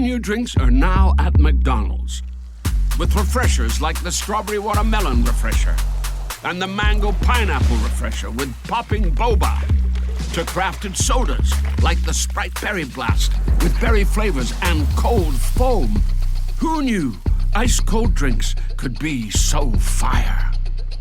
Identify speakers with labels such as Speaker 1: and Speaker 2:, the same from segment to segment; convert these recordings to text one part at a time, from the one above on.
Speaker 1: new drinks are now at McDonald's. With refreshers like the Strawberry Watermelon Refresher and the Mango Pineapple Refresher with popping boba. To crafted sodas like the Sprite Berry Blast with berry flavors and cold foam. Who knew ice-cold drinks could be so fire?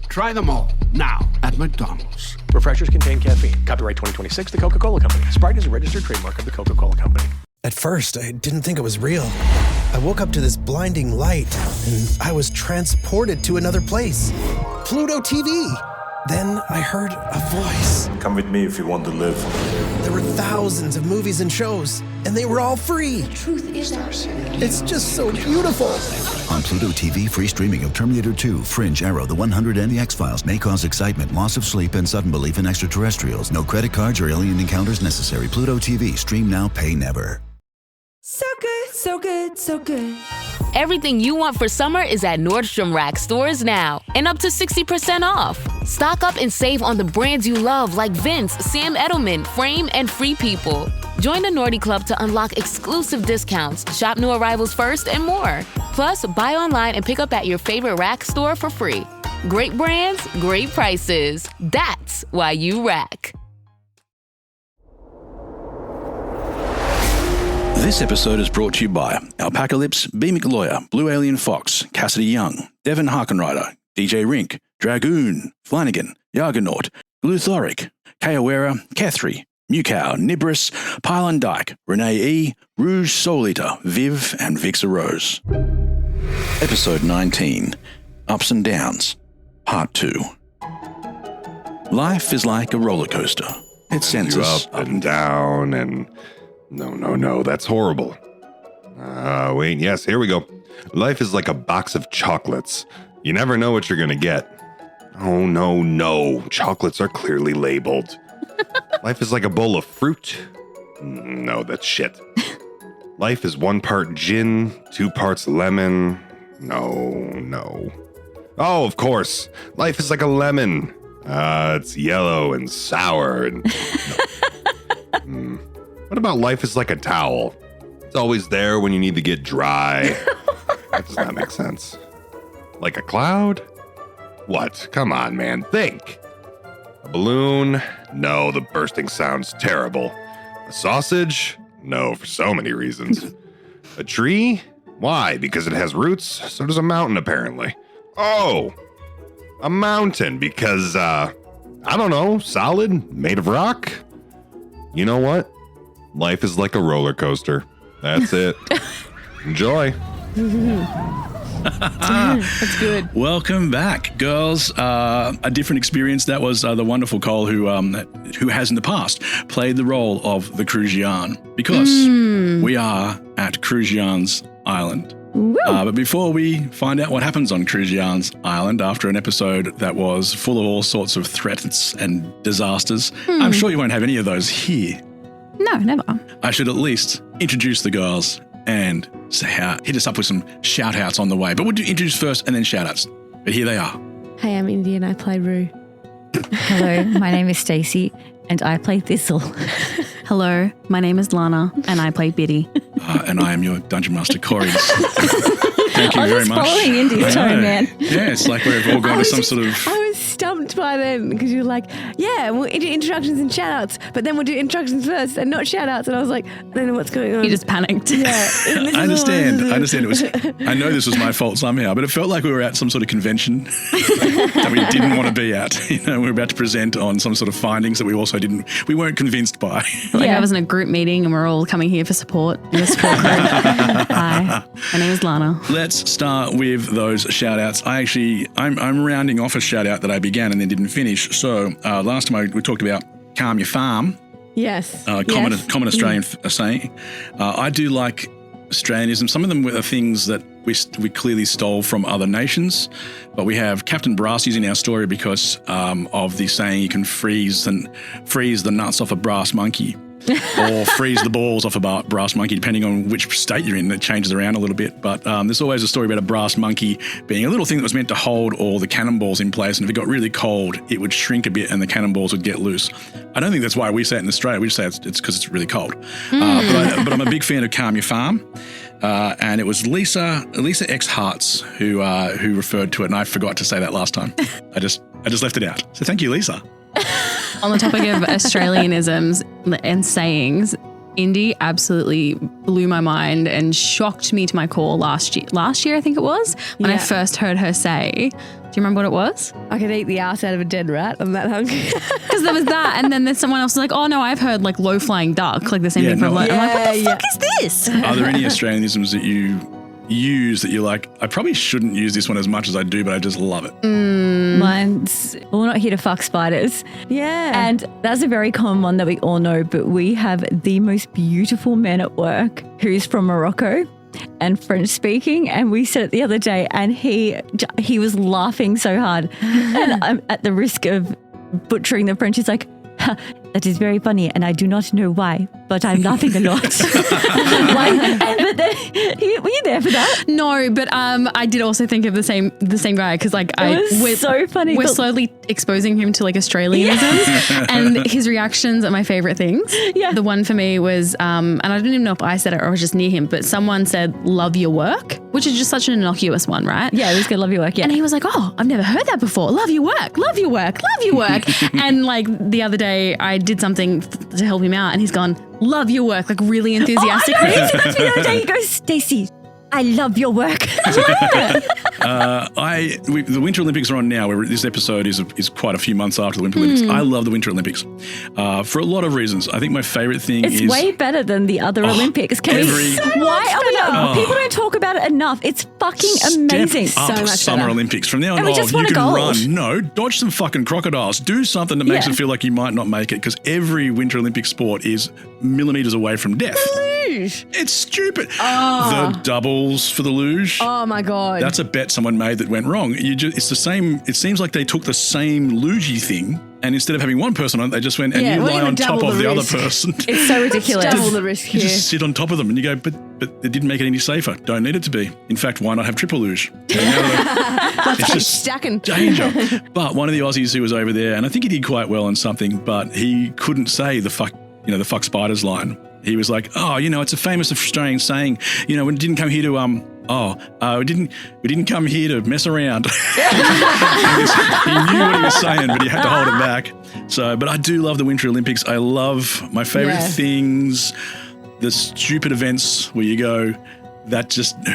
Speaker 1: Try them all now at McDonald's.
Speaker 2: Refreshers contain caffeine. Copyright 2026, The Coca-Cola Company. Sprite is a registered trademark of The Coca-Cola Company.
Speaker 3: At first, I didn't think it was real. I woke up to this blinding light, and I was transported to another place. Pluto TV! Then I heard a voice.
Speaker 4: Come with me if you want to live.
Speaker 3: There were thousands of movies and shows, and they were all free.
Speaker 5: The truth is ours.
Speaker 3: It's just so beautiful.
Speaker 6: On Pluto TV, free streaming of Terminator 2, Fringe, Arrow, The 100, and The X-Files may cause excitement, loss of sleep, and sudden belief in extraterrestrials. No credit cards or alien encounters necessary. Pluto TV. Stream now, pay never.
Speaker 7: So good, so good, so good.
Speaker 8: Everything you want for summer is at Nordstrom Rack stores now, and up to 60% off. Stock up and save on the brands you love like Vince, Sam Edelman, Frame, and Free People. Join the Nordy Club to unlock exclusive discounts, shop new arrivals first, and more. Plus, buy online and pick up at your favorite Rack store for free. Great brands, great prices. That's why you Rack.
Speaker 9: This episode is brought to you by Alpacalypse, B. McLawyer, Blue Alien Fox, Cassidy Young, Devon Harkenrider, DJ Rink, Dragoon, Flanagan, Yargonaut, Gluthoric, Kayawera, Cathry, Mewcow, Nibris, Pylon Dyke, Renee E., Rouge Soul Eater, Viv, and Vixa Rose. Episode 19, Ups and Downs, Part 2. Life is like a roller coaster. It sends us
Speaker 10: up and down and... No, that's horrible. Wait, yes, here we go. Life is like a box of chocolates. You never know what you're gonna get. Oh, no. Chocolates are clearly labeled. Life is like a bowl of fruit. No, that's shit. Life is 1 part gin, 2 parts lemon. No. Oh, of course. Life is like a lemon. It's yellow and sour and... No. What about life is like a towel? It's always there when you need to get dry. That does not make sense. Like a cloud? What? Come on, man. Think. A balloon? No, the bursting sounds terrible. A sausage? No, for so many reasons. A tree? Why? Because it has roots? So does a mountain, apparently. Oh! A mountain, because, I don't know, solid? Made of rock? You know what? Life is like a roller coaster. That's it. Enjoy.
Speaker 8: That's good.
Speaker 9: Welcome back, girls. A different experience. That was the wonderful Cole who has in the past played the role of the Cruzian, because we are at Cruzian's Island. But before we find out what happens on Cruzian's Island after an episode that was full of all sorts of threats and disasters, I'm sure you won't have any of those here.
Speaker 7: No, never.
Speaker 9: I should at least introduce the girls and hit us up with some shout-outs on the way. But we'll do introduce first and then shout-outs. But here they are.
Speaker 11: Hey, I'm Indian. I play Rue.
Speaker 12: Hello, my name is Stacey and I play Thistle.
Speaker 13: Hello, my name is Lana and I play Biddy.
Speaker 9: And I am your Dungeon Master, Corey. Thank you very much.
Speaker 12: Following Indy's tone, man.
Speaker 9: Yeah, it's like we've all gone to some sort of...
Speaker 11: I was stumped by then because you're like, yeah, we'll do introductions and shout-outs, but then we'll do introductions first and not shout-outs. And I was like, I don't know what's going on.
Speaker 12: You just panicked.
Speaker 11: Yeah.
Speaker 9: I understand. It was. I know this was my fault somehow, but it felt like we were at some sort of convention that we didn't want to be at. You know, we were about to present on some sort of findings that we weren't convinced by.
Speaker 13: Like I was in a group meeting and we're all coming here for support in the support group. Hi, my name is Lana.
Speaker 9: Let's start with those shout-outs. I'm rounding off a shout-out that I began and then didn't finish. So last time we talked about calm your farm.
Speaker 11: Yes.
Speaker 9: Common Australian saying. I do like Australianism. Some of them are things that we clearly stole from other nations, but we have Captain Brassies in our story because of the saying you can freeze the nuts off a brass monkey. or freeze the balls off a brass monkey, depending on which state you're in. It changes around a little bit. But there's always a story about a brass monkey being a little thing that was meant to hold all the cannonballs in place. And if it got really cold, it would shrink a bit and the cannonballs would get loose. I don't think that's why we say it in Australia. We just say it's because it's really cold. But I'm a big fan of Calm Your Farm. And it was Lisa X Hartz who referred to it, and I forgot to say that last time. I just left it out. So thank you, Lisa.
Speaker 13: On the topic of Australianisms and sayings, Indy absolutely blew my mind and shocked me to my core last year, I think it was, when I first heard her say, do you remember what it was?
Speaker 11: I could eat the ass out of a dead rat. I'm that hungry.
Speaker 13: Because there was that, and then there's someone else was like, oh no, I've heard like low flying duck, like the same thing from I'm like, what the fuck is this?
Speaker 9: Are there any Australianisms that you use that you're like, I probably shouldn't use this one as much as I do, but I just love it?
Speaker 12: Mine's, we're not here to fuck spiders.
Speaker 11: Yeah.
Speaker 12: And that's a very common one that we all know, but we have the most beautiful man at work who's from Morocco and French speaking, and we said it the other day, and he was laughing so hard, and I'm at the risk of butchering the French. He's like, that is very funny, and I do not know why, but I'm laughing a lot. But then, were you there for that?
Speaker 13: No, but I did also think of the same guy, because like
Speaker 12: we're so funny.
Speaker 13: We're slowly exposing him to like Australianisms, and his reactions are my favorite things. Yeah, the one for me was, and I don't even know if I said it or I was just near him, but someone said "love your work," which is just such an innocuous one, right?
Speaker 12: Yeah, it was good. Love your work. Yeah,
Speaker 13: and he was like, "Oh, I've never heard that before. Love your work, love your work, love your work." And like the other day, I did something to help him out, and he's gone, "Love your work," like really enthusiastically.
Speaker 12: Oh, I know. He said that to me the other day. He goes, "Stacey, I love your work."
Speaker 9: The Winter Olympics are on now. This episode is quite a few months after the Winter Olympics. I love the Winter Olympics for a lot of reasons. I think my favorite thing is...
Speaker 12: It's way better than the other Olympics. Why are we not? People don't talk about it enough. It's fucking amazing.
Speaker 9: Step up
Speaker 12: so much
Speaker 9: Summer
Speaker 12: better.
Speaker 9: Olympics. From now on,
Speaker 12: And we just
Speaker 9: you
Speaker 12: won a
Speaker 9: can
Speaker 12: gold.
Speaker 9: run. No, dodge some fucking crocodiles. Do something that makes it feel like you might not make it, because every Winter Olympic sport is millimeters away from death.
Speaker 11: Luge.
Speaker 9: It's stupid. The doubles for the luge.
Speaker 11: Oh my God.
Speaker 9: That's a bet someone made that went wrong. It's the same. It seems like they took the same lugey thing, and instead of having one person on it, they just went, and you lie on top of the other person.
Speaker 12: It's so ridiculous.
Speaker 11: Double the risk
Speaker 9: You
Speaker 11: here.
Speaker 9: just sit on top of them, and you go, but it didn't make it any safer. Don't need it to be. In fact, why not have triple luge? It's just
Speaker 11: stacking.
Speaker 9: danger. But one of the Aussies who was over there, and I think he did quite well on something, but he couldn't say the fuck spiders line. He was like, it's a famous Australian saying, we didn't come here to we didn't come here to mess around. He knew what he was saying, but he had to hold it back. So, but I do love the Winter Olympics. I love my favorite things, the stupid events where you go,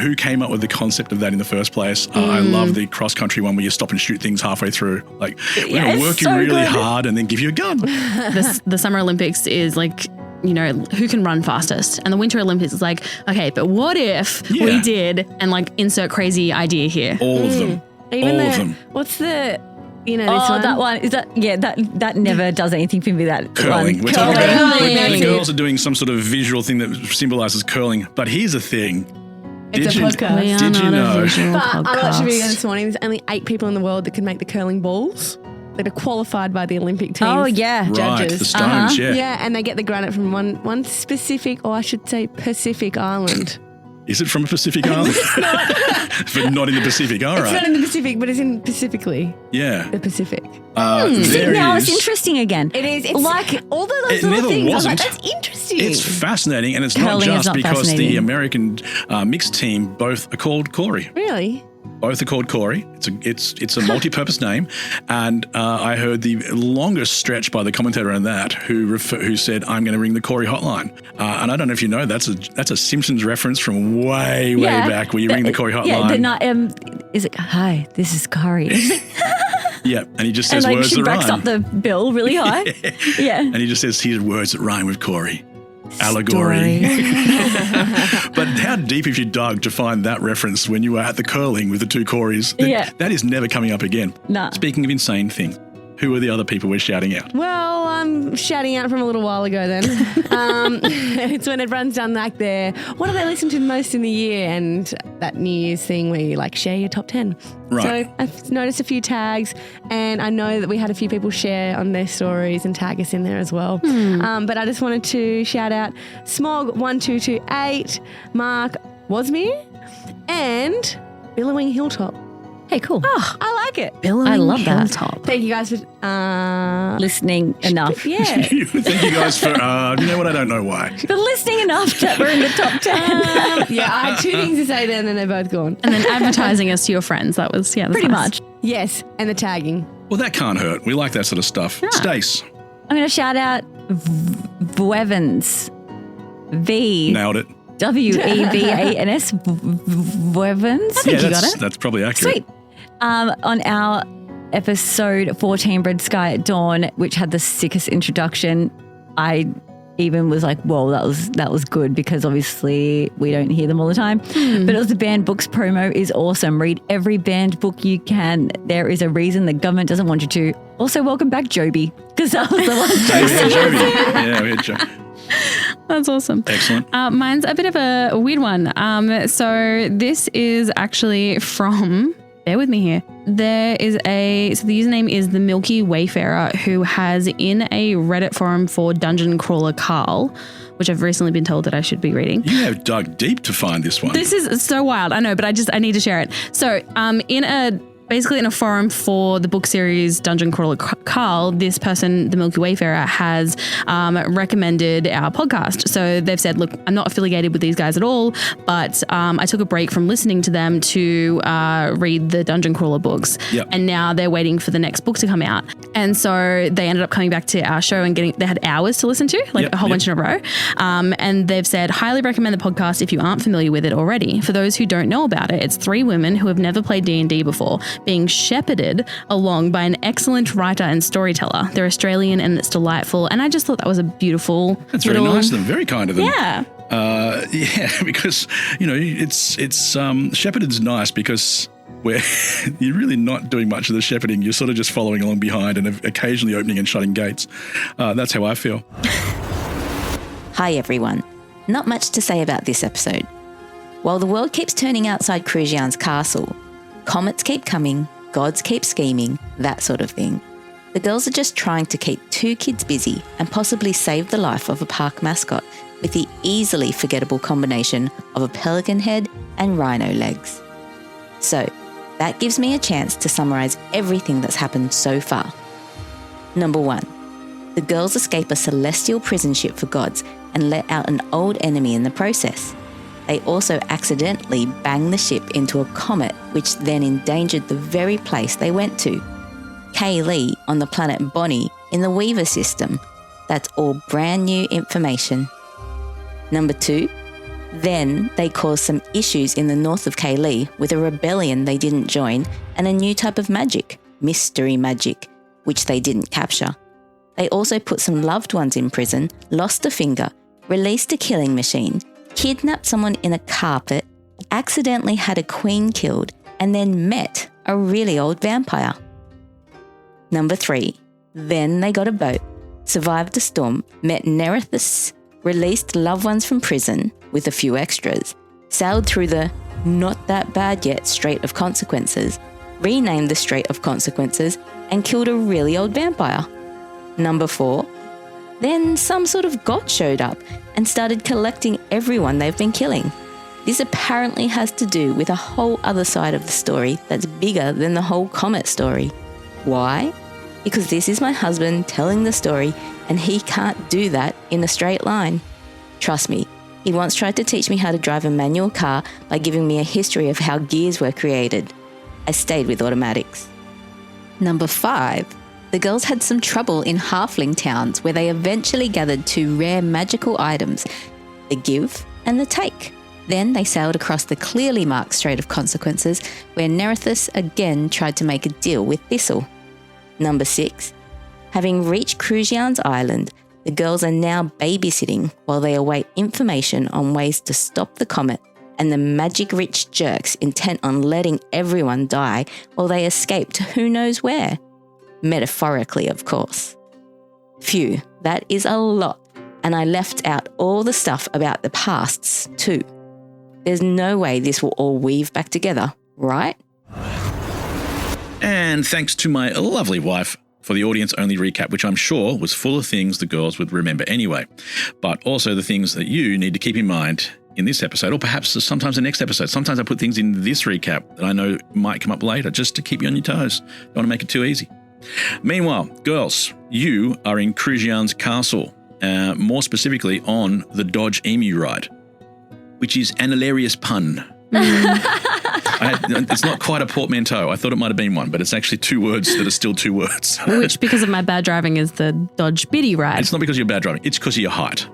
Speaker 9: who came up with the concept of that in the first place? I love the cross-country one where you stop and shoot things halfway through. Like, we're going to work you really hard and then give you a gun.
Speaker 13: The Summer Olympics is like, who can run fastest? And the Winter Olympics is like, okay, but what if we did, and like insert crazy idea here.
Speaker 9: All of them. All of them.
Speaker 11: What's the, this one?
Speaker 12: That one. Is that, that never does anything for me, that
Speaker 9: curling.
Speaker 12: one.
Speaker 9: We're talking about
Speaker 11: Curling.
Speaker 9: the girls are doing some sort of visual thing that symbolizes curling. But here's the thing.
Speaker 11: It's a podcast.
Speaker 9: Did you know?
Speaker 11: But I watched a video this morning. There's only 8 people in the world that can make the curling balls that are qualified by the Olympic team.
Speaker 12: Oh, yeah.
Speaker 9: Right,
Speaker 11: Judges.
Speaker 9: the stones,
Speaker 11: Yeah, and they get the granite from one specific, or I should say Pacific island.
Speaker 9: Is it from a Pacific island? But not in the Pacific, all
Speaker 11: It's
Speaker 9: right.
Speaker 11: not in the Pacific, but it's in Pacifically.
Speaker 9: Yeah.
Speaker 11: The Pacific.
Speaker 9: There
Speaker 12: Now
Speaker 9: is.
Speaker 12: it's interesting again.
Speaker 11: It is. It's
Speaker 12: like
Speaker 11: all those
Speaker 9: It
Speaker 11: little
Speaker 9: never
Speaker 11: things.
Speaker 9: wasn't.
Speaker 11: I'm like, that's interesting.
Speaker 9: It's fascinating, and it's not
Speaker 12: Curling is
Speaker 9: just
Speaker 12: not
Speaker 9: because the
Speaker 12: fascinating.
Speaker 9: American mixed team both are called Corey.
Speaker 11: Really?
Speaker 9: Both are called Corey. It's a multi-purpose name, and I heard the longest stretch by the commentator on that who said, "I'm going to ring the Corey hotline." And I don't know if you know, that's a Simpsons reference from way back, where you ring the Corey hotline.
Speaker 12: Yeah, the night. Is it? Hi, this is Corey.
Speaker 9: Yeah, and he just
Speaker 12: And
Speaker 9: says
Speaker 12: like
Speaker 9: words
Speaker 12: she
Speaker 9: that
Speaker 12: breaks
Speaker 9: rhyme.
Speaker 12: up the bill really high. Yeah.
Speaker 9: And he just says, "Here's words that rhyme with Corey." Allegory. But how deep have you dug to find that reference when you were at the curling with the two Coreys?
Speaker 12: Yeah.
Speaker 9: That is never coming up again.
Speaker 12: Nah.
Speaker 9: Speaking of insane things, Who are the other people we're shouting out?
Speaker 11: Well, I'm shouting out from a little while ago then. It's when everyone's done like what do they listen to most in the year? And that New Year's thing where you like share your top 10.
Speaker 9: Right.
Speaker 11: So I've noticed a few tags and I know that we had a few people share on their stories and tag us in there as well. But I just wanted to shout out Smog1228, Mark Wasmere, and Billowing Hilltop.
Speaker 12: Hey, cool.
Speaker 11: Oh, I like it.
Speaker 12: I love that.
Speaker 13: Hilltop.
Speaker 11: Thank you guys for
Speaker 12: Listening enough.
Speaker 11: Yeah.
Speaker 9: Thank you guys for, you know what, I don't know why.
Speaker 12: But listening enough that we're in the top 10.
Speaker 11: Yeah, I had two things to say then and they're both gone.
Speaker 13: And then advertising us to your friends. That was, that's
Speaker 12: Pretty
Speaker 13: nice.
Speaker 12: much.
Speaker 11: Yes, and the tagging.
Speaker 9: Well, that can't hurt. We like that sort of stuff. Stace.
Speaker 12: I'm going to shout out Vevans.
Speaker 9: Nailed it.
Speaker 12: Wevans. Vevans.
Speaker 13: I think you got it.
Speaker 9: That's probably accurate.
Speaker 12: Sweet. On our episode 14, Red Sky at Dawn, which had the sickest introduction, I even was like, whoa, that was good because obviously we don't hear them all the time. But it was the banned books promo is awesome. Read every banned book you can. There is a reason the government doesn't want you to. Also, welcome back, Joby, because that was the one.
Speaker 9: Yeah, we had Joby.
Speaker 13: That's awesome.
Speaker 9: Excellent.
Speaker 13: Mine's a bit of a weird one. So this is actually from, bear with me here. So the username is the Milky Wayfarer, who has in a Reddit forum for Dungeon Crawler Carl, which I've recently been told that I should be reading.
Speaker 9: You have dug deep to find this one.
Speaker 13: This is so wild. I know, but I need to share it. So basically in a forum for the book series Dungeon Crawler Carl, this person, the Milky Wayfarer, has recommended our podcast. So they've said, look, I'm not affiliated with these guys at all, but I took a break from listening to them to read the Dungeon Crawler books.
Speaker 9: Yep.
Speaker 13: And now they're waiting for the next book to come out. And so they ended up coming back to our show and they had hours to listen to, like a whole bunch in a row. And they've said, highly recommend the podcast if you aren't familiar with it already. For those who don't know about it, it's 3 women who have never played D&D before, being shepherded along by an excellent writer and storyteller. They're Australian and it's delightful. And I just thought that was a beautiful.
Speaker 9: That's very nice of them. Very kind of them.
Speaker 13: Yeah.
Speaker 9: Because, it's shepherded's nice because you're really not doing much of the shepherding. You're sort of just following along behind and occasionally opening and shutting gates. That's how I feel.
Speaker 4: Hi, everyone. Not much to say about this episode. While the world keeps turning outside Crujian's castle, comets keep coming, gods keep scheming, that sort of thing. The girls are just trying to keep 2 kids busy and possibly save the life of a park mascot with the easily forgettable combination of a pelican head and rhino legs. So, that gives me a chance to summarise everything that's happened so far. Number 1. The girls escape a celestial prison ship for gods and let out an old enemy in the process. They also accidentally banged the ship into a comet, which then endangered the very place they went to. Kaylee on the planet Bonnie in the Weaver system. That's all brand new information. Number 2. Then they caused some issues in the north of Kaylee with a rebellion they didn't join and a new type of magic, mystery magic, which they didn't capture. They also put some loved ones in prison, lost a finger, released a killing machine, kidnapped someone in a carpet, accidentally had a queen killed, and then met a really old vampire. Number 3. Then they got a boat, survived a storm, met Nerithus, released loved ones from prison with a few extras, sailed through the not that bad yet Strait of Consequences, renamed the Strait of Consequences, and killed a really old vampire. Number 4. Then some sort of god showed up and started collecting everyone they've been killing. This apparently has to do with a whole other side of the story that's bigger than the whole comet story. Why? Because this is my husband telling the story and he can't do that in a straight line. Trust me, he once tried to teach me how to drive a manual car by giving me a history of how gears were created. I stayed with automatics. Number 5. The girls had some trouble in halfling towns where they eventually gathered 2 rare magical items, the give and the take. Then they sailed across the clearly marked Strait of Consequences where Nerithus again tried to make a deal with Thistle. Number 6. Having reached Crujian's island, the girls are now babysitting while they await information on ways to stop the comet and the magic-rich jerks intent on letting everyone die while they escape to who knows where. Metaphorically, of course. Phew, that is a lot. And I left out all the stuff about the pasts too. There's no way this will all weave back together, right?
Speaker 9: And thanks to my lovely wife for the audience-only recap, which I'm sure was full of things the girls would remember anyway, but also the things that you need to keep in mind in this episode, or perhaps sometimes the next episode. Sometimes I put things in this recap that I know might come up later just to keep you on your toes. Don't want to make it too easy. Meanwhile, girls, you are in Crujian's castle, more specifically on the Dodge Emu ride, which is an hilarious pun. It's not quite a portmanteau. I thought it might have been one, but it's actually two words that are still two words.
Speaker 13: Which, because of my bad driving, is the Dodge Biddy ride.
Speaker 9: It's not because of your bad driving. It's because of your height.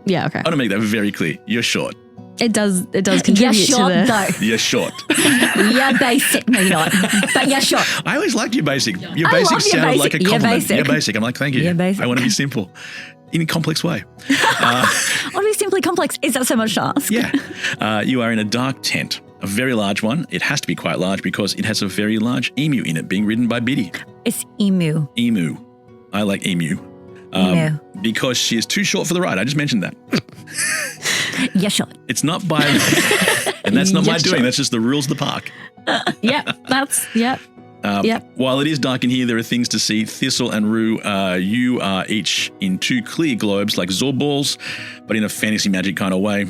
Speaker 13: Yeah, okay.
Speaker 9: I want to make that very clear. You're short.
Speaker 13: It does contribute
Speaker 12: You're short,
Speaker 13: to the...
Speaker 12: though.
Speaker 9: You're short.
Speaker 12: You're basic, me not. But you're short.
Speaker 9: I always liked your basic. Your
Speaker 12: I
Speaker 9: basic
Speaker 12: love your
Speaker 9: sounded
Speaker 12: basic.
Speaker 9: like a
Speaker 12: You're
Speaker 9: compliment.
Speaker 12: basic.
Speaker 9: You're basic. I'm like, thank you.
Speaker 12: You're basic.
Speaker 9: I want to be simple in a complex way.
Speaker 12: Want to be simply complex? Is that so much to ask?
Speaker 9: Yeah. You are in a dark tent, a very large one. It has to be quite large because it has a very large emu in it being ridden by Biddy.
Speaker 12: It's emu.
Speaker 9: Emu. I like emu.
Speaker 12: Emu.
Speaker 9: Because she is too short for the ride. I just mentioned that.
Speaker 12: You're short.
Speaker 9: It's not by... and that's not my
Speaker 12: Yes,
Speaker 9: doing.
Speaker 12: sure.
Speaker 9: That's just the rules of the park.
Speaker 13: Yep.
Speaker 9: While it is dark in here, there are things to see. Thistle and Rue, you are each in two clear globes like Zorb balls, but in a fantasy magic kind of way.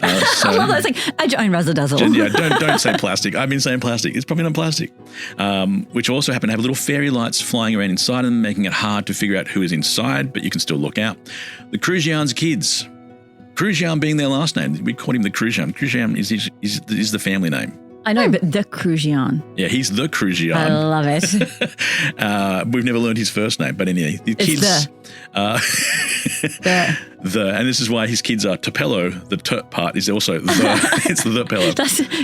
Speaker 12: I love that. It's like a giant razzle dazzle.
Speaker 9: Yeah, don't say plastic. I've been saying plastic. It's probably not plastic. Which also happen to have little fairy lights flying around inside them, making it hard to figure out who is inside, but you can still look out. The Crujian's kids. Crujian being their last name. We called him the Crujian. Crujian is the family name.
Speaker 12: I know, but the Crujian.
Speaker 9: Yeah, he's the Crujian.
Speaker 12: I love it.
Speaker 9: We've never learned his first name, but anyway, the kids. And this is why his kids are Topello. The T part is also the. It's the Pello.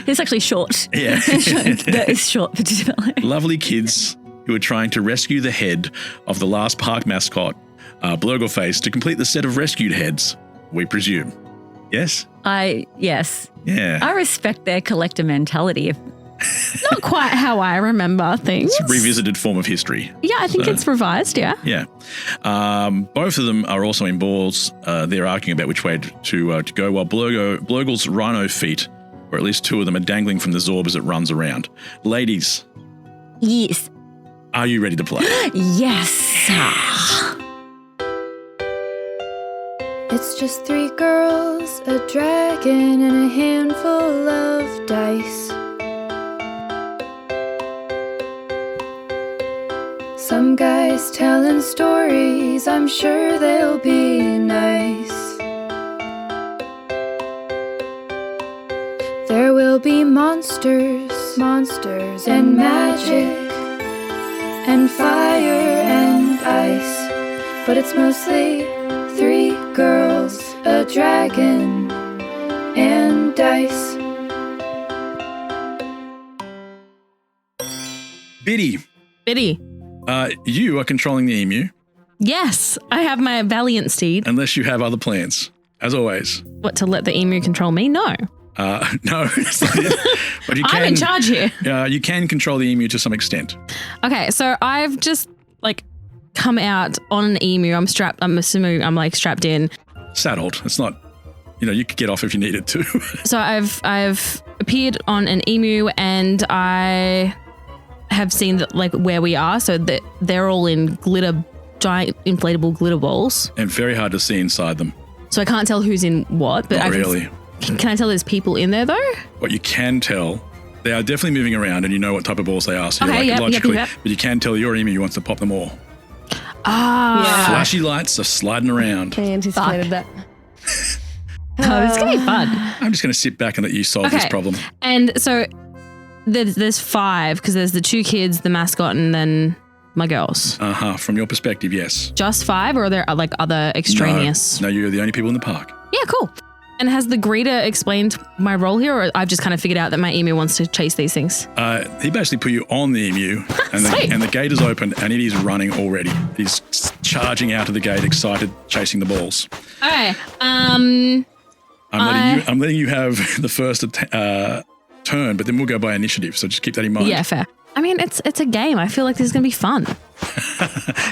Speaker 12: It's actually short.
Speaker 9: Yeah,
Speaker 12: That is short for Topello.
Speaker 9: Lovely kids who are trying to rescue the head of the last park mascot, Blurgleface, to complete the set of rescued heads. We presume. Yes.
Speaker 12: Yes.
Speaker 9: Yeah.
Speaker 12: I respect their collector mentality.
Speaker 13: Not quite how I remember things.
Speaker 9: It's a revisited form of history.
Speaker 13: Yeah, I think it's revised, yeah.
Speaker 9: Yeah. Both of them are also in balls. They're arguing about which way to go, while Blurgle's rhino feet, or at least two of them, are dangling from the Zorb as it runs around. Ladies.
Speaker 12: Yes.
Speaker 9: Are you ready to play?
Speaker 12: Yes.
Speaker 5: It's just 3 girls, a dragon, and a handful of dice. Some guys telling stories, I'm sure they'll be nice. There will be monsters, and magic, and fire and ice. But it's mostly 3 girls, a dragon, and dice.
Speaker 9: Biddy. You are controlling the emu.
Speaker 13: Yes, I have my valiant steed.
Speaker 9: Unless you have other plans, as always.
Speaker 13: What, to let the emu control me? No.
Speaker 9: No, it's not it. But you can,
Speaker 13: I'm in charge here.
Speaker 9: You can control the emu to some extent.
Speaker 13: Okay, so I've just come out on an emu. I'm assuming I'm strapped in.
Speaker 9: Saddled. It's not, you could get off if you needed to.
Speaker 13: So I've appeared on an emu, and I have seen where we are. So that they're all in giant inflatable glitter balls.
Speaker 9: And very hard to see inside them.
Speaker 13: So I can't tell who's in what. But
Speaker 9: Not really.
Speaker 13: Can I tell there's people in there though?
Speaker 9: What you can tell, they are definitely moving around, and you know what type of balls they are. So
Speaker 13: Okay,
Speaker 9: you're logically,
Speaker 13: yep.
Speaker 9: but you can tell your emu wants to pop them all.
Speaker 13: Ah,
Speaker 9: Flashy lights are sliding around.
Speaker 11: I anticipated that.
Speaker 13: Oh, it's gonna be fun.
Speaker 9: I'm just going to sit back and let you solve this problem.
Speaker 13: And so there's 5 because there's the 2 kids, the mascot, and then my girls.
Speaker 9: From your perspective, yes.
Speaker 13: Just 5, or are there other extraneous?
Speaker 9: No, you're the only people in the park.
Speaker 13: Yeah, cool. And has the greeter explained my role here, or I've just kind of figured out that my emu wants to chase these things?
Speaker 9: He basically put you on the emu, and the gate is open, and it is running already. He's charging out of the gate, excited, chasing the balls.
Speaker 13: Okay.
Speaker 9: I'm letting you have the first turn, but then we'll go by initiative. So just keep that in mind.
Speaker 13: Yeah, fair. I mean, it's a game. I feel like this is going to be fun.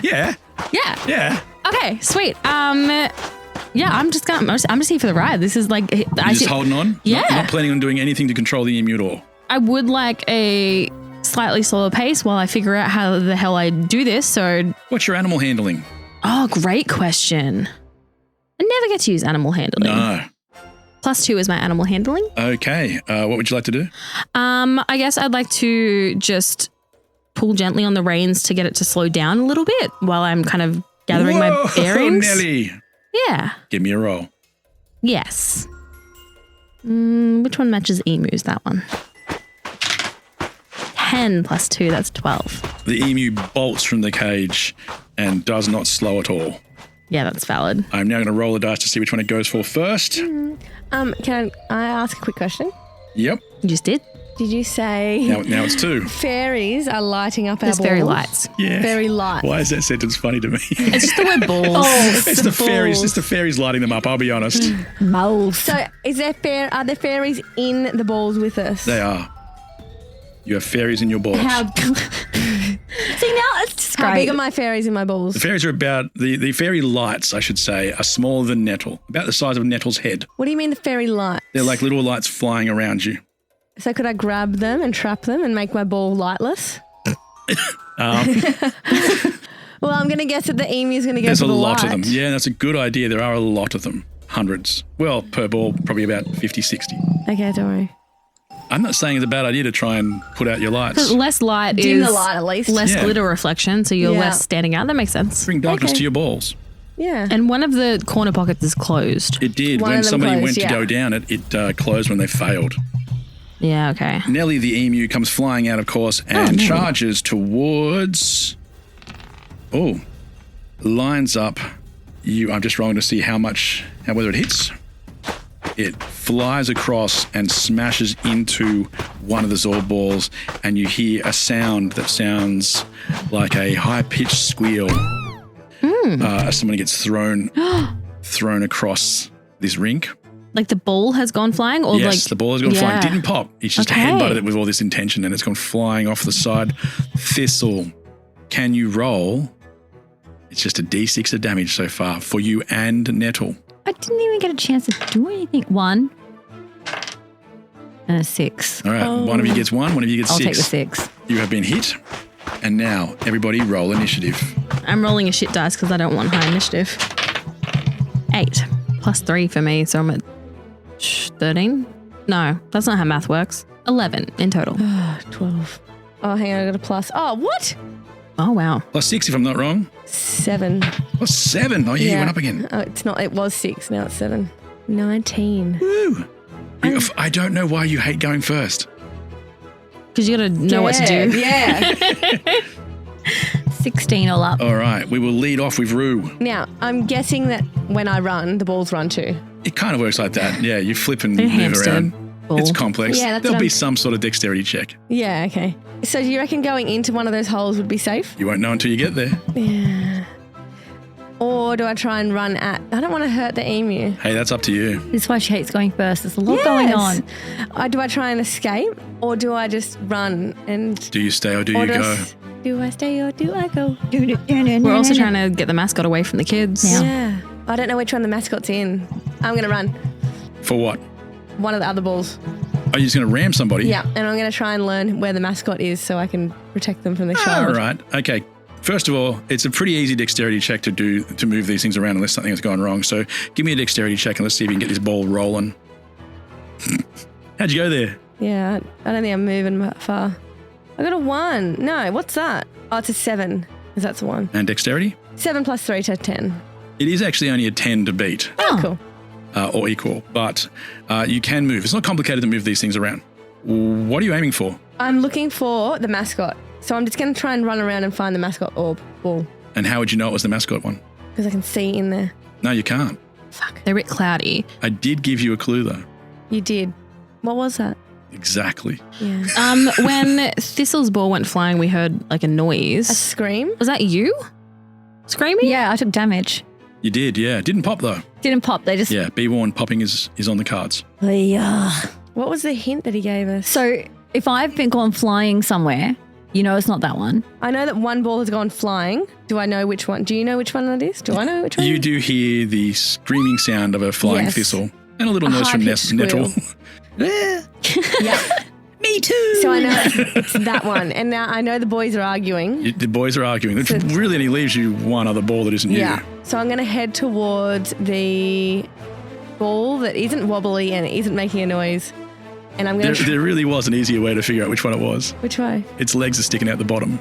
Speaker 9: Yeah.
Speaker 13: Yeah.
Speaker 9: Yeah.
Speaker 13: Okay, sweet. Yeah, I'm just here for the ride. This is like
Speaker 9: You're just holding on?
Speaker 13: Yeah.
Speaker 9: Not planning on doing anything to control the emu at all?
Speaker 13: I would like a slightly slower pace while I figure out how the hell I do this. So,
Speaker 9: what's your animal handling?
Speaker 13: Oh, great question. I never get to use animal handling.
Speaker 9: No.
Speaker 13: +2 is my animal handling.
Speaker 9: Okay. What would you like to do?
Speaker 13: I guess I'd like to just pull gently on the reins to get it to slow down a little bit while I'm kind of gathering my bearings.
Speaker 9: Nelly.
Speaker 13: Yeah.
Speaker 9: Give me a roll.
Speaker 13: Yes. Which one matches emus? That one. 10 + 2, that's 12.
Speaker 9: The emu bolts from the cage and does not slow at all.
Speaker 13: Yeah, that's valid.
Speaker 9: I'm now going to roll the dice to see which one it goes for first.
Speaker 11: Can I ask a quick question?
Speaker 9: Yep.
Speaker 13: You just did?
Speaker 11: Did you say
Speaker 9: Now it's 2.
Speaker 11: fairies are lighting up
Speaker 13: There's
Speaker 11: our balls?
Speaker 13: fairy lights.
Speaker 9: Yeah.
Speaker 11: Fairy lights.
Speaker 9: Why is that sentence funny to me?
Speaker 13: It's just the word balls.
Speaker 9: It's the fairies. It's the fairies lighting them up. I'll be honest.
Speaker 12: Moles.
Speaker 11: So are there fairies in the balls with us?
Speaker 9: They are. You have fairies in your balls.
Speaker 12: See, now it's just
Speaker 11: How
Speaker 12: great.
Speaker 11: big are my fairies in my balls?
Speaker 9: The fairies are about the fairy lights, I should say, are smaller than nettle, about the size of nettle's head.
Speaker 11: What do you mean the fairy lights?
Speaker 9: They're like little lights flying around you.
Speaker 11: So could I grab them and trap them and make my ball lightless? Well, I'm going to guess that the emu is going to go
Speaker 9: There's
Speaker 11: for
Speaker 9: a
Speaker 11: the
Speaker 9: lot
Speaker 11: light.
Speaker 9: of them. Yeah, that's a good idea. There are a lot of them. Hundreds. Well, per ball, probably about 50, 60.
Speaker 11: Okay, don't worry.
Speaker 9: I'm not saying it's a bad idea to try and put out your lights.
Speaker 13: Less light
Speaker 11: Dim
Speaker 13: is
Speaker 11: the light at least.
Speaker 13: less
Speaker 9: Yeah.
Speaker 13: glitter reflection, so you're
Speaker 11: Yeah.
Speaker 13: less standing out. That makes sense.
Speaker 9: Bring darkness
Speaker 11: Okay.
Speaker 9: to your balls.
Speaker 11: Yeah.
Speaker 13: And one of the corner pockets is closed.
Speaker 9: It did.
Speaker 11: One
Speaker 9: When
Speaker 11: of them
Speaker 9: somebody
Speaker 11: closed,
Speaker 9: went
Speaker 11: yeah.
Speaker 9: to go down it, it closed when they failed.
Speaker 13: Yeah, okay.
Speaker 9: Nelly the emu comes flying out, of course, and
Speaker 13: Nelly.
Speaker 9: charges towards... Oh, lines up. I'm just rolling to see whether it hits. It flies across and smashes into one of the Zorb balls, and you hear a sound that sounds like a high-pitched squeal as somebody gets thrown across this rink.
Speaker 13: Like the ball has gone flying? Or
Speaker 9: Yes,
Speaker 13: like,
Speaker 9: the ball has gone flying.
Speaker 13: Yeah.
Speaker 9: Didn't pop. It's just
Speaker 13: Okay.
Speaker 9: headbutted it with all this intention, and it's gone flying off the side. Thistle, can you roll? It's just a D6 of damage so far for you and Nettle.
Speaker 12: I didn't even get a chance to do anything. 1 and a 6.
Speaker 9: All right, one of you gets 1, one of you gets
Speaker 12: I'll
Speaker 9: 6.
Speaker 12: take the 6.
Speaker 9: You have been hit, and now everybody roll initiative.
Speaker 13: I'm rolling a shit dice because I don't want high initiative. 8 + 3 for me, so I'm at 13? No, that's not how math works. 11 in total.
Speaker 11: 12. Oh, hang on, I got a plus. Oh, what?
Speaker 13: Oh, wow.
Speaker 9: +6 if I'm not wrong.
Speaker 11: 7.
Speaker 9: +7. Oh, yeah, you went up again.
Speaker 11: Oh, it's not. It was 6. Now it's 7. 19.
Speaker 9: Woo. I don't know why you hate going first.
Speaker 13: Because you got to know what to do.
Speaker 11: Yeah.
Speaker 12: 16 all up.
Speaker 9: All right, we will lead off with Rue.
Speaker 11: Now, I'm guessing that when I run, the balls run too.
Speaker 9: It kind of works like that. Yeah, you flip and
Speaker 13: They're
Speaker 9: move
Speaker 13: hamster
Speaker 9: around.
Speaker 13: ball.
Speaker 9: It's complex.
Speaker 11: Yeah, that's
Speaker 9: There'll
Speaker 11: what
Speaker 9: be
Speaker 11: I'm-
Speaker 9: some sort of dexterity check.
Speaker 11: Yeah, okay. So do you reckon going into one of those holes would be safe?
Speaker 9: You won't know until you get there.
Speaker 11: Yeah. Or do I try and run at... I don't want to hurt the emu.
Speaker 9: Hey, that's up to you.
Speaker 12: This is why she hates going first. There's a lot going on.
Speaker 11: Do I try and escape? Or do I just run and...
Speaker 9: Do you stay or do
Speaker 11: or
Speaker 9: you go?
Speaker 11: Do I stay or do I go?
Speaker 13: We're also trying to get the mascot away from the kids.
Speaker 11: Yeah. I don't know which one the mascot's in. I'm going to run.
Speaker 9: For what?
Speaker 11: One of the other balls.
Speaker 9: Are you just going to ram somebody?
Speaker 11: Yeah, and I'm going to try and learn where the mascot is so I can protect them from the
Speaker 9: All
Speaker 11: child.
Speaker 9: right. Okay. First of all, it's a pretty easy dexterity check to move these things around unless something has gone wrong. So give me a dexterity check and let's see if you can get this ball rolling. How'd you go there?
Speaker 11: Yeah, I don't think I'm moving that far. I got a 1. No, what's that? Oh, it's a 7. Because that's a 1.
Speaker 9: And dexterity?
Speaker 11: 7 + 3 to 10.
Speaker 9: It is actually only a 10 to beat
Speaker 11: Oh, cool.
Speaker 9: or equal, but you can move. It's not complicated to move these things around. What are you aiming for?
Speaker 11: I'm looking for the mascot. So I'm just going to try and run around and find the mascot orb ball.
Speaker 9: And how would you know it was the mascot one?
Speaker 11: Because I can see in there.
Speaker 9: No, you can't.
Speaker 13: They're a bit cloudy.
Speaker 9: I did give you a clue though.
Speaker 11: You did. What was that?
Speaker 9: Exactly.
Speaker 11: Yeah.
Speaker 13: When Thistle's ball went flying, we heard like a noise.
Speaker 11: A scream?
Speaker 13: Was that you? Screaming?
Speaker 12: Yeah, I took damage.
Speaker 9: You did, yeah. Didn't pop though.
Speaker 12: Didn't pop. They just...
Speaker 9: Yeah, be warned, popping is on the cards.
Speaker 11: What was the hint that he gave us?
Speaker 12: So if I've been gone flying somewhere You know it's not that one.
Speaker 11: I know that one ball has gone flying. Do I know which one? Do you know which one that is? Do I know which one?
Speaker 9: You do hear the screaming sound of a flying thistle and a little noise from
Speaker 11: high-pitched
Speaker 9: Nettle.
Speaker 11: Yeah.
Speaker 12: Me too.
Speaker 11: So I know it's that one. And now I know the boys are arguing.
Speaker 9: The boys are arguing, which really only leaves you one other ball that isn't
Speaker 11: Yeah.
Speaker 9: you.
Speaker 11: So I'm going to head towards the ball that isn't wobbly and isn't making a noise. And I'm going to...
Speaker 9: There really was an easier way to figure out which one it was.
Speaker 11: Which way?
Speaker 9: Its legs are sticking out the bottom.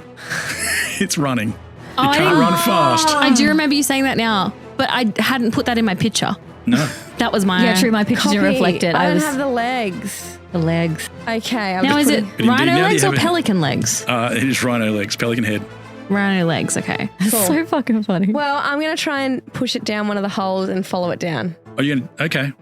Speaker 9: It's running.
Speaker 13: Oh,
Speaker 9: It can't run fast.
Speaker 13: I do remember you saying that now, but I hadn't put that in my picture.
Speaker 9: No.
Speaker 13: That was my...
Speaker 12: Yeah, true. My pictures didn't reflect it.
Speaker 11: I don't have the legs.
Speaker 12: The legs.
Speaker 11: Okay.
Speaker 13: Now, is it
Speaker 9: But indeed,
Speaker 13: rhino
Speaker 9: now that
Speaker 13: legs
Speaker 9: you
Speaker 13: or
Speaker 9: have it-
Speaker 13: pelican legs?
Speaker 9: It is rhino legs, pelican head.
Speaker 13: Rhino legs, okay.
Speaker 11: Cool.
Speaker 12: So fucking funny.
Speaker 11: Well, I'm going to try and push it down one of the holes and follow it down.
Speaker 9: Are you going to... Okay.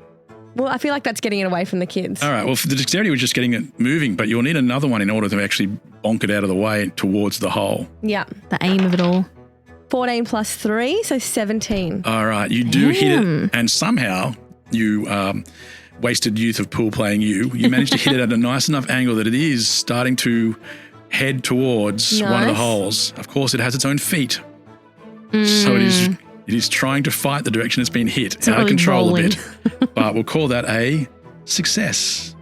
Speaker 11: Well, I feel like that's getting it away from the kids.
Speaker 9: All right. Well, the dexterity was just getting it moving, but you'll need another one in order to actually bonk it out of the way towards the hole.
Speaker 11: Yeah.
Speaker 13: The aim of it all.
Speaker 11: 14 plus 3, so 17.
Speaker 9: All right. You do hit it, and somehow you... wasted youth of pool playing you managed to hit it at a nice enough angle that it is starting to head towards one of the
Speaker 11: Nice.
Speaker 9: holes. Of course, it has its own feet. So it is trying to fight the direction it's been hit. It's out of
Speaker 13: really
Speaker 9: control
Speaker 13: rolling.
Speaker 9: a bit. But we'll call that a success.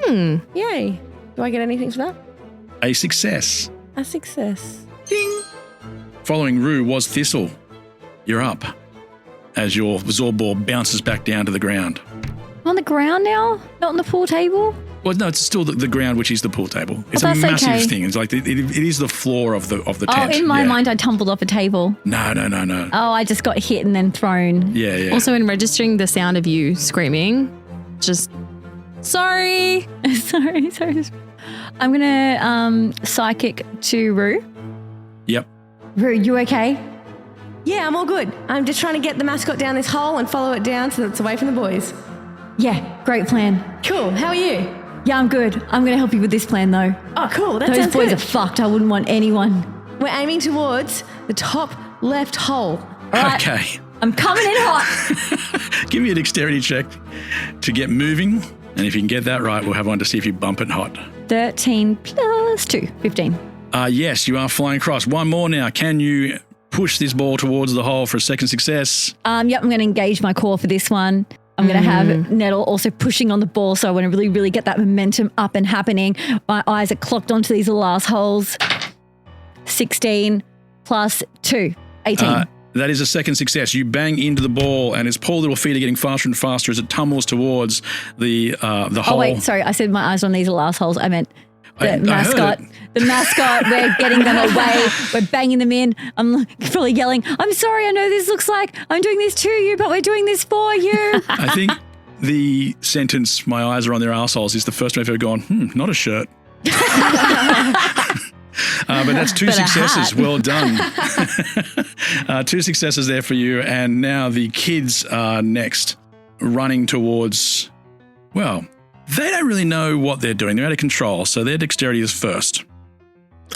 Speaker 11: Yay. Do I get anything for that?
Speaker 9: A success.
Speaker 11: A success.
Speaker 9: Ding. Following Rue was Thistle. You're up as your Zorb ball bounces back down to the ground.
Speaker 12: On the ground now? Not on the pool table?
Speaker 9: Well, no, it's still the ground, which is the pool table. It's a
Speaker 12: that's
Speaker 9: massive
Speaker 12: okay.
Speaker 9: thing. It's like it is the floor of the tent.
Speaker 12: Oh, in my
Speaker 9: Yeah.
Speaker 12: mind, I tumbled off a table.
Speaker 9: No.
Speaker 12: Oh, I just got hit and then thrown.
Speaker 9: Yeah.
Speaker 13: Also, in registering the sound of you screaming, just sorry.
Speaker 12: sorry. I'm going to psychic to Rue.
Speaker 9: Yep.
Speaker 12: Rue, you okay?
Speaker 11: Yeah, I'm all good. I'm just trying to get the mascot down this hole and follow it down so that it's away from the boys.
Speaker 12: Yeah, great plan.
Speaker 11: Cool. How are you?
Speaker 12: Yeah, I'm good. I'm going to help you with this plan, though.
Speaker 11: Oh, cool. That
Speaker 12: Those
Speaker 11: sounds
Speaker 12: boys
Speaker 11: good.
Speaker 12: are fucked. I wouldn't want anyone.
Speaker 11: We're aiming towards the top left hole.
Speaker 12: All right.
Speaker 9: Okay.
Speaker 12: I'm coming in hot.
Speaker 9: Give me a dexterity check to get moving. And if you can get that right, we'll have one to see if you bump it hot.
Speaker 12: 13 plus 2, 15.
Speaker 9: Yes, you are flying across. One more now. Can you push this ball towards the hole for a second success?
Speaker 12: Yep, I'm going to engage my core for this one. I'm going to have Nettle also pushing on the ball, so I want to really, really get that momentum up and happening. My eyes are clocked onto these little assholes. 16 plus 2, 18.
Speaker 9: That is a second success. You bang into the ball, and its poor little feet are getting faster and faster as it tumbles towards the hole.
Speaker 12: Oh, wait, sorry. I said my eyes on these little assholes. I meant the
Speaker 9: I
Speaker 12: mascot.
Speaker 9: heard it.
Speaker 12: The mascot, we're getting them away. We're banging them in. I'm probably yelling, I'm sorry, I know this looks like I'm doing this to you, but we're doing this for you.
Speaker 9: I think the sentence, my eyes are on their assholes, is the first time I've ever gone, not a shirt. But that's two successes. Well done. 2 successes there for you. And now the kids are next, running towards, well, they don't really know what they're doing. They're out of control. So their dexterity is first.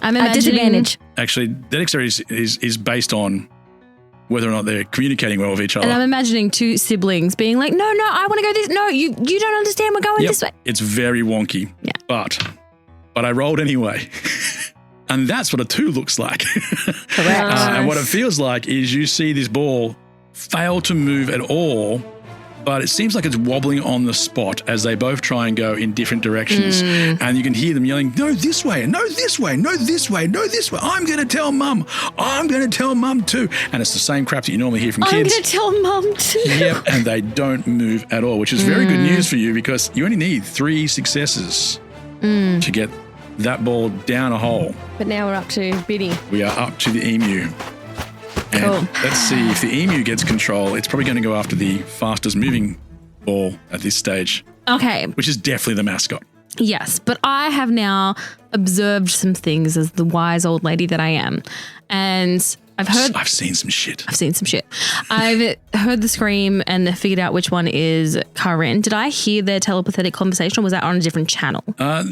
Speaker 13: I'm
Speaker 12: At disadvantage.
Speaker 9: Actually, their dexterity is based on whether or not they're communicating well with each other.
Speaker 13: And I'm imagining 2 siblings being like, no, I want to go this. No, you don't understand. We're going this way.
Speaker 9: It's very wonky.
Speaker 13: Yeah.
Speaker 9: But I rolled anyway. And that's what a 2 looks like.
Speaker 12: Correct.
Speaker 9: And what it feels like is you see this ball fail to move at all, but it seems like it's wobbling on the spot as they both try and go in different directions. And you can hear them yelling, no, this way, no, this way, no, this way, no, this way. I'm going to tell Mum. I'm going to tell Mum too. And it's the same crap that you normally hear from
Speaker 12: I'm
Speaker 9: kids.
Speaker 12: going to tell Mum too.
Speaker 9: Yep, and they don't move at all, which is very good news for you because you only need 3 successes to get that ball down a hole.
Speaker 11: But now we're up to Biddy.
Speaker 9: We are up to the emu. And
Speaker 11: Cool.
Speaker 9: let's see if the emu gets control. It's probably going to go after the fastest moving ball at this stage,
Speaker 13: Okay.
Speaker 9: which is definitely the mascot.
Speaker 13: Yes, but I have now observed some things as the wise old lady that I am. And I've
Speaker 9: seen some shit.
Speaker 13: I've seen some shit. I've heard the scream and figured out which one is Karen. Did I hear their telepathic conversation or was that on a different channel?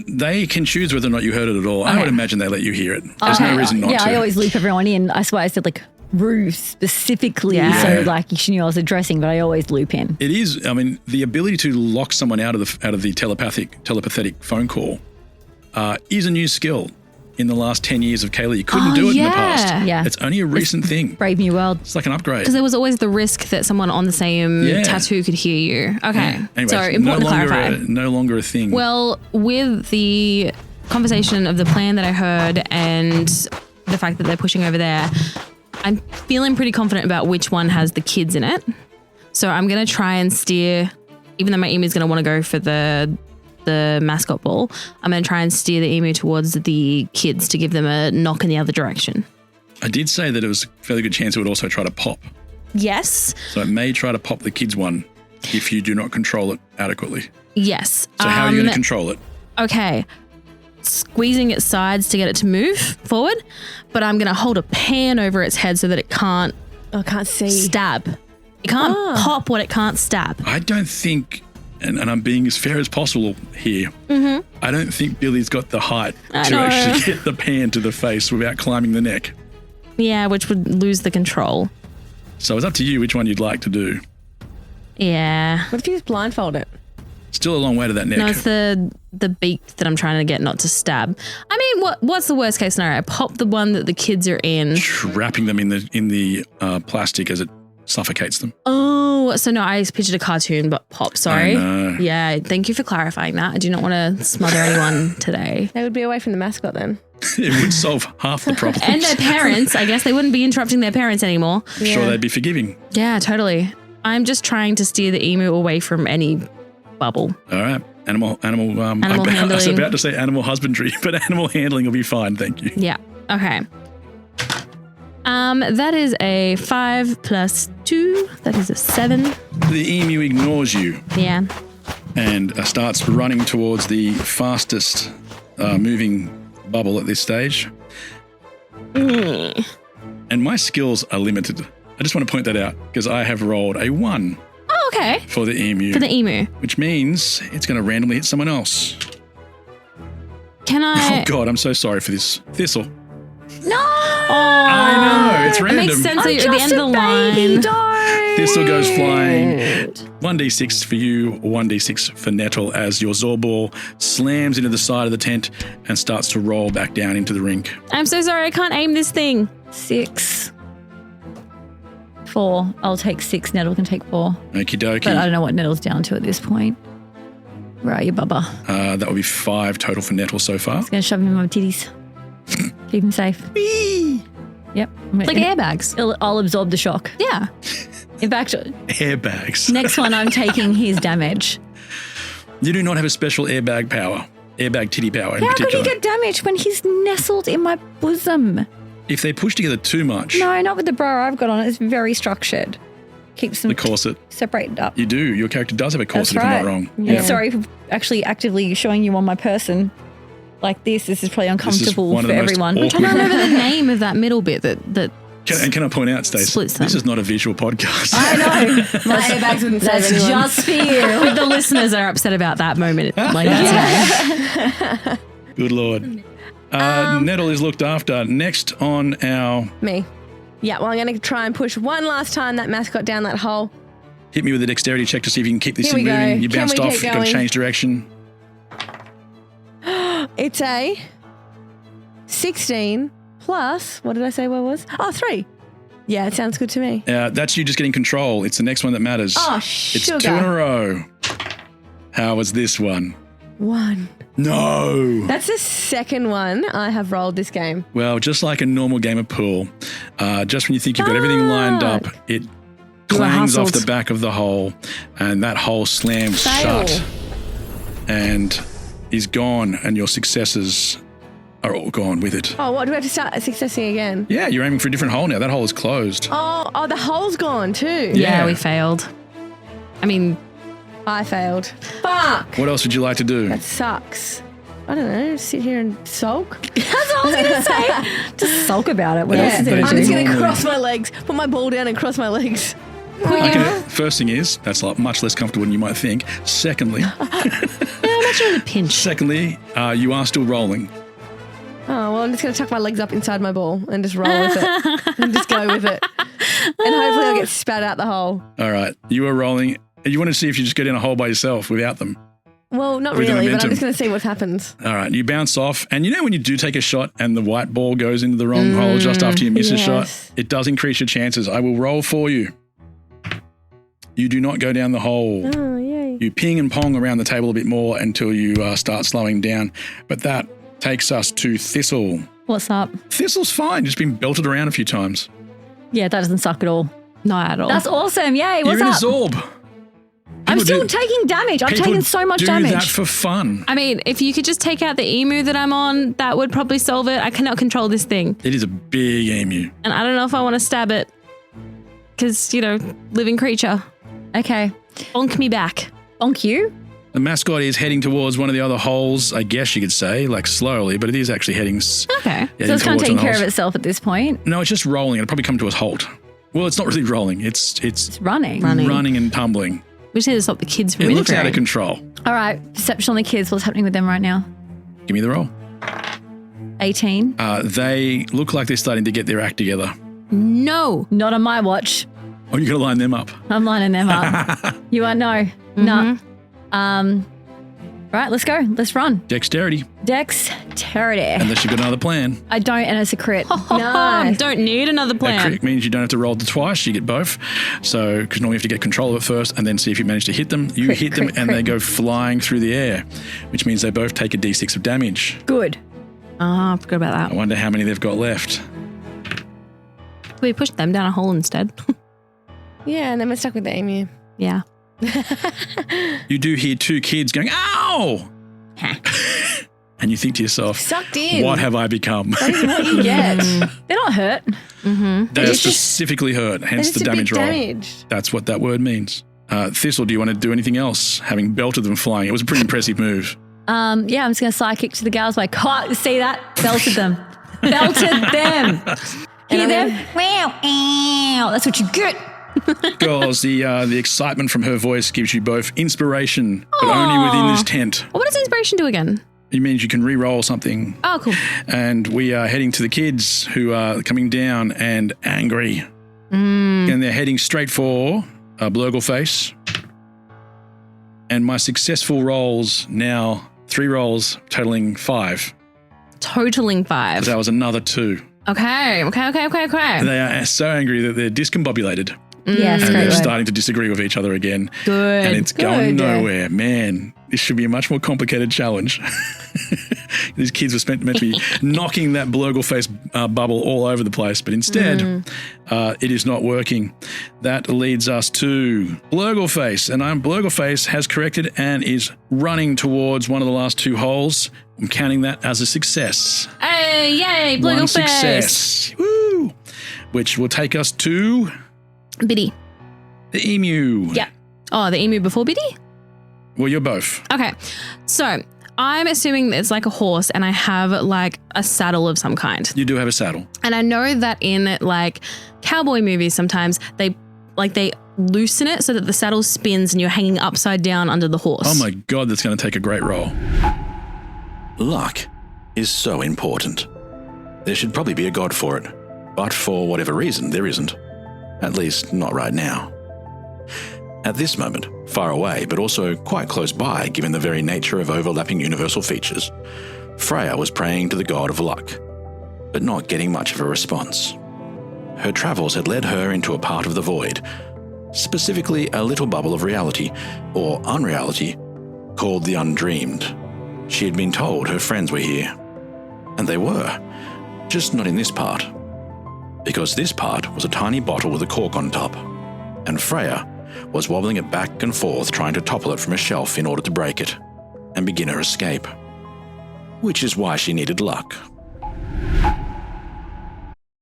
Speaker 9: They can choose whether or not you heard it at all. I
Speaker 13: Okay.
Speaker 9: would imagine they let you hear it. There's no reason not to.
Speaker 12: I always loop everyone in. I swear I said like Rue specifically,
Speaker 9: Yeah.
Speaker 12: so like she knew I was addressing, but I always loop in.
Speaker 9: It is. I mean, the ability to lock someone out of the telepathic phone call is a new skill. in the last 10 years of Kayla. You couldn't do it in the past.
Speaker 13: Yeah.
Speaker 9: It's only a recent thing.
Speaker 12: Brave New World.
Speaker 9: It's like an upgrade.
Speaker 13: Because there was always the risk that someone on the same tattoo could hear you. Okay.
Speaker 9: Yeah. Anyway,
Speaker 13: So important to clarify.
Speaker 9: No longer a thing.
Speaker 13: Well, with the conversation of the plan that I heard and the fact that they're pushing over there, I'm feeling pretty confident about which one has the kids in it. So I'm going to try and steer, even though my emu is going to want to go for the mascot ball, I'm going to try and steer the emu towards the kids to give them a knock in the other direction.
Speaker 9: I did say that it was a fairly good chance it would also try to pop.
Speaker 13: Yes.
Speaker 9: So it may try to pop the kids one if you do not control it adequately.
Speaker 13: Yes.
Speaker 9: So how are you going to control it?
Speaker 13: Okay. Squeezing its sides to get it to move forward, but I'm going to hold a pan over its head so that it can't stab. It can't pop what it can't stab.
Speaker 9: I don't think, and I'm being as fair as possible here, I don't think Billy's got the height to actually get the pan to the face without climbing the neck.
Speaker 13: Yeah, which would lose the control.
Speaker 9: So it's up to you which one you'd like to do.
Speaker 13: Yeah.
Speaker 11: What if you just blindfold it?
Speaker 9: Still a long way to that neck.
Speaker 13: No, it's the beak that I'm trying to get not to stab. I mean, what's the worst case scenario? I pop the one that the kids are in,
Speaker 9: wrapping them in the plastic as it suffocates them.
Speaker 13: Oh, so no, I pictured a cartoon, but pop. Sorry.
Speaker 9: I know.
Speaker 13: Yeah, thank you for clarifying that. I do not want to smother anyone today.
Speaker 11: They would be away from the mascot then.
Speaker 9: It would solve half the problems.
Speaker 13: And their parents, I guess they wouldn't be interrupting their parents anymore.
Speaker 9: Sure, they'd be forgiving.
Speaker 13: Yeah, totally. I'm just trying to steer the emu away from any bubble.
Speaker 9: All right. Animal handling. I was about to say animal husbandry, but animal handling will be fine, thank you.
Speaker 13: Yeah. Okay. That is a 5 plus 2. That is a 7.
Speaker 9: The emu ignores you.
Speaker 13: Yeah.
Speaker 9: And starts running towards the fastest moving bubble at this stage. And my skills are limited. I just want to point that out because I have rolled a 1.
Speaker 13: Oh, okay.
Speaker 9: For the emu.
Speaker 13: For the emu.
Speaker 9: Which means it's going to randomly hit someone else.
Speaker 13: Can I?
Speaker 9: Oh, God, I'm so sorry for this. Thistle.
Speaker 13: No!
Speaker 9: I know, it's random.
Speaker 13: It makes sense that you're at the end of the line.
Speaker 9: Thistle goes flying. 1d6 for you, 1d6 for Nettle as your Zorball slams into the side of the tent and starts to roll back down into the rink.
Speaker 13: I'm so sorry, I can't aim this thing.
Speaker 12: 6. 4. I'll take 6. Nettle can take 4.
Speaker 9: Okie dokie.
Speaker 12: But I don't know what Nettle's down to at this point. Where are you, Bubba?
Speaker 9: That would be 5 total for Nettle so far.
Speaker 12: I'm going to shove him in my titties. Keep him safe.
Speaker 9: Whee!
Speaker 12: Yep.
Speaker 13: Like airbags.
Speaker 12: I'll absorb the shock.
Speaker 13: Yeah.
Speaker 12: In fact,
Speaker 9: airbags.
Speaker 12: Next one, I'm taking his damage.
Speaker 9: You do not have a special airbag power. Airbag titty power in
Speaker 12: How
Speaker 9: particular.
Speaker 12: could he get damaged when he's nestled in my bosom?
Speaker 9: If they push together too much.
Speaker 12: No, not with the bra I've got on. It's very structured. Keeps them
Speaker 9: the corset.
Speaker 12: Separated up.
Speaker 9: You do. Your character does have a corset if I'm not wrong.
Speaker 12: Yeah. Sorry for actually actively showing you on my person like this. This is probably uncomfortable for everyone.
Speaker 13: I'm trying to remember the name of that middle bit that
Speaker 9: Can I point out, Stacey,
Speaker 13: splits them.
Speaker 9: this is not a visual podcast.
Speaker 12: I know.
Speaker 11: My airbags wouldn't save
Speaker 12: That's
Speaker 11: anyone.
Speaker 12: just for you.
Speaker 13: The listeners are upset about that moment. Like
Speaker 11: Yeah.
Speaker 9: Good Lord. Nettle is looked after. Next on our...
Speaker 11: Me. Yeah, well, I'm going to try and push one last time that mascot down that hole.
Speaker 9: Hit me with a dexterity check to see if you can keep this
Speaker 11: Here
Speaker 9: thing
Speaker 11: we go.
Speaker 9: moving. You
Speaker 11: Can
Speaker 9: bounced
Speaker 11: we
Speaker 9: off.
Speaker 11: keep
Speaker 9: You've got to
Speaker 11: going?
Speaker 9: change direction.
Speaker 11: It's a 16 plus, what did I say what it was? Oh, 3. Yeah, it sounds good to me.
Speaker 9: That's you just getting control. It's the next one that matters.
Speaker 11: Oh,
Speaker 9: It's
Speaker 11: sugar.
Speaker 9: 2 in a row. How was this one?
Speaker 11: 1.
Speaker 9: No.
Speaker 11: That's the second one I have rolled this game.
Speaker 9: Well, just like a normal game of pool, just when you think you've got everything lined up, it clangs off the back of the hole, and that hole slams shut and is gone, and your successes are all gone with it.
Speaker 11: Oh, what, do we have to start successing again?
Speaker 9: Yeah, you're aiming for a different hole now. That hole is closed.
Speaker 11: Oh, the hole's gone too.
Speaker 13: Yeah, we failed. I mean,
Speaker 11: I failed. Fuck.
Speaker 9: What else would you like to do?
Speaker 11: That sucks. I don't know, sit here and sulk.
Speaker 12: That's what I was going to say. Just sulk about it. What else is there
Speaker 11: I'm
Speaker 12: to
Speaker 11: just
Speaker 12: do?
Speaker 11: going to cross my legs, put my ball down and cross my legs.
Speaker 9: Okay, first thing is, that's like much less comfortable than you might think. Secondly,
Speaker 13: imagine the pinch.
Speaker 9: Secondly, you are still rolling.
Speaker 11: Oh, well, I'm just going to tuck my legs up inside my ball and just roll with it. And just go with it. And hopefully I'll get spat out the hole.
Speaker 9: All right, you are rolling. You want to see if you just get in a hole by yourself without them.
Speaker 11: Well, not
Speaker 9: With the
Speaker 11: really, but I'm
Speaker 9: momentum.
Speaker 11: just going to see what happens.
Speaker 9: All right, you bounce off. And you know when you do take a shot and the white ball goes into the wrong hole just after you miss a shot? It does increase your chances. I will roll for you. You do not go down the hole.
Speaker 11: Oh, yay.
Speaker 9: You ping and pong around the table a bit more until you start slowing down. But that takes us to Thistle.
Speaker 12: What's up?
Speaker 9: Thistle's fine. Just been belted around a few times.
Speaker 12: Yeah, that doesn't suck at all.
Speaker 13: Not at all.
Speaker 12: That's awesome. Yay. What's
Speaker 9: You're in
Speaker 12: up?
Speaker 9: a Zorb.
Speaker 12: I'm
Speaker 9: People
Speaker 12: still
Speaker 9: do-
Speaker 12: taking damage. I've
Speaker 9: people
Speaker 12: taken so much damage.
Speaker 9: do that for fun.
Speaker 13: I mean, if you could just take out the emu that I'm on, that would probably solve it. I cannot control this thing.
Speaker 9: It is a big emu.
Speaker 13: And I don't know if I want to stab it. Because, living creature.
Speaker 12: Okay.
Speaker 13: Bonk me back.
Speaker 12: Bonk you?
Speaker 9: The mascot is heading towards one of the other holes, I guess you could say, like slowly, but it is actually heading.
Speaker 12: Okay. So it's kind of taking care of itself at this point.
Speaker 9: No, it's just rolling. It'll probably come to a halt. Well, it's not really rolling. It's
Speaker 12: running.
Speaker 9: Running and tumbling.
Speaker 13: We just need to stop the kids from
Speaker 9: It looks out of
Speaker 13: interfering.
Speaker 9: control.
Speaker 12: All right. Perception on the kids. What's happening with them right now?
Speaker 9: Give me the roll.
Speaker 12: 18.
Speaker 9: They look like they're starting to get their act together.
Speaker 13: No.
Speaker 12: Not on my watch.
Speaker 9: Oh, you're going to line them up.
Speaker 12: I'm lining them up. You are no. Nah. Right, let's go. Let's run.
Speaker 9: Dexterity.
Speaker 12: Dexterity.
Speaker 9: Unless you've got another plan.
Speaker 12: I don't, and it's a crit.
Speaker 13: Nice. Don't need another
Speaker 9: That
Speaker 13: plan.
Speaker 9: crit means you don't have to roll the twice, you get both. So, because normally you have to get control of it first and then see if you manage to hit them. You
Speaker 12: Crit,
Speaker 9: hit them
Speaker 12: crit,
Speaker 9: and they
Speaker 12: crit.
Speaker 9: go flying through the air, which means they both take a d6 of damage.
Speaker 12: Good.
Speaker 13: Oh, I forgot about
Speaker 9: I
Speaker 13: that.
Speaker 9: wonder how many they've got left.
Speaker 13: We pushed them down a hole instead.
Speaker 11: Yeah, and then we're stuck with the emu.
Speaker 13: Yeah.
Speaker 9: You do hear two kids going, ow! And you think to yourself,
Speaker 11: Sucked in.
Speaker 9: what have I become?
Speaker 11: That is what you get.
Speaker 12: They're not hurt.
Speaker 9: They're
Speaker 11: It's just-
Speaker 9: specifically hurt, hence
Speaker 11: It's
Speaker 9: the
Speaker 11: a bit
Speaker 9: damage roll.
Speaker 11: damaged.
Speaker 9: That's what that word means. Thistle, do you want to do anything else? Having belted them flying, it was a pretty impressive move.
Speaker 12: Yeah, I'm just going to sidekick to the gals like, see that? Belted them. Belted them. Hear them? Wow. That's what you get.
Speaker 9: Girls, the excitement from her voice gives you both inspiration, but only within this tent.
Speaker 13: What does inspiration do again?
Speaker 9: It means you can re-roll something.
Speaker 13: Oh, cool.
Speaker 9: And we are heading to the kids who are coming down and angry. And they're heading straight for Blurgleface. And my successful rolls now, 3 rolls, totaling 5.
Speaker 13: Totaling 5.
Speaker 9: That was another 2.
Speaker 13: Okay.
Speaker 9: They are so angry that they're discombobulated.
Speaker 12: Yes,
Speaker 9: And
Speaker 12: great
Speaker 9: they're
Speaker 12: word.
Speaker 9: starting to disagree with each other again.
Speaker 13: Good.
Speaker 9: And it's going
Speaker 11: Good.
Speaker 9: nowhere. Man, this should be a much more complicated challenge. These kids were meant to be knocking that Blurgleface bubble all over the place, but instead, it is not working. That leads us to Blurgleface. And Blurgleface has corrected and is running towards one of the last 2 holes. I'm counting that as a success.
Speaker 13: Hey, yay,
Speaker 9: One
Speaker 13: Blurgle
Speaker 9: success. Woo! Which will take us to
Speaker 13: Biddy.
Speaker 9: the emu.
Speaker 13: Yeah. Oh, the emu before Biddy?
Speaker 9: Well, you're both.
Speaker 13: Okay. So I'm assuming it's like a horse and I have like a saddle of some kind.
Speaker 9: You do have a saddle.
Speaker 13: And I know that in like cowboy movies, sometimes they loosen it so that the saddle spins and you're hanging upside down under the horse.
Speaker 9: Oh my God, that's going to take a great roll.
Speaker 14: Luck is so important. There should probably be a god for it, but for whatever reason, there isn't. At least, not right now. At this moment, far away, but also quite close by given the very nature of overlapping universal features, Freya was praying to the god of luck, but not getting much of a response. Her travels had led her into a part of the void, specifically a little bubble of reality, or unreality, called the Undreamed. She had been told her friends were here. And they were, just not in this part. Because this part was a tiny bottle with a cork on top, and Freya was wobbling it back and forth trying to topple it from a shelf in order to break it, and begin her escape. Which is why she needed luck.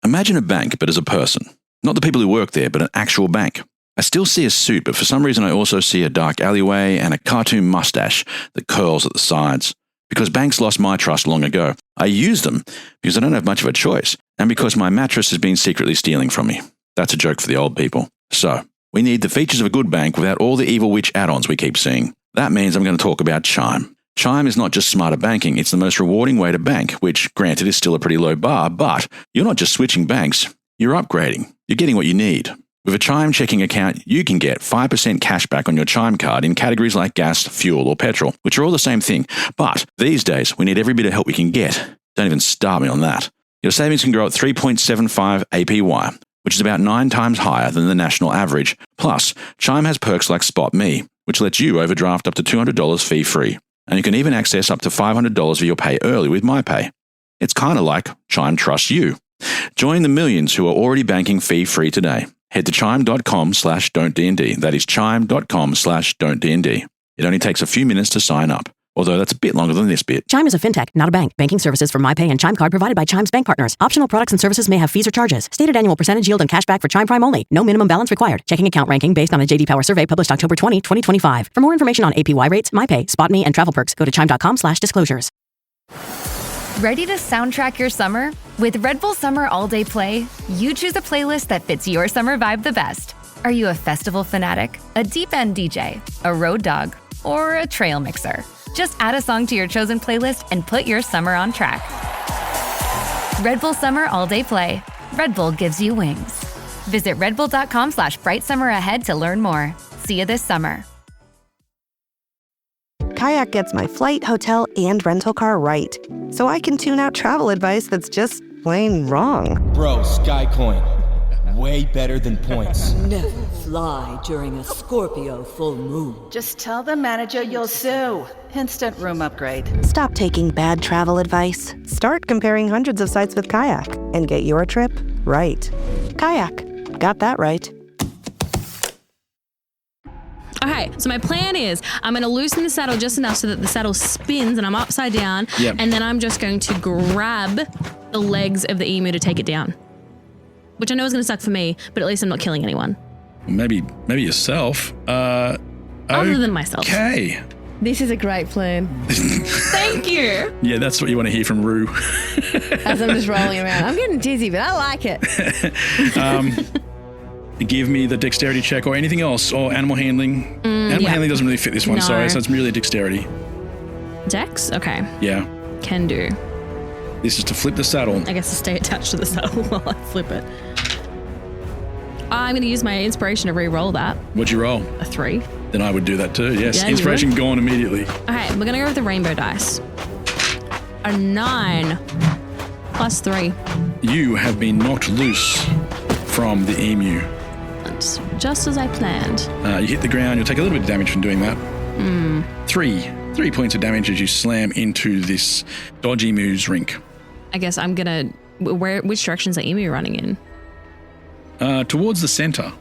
Speaker 14: Imagine a bank, but as a person. Not the people who work there, but an actual bank. I still see a suit, but for some reason I also see a dark alleyway and a cartoon mustache that curls at the sides. Because banks lost my trust long ago. I use them because I don't have much of a choice, and because my mattress has been secretly stealing from me. That's a joke for the old people. So, we need the features of a good bank without all the evil witch add-ons we keep seeing. That means I'm going to talk about Chime. Chime is not just smarter banking, it's the most rewarding way to bank, which, granted, is still a pretty low bar, but you're not just switching banks, you're upgrading. You're getting what you need,
Speaker 9: With a Chime checking account, you can get 5% cash back on your Chime card in categories like gas, fuel, or petrol, which are all the same thing. But these days, we need every bit of help we can get. Don't even start me on that. Your savings can grow at 3.75 APY, which is about 9 times higher than the national average. Plus, Chime has perks like Spot Me, which lets you overdraft up to $200 fee-free. And you can even access up to $500 of your pay early with MyPay. It's kind of like Chime trusts you. Join the millions who are already banking fee-free today. Head to chime.com/don'tdnd. That is chime.com/don'tdnd. It only takes a few minutes to sign up, although that's a bit longer than this bit.
Speaker 15: Chime is a fintech, not a bank. Banking services for MyPay and Chime Card provided by Chime's bank partners. Optional products and services may have fees or charges. Stated annual percentage yield and cashback for Chime Prime only. No minimum balance required. Checking account ranking based on a JD Power survey published October 20, 2025. For more information on APY rates, MyPay, SpotMe, and travel perks, go to chime.com/disclosures.
Speaker 16: Ready to soundtrack your summer? With Red Bull Summer All Day Play, you choose a playlist that fits your summer vibe the best. Are you a festival fanatic, a deep end DJ, a road dog, or a trail mixer? Just add a song to your chosen playlist and put your summer on track. Red Bull Summer All Day Play. Red Bull gives you wings. Visit redbull.com/brightsummer ahead to learn more. See you this summer.
Speaker 17: Kayak gets my flight, hotel, and rental car right, so I can tune out travel advice that's just plain wrong.
Speaker 18: Bro, Skycoin. Way better than points.
Speaker 19: Never fly during a Scorpio full moon.
Speaker 20: Just tell the manager you'll sue. Instant room upgrade.
Speaker 17: Stop taking bad travel advice. Start comparing hundreds of sites with Kayak and get your trip right. Kayak. Got that right.
Speaker 13: Okay, so my plan is I'm going to loosen the saddle just enough so that the saddle spins and I'm upside down.
Speaker 9: Yep.
Speaker 13: And then I'm just going to grab the legs of the emu to take it down. Which I know is going to suck for me, but at least I'm not killing anyone.
Speaker 9: Maybe yourself.
Speaker 13: Other than myself.
Speaker 9: Okay.
Speaker 11: This is a great plan.
Speaker 13: Thank you.
Speaker 9: Yeah, that's what you want to hear from Rue.
Speaker 11: As I'm just rolling around. I'm getting dizzy, but I like it.
Speaker 9: Give me the dexterity check or anything else, or animal handling. Animal handling doesn't really fit this one,
Speaker 13: No.
Speaker 9: sorry, so it's really dexterity.
Speaker 13: Dex? Okay.
Speaker 9: Yeah.
Speaker 13: Can do.
Speaker 9: This is to flip the saddle.
Speaker 13: I guess to stay attached to the saddle while I flip it. I'm going to use my inspiration to re-roll that.
Speaker 9: What'd you roll?
Speaker 13: A 3.
Speaker 9: Then I would do that too, yes.
Speaker 13: Yeah, you
Speaker 9: Inspiration
Speaker 13: would?
Speaker 9: gone immediately.
Speaker 13: Okay, we're going to go with the rainbow dice. A 9 plus 3.
Speaker 9: You have been knocked loose from the emu.
Speaker 13: Just as I planned.
Speaker 9: You hit the ground, you'll take a little bit of damage from doing that. 3 points of damage as you slam into this dodgy emu's rink.
Speaker 13: I guess I'm going to... Which direction's the emu running in?
Speaker 9: Towards the center.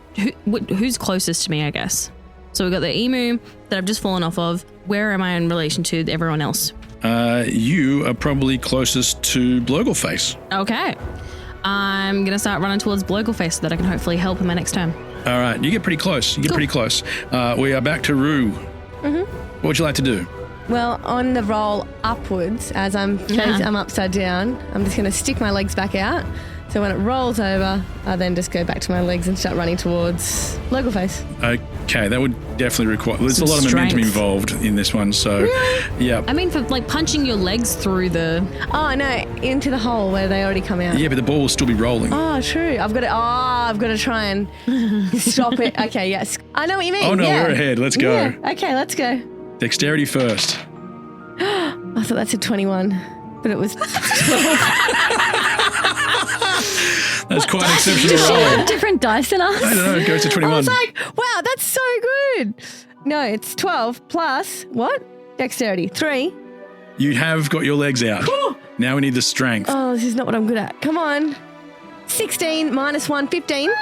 Speaker 13: Who's closest to me, I guess? So we've got the emu that I've just fallen off of. Where am I in relation to everyone else?
Speaker 9: You are probably closest to Blogleface.
Speaker 13: Okay. I'm going to start running towards Blogleface so that I can hopefully help in my next turn.
Speaker 9: All right, you get pretty close. Pretty close. We are back to Rue. What would you like to do?
Speaker 11: Well, on the roll upwards, as I'm upside down, I'm just going to stick my legs back out. So when it rolls over, I then just go back to my legs and start running towards Blogleface.
Speaker 9: Okay, that would definitely require... There's a lot of momentum involved in this one, so...
Speaker 11: Really?
Speaker 9: Yeah.
Speaker 13: I mean, for like punching your legs through the...
Speaker 11: Oh, no, into the hole where they already come out.
Speaker 9: Yeah, but the ball will still be rolling.
Speaker 11: Oh, true. I've got to try and stop it. Okay, yes. I know what you mean.
Speaker 9: Oh, no, we're ahead. Let's go.
Speaker 11: Yeah. Okay, let's go.
Speaker 9: Dexterity first.
Speaker 11: I thought that said 21, but it was 12.
Speaker 9: That's quite an exceptional
Speaker 12: Does she
Speaker 9: roll.
Speaker 12: have different dice than us?
Speaker 9: I don't know, it goes to 21.
Speaker 11: I was like, wow, that's so good. No, it's 12 plus what? Dexterity. 3.
Speaker 9: You have got your legs out. Now we need the strength.
Speaker 11: Oh, this is not what I'm good at. Come on. 16 minus 1, 15.